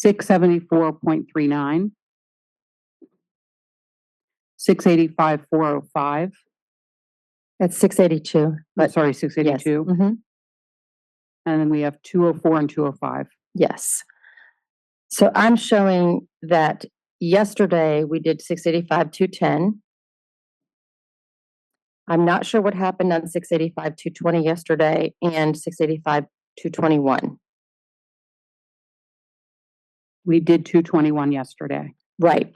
674.39, 685,405. That's 682, but Sorry, yes. 682. Mhm. And then we have 204 and 205. Yes. So I'm showing that yesterday we did 685, 210. I'm not sure what happened on 685, 220 yesterday and 685, 221. We did 221 yesterday. Right.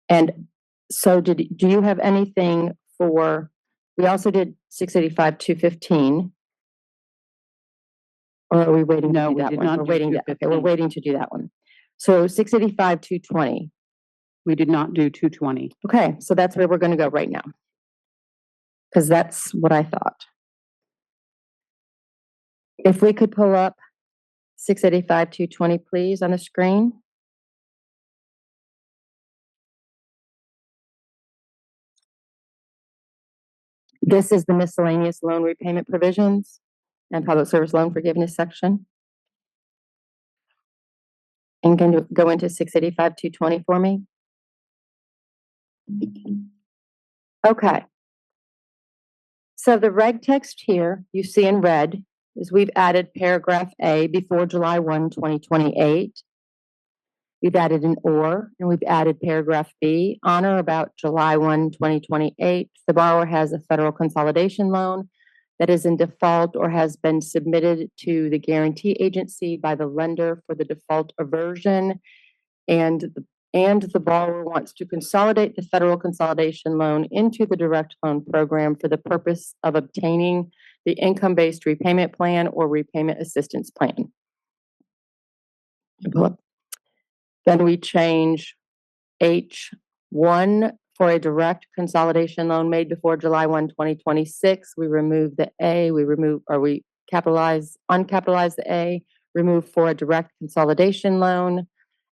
And so do you have anything for, we also did 685, 215. Or are we waiting to No, do we that did one? not We're do waiting to, okay, we're 215. waiting to do that one. So 685, 220. We did not do 220. Okay, so that's where we're gonna go right now. Because that's what I thought. If we could pull up 685, 220, please, on the screen. This is the miscellaneous loan repayment provisions and public service loan forgiveness section. And can you go into 685, 220 for me? Okay. So the reg text here you see in red is we've added paragraph A before July 1, 2028. We've added an or, and we've added paragraph B, on or about July 1, 2028. The borrower has a federal consolidation loan that is in default or has been submitted to the guarantee agency by the lender for the default aversion, and the borrower wants to consolidate the federal consolidation loan into the direct loan program for the purpose of obtaining the income-based repayment plan or repayment assistance plan. Then we change H1 for a direct consolidation loan made before July 1, 2026. We remove the A, we uncapitalize the A, remove for a direct consolidation loan,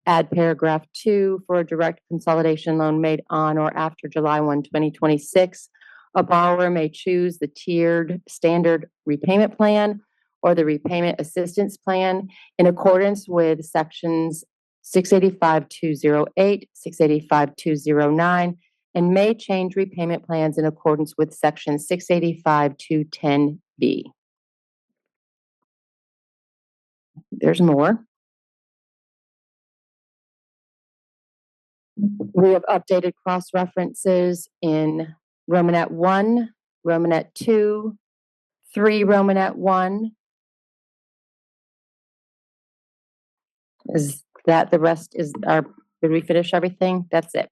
add paragraph 2 for a direct consolidation loan made on or after July 1, 2026. A borrower may choose the tiered standard repayment plan or the repayment assistance plan in accordance with sections 685-208, 685-209, and may change repayment plans in accordance with section 685-210B. There's more. We have updated cross-references in Romanet 1, Romanet 2, 3 Romanet 1. Is that the rest is our, did we finish everything? That's it.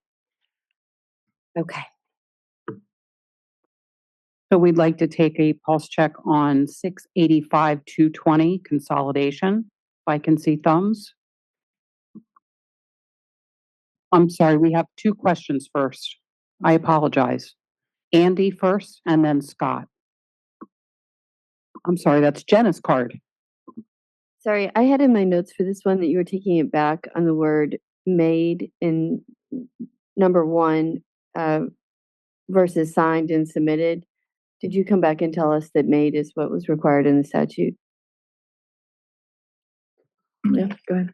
Okay. So we'd like to take a pulse check on 685-220 consolidation. If I can see thumbs. I'm sorry, we have two questions first. I apologize. Andy first and then Scott. I'm sorry, that's Jenna's card. Sorry, I had in my notes for this one that you were taking it back on the word made in number 1 versus signed and submitted. Did you come back and tell us that made is what was required in the statute? Yeah, go ahead.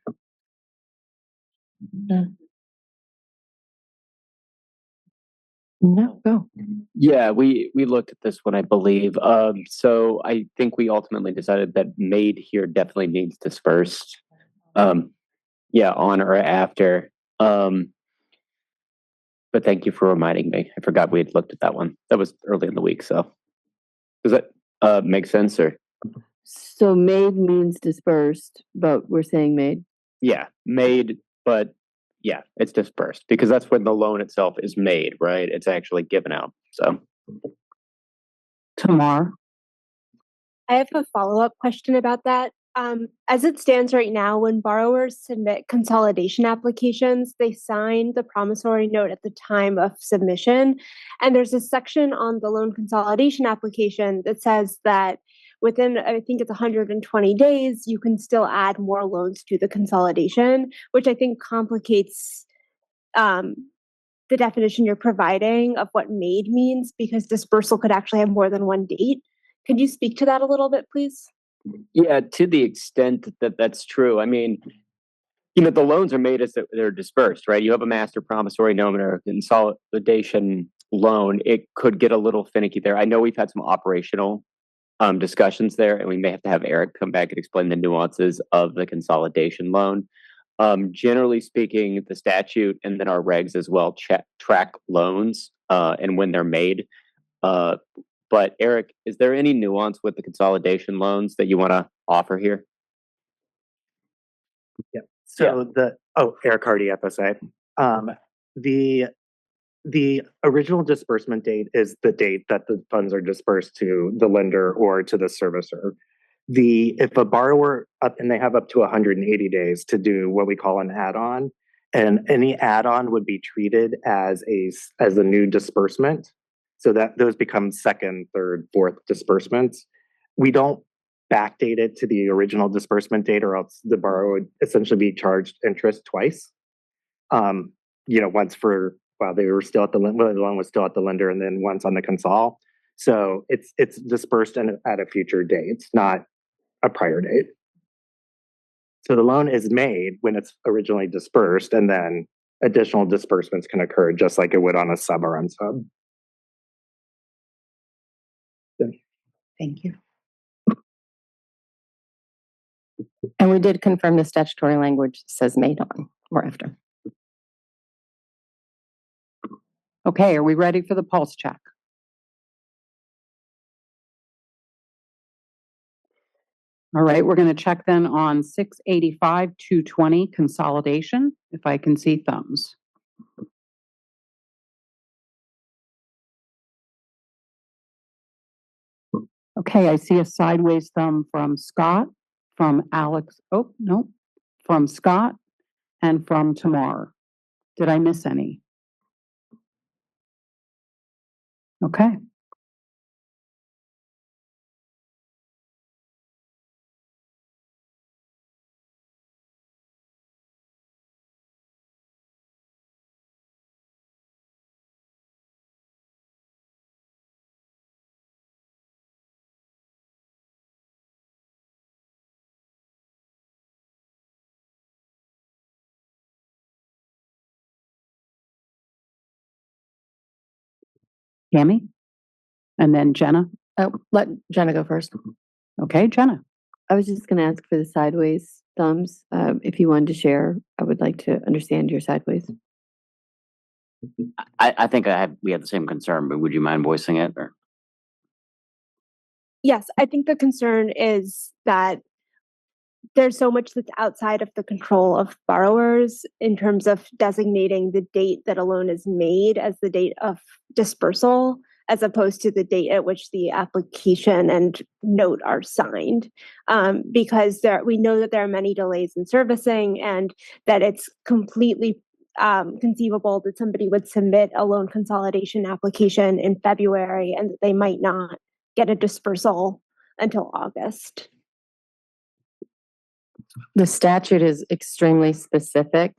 No, go. Yeah, we looked at this one, I believe. So I think we ultimately decided that made here definitely needs dispersed. Yeah, on or after. But thank you for reminding me. I forgot we had looked at that one. That was early in the week. So does that make sense? Or So made means dispersed, but we're saying made. yeah, made, but yeah, it's dispersed because that's when the loan itself is made, right? It's actually given out. So Tamar. I have a follow-up question about that. As it stands right now, when borrowers submit consolidation applications, they sign the promissory note at the time of submission. And there's a section on the loan consolidation application that says that within, I think it's 120 days, you can still add more loans to the consolidation, which I think complicates the definition you're providing of what made means, because dispersal could actually have more than one date. Could you speak to that a little bit, please? yeah, to the extent that that's true. I mean, the loans are made as they're dispersed, right? You have a master promissory note or a consolidation loan. It could get a little finicky there. I know we've had some operational discussions there, and we may have to have Eric come back and explain the nuances of the consolidation loan. Generally speaking, the statute and then our regs as well track loans and when they're made. But Eric, is there any nuance with the consolidation loans that you want to offer here? So Eric Hardy, FSA. The original disbursement date is the date that the funds are dispersed to the lender or to the servicer. If a borrower and they have up to 180 days to do what we call an add-on, and any add-on would be treated as a new disbursement, so that those become second, third, fourth disbursements. We don't backdate it to the original disbursement date, or else the borrower would essentially be charged interest twice. Once while they were still at the loan was still at the lender, and then once on the consol. So it's dispersed at a future date. It's not a prior date. So the loan is made when it's originally dispersed, and then additional disbursements can occur just like it would on a sub or unsub. Thank you. And we did confirm the statutory language says made on or after. Okay, are we ready for the pulse check? All right, we're going to check then on 685-220 consolidation, if I can see thumbs. Okay, I see a sideways thumb from Scott, from Alex, oh, no, from Scott, and from Tamar. Did I miss any? Okay. Tammy? And then Jenna? Oh, let Jenna go first. Okay, Jenna. I was just going to ask for the sideways thumbs. If you wanted to share, I would like to understand your sideways. I think we have the same concern, but would you mind voicing it? Or? Yes, I think the concern is that there's so much that's outside of the control of borrowers in terms of designating the date that a loan is made as the date of dispersal, as opposed to the date at which the application and note are signed. Because we know that there are many delays in servicing, and that it's completely conceivable that somebody would submit a loan consolidation application in February and that they might not get a dispersal until August. The statute is extremely specific,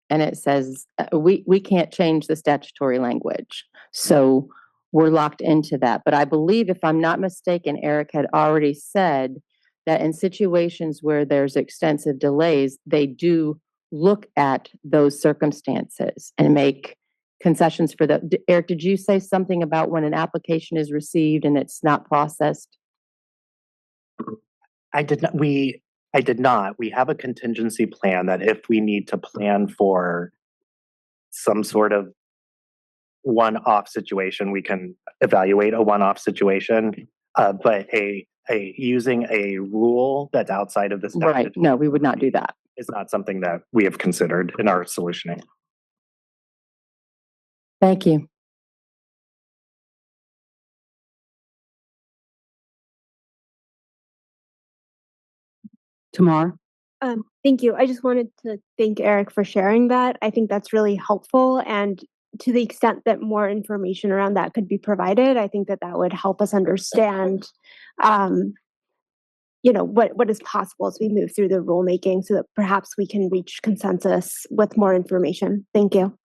and it says we can't change the statutory language. So we're locked into that. But I believe, if I'm not mistaken, Eric had already said that in situations where there's extensive delays, they do look at those circumstances and make concessions for that. Eric, did you say something about when an application is received and it's not processed? I did not. We have a contingency plan that if we need to plan for some sort of one-off situation, we can evaluate a one-off situation. But using a rule that's outside of the statute, Right. No, we would not do that. Is not something that we have considered in our solutioning. Thank you. Tamar? Thank you. I just wanted to thank Eric for sharing that. I think that's really helpful. And to the extent that more information around that could be provided, I think that would help us understand, what is possible as we move through the rulemaking, so that perhaps we can reach consensus with more information. Thank you.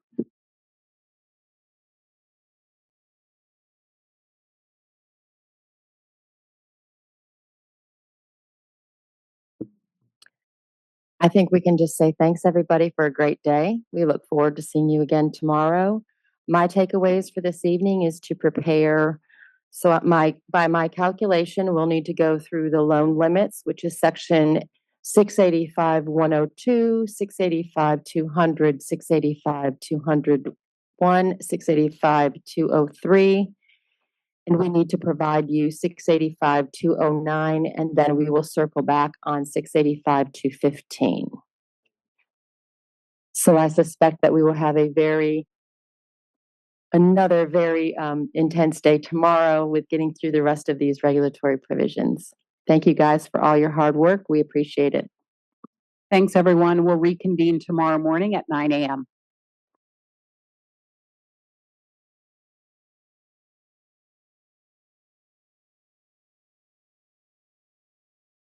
I think we can just say thanks everybody for a great day. We look forward to seeing you again tomorrow. My takeaways for this evening is to prepare. So by my calculation, we'll need to go through the loan limits, which is section 685-102, 685-200, 685-201, 685-203. And we need to provide you 685-209, and then we will circle back on 685-215. So I suspect that we will have another very intense day tomorrow with getting through the rest of these regulatory provisions. Thank you guys for all your hard work. We appreciate it. Thanks, everyone. We'll reconvene tomorrow morning at 9 a.m.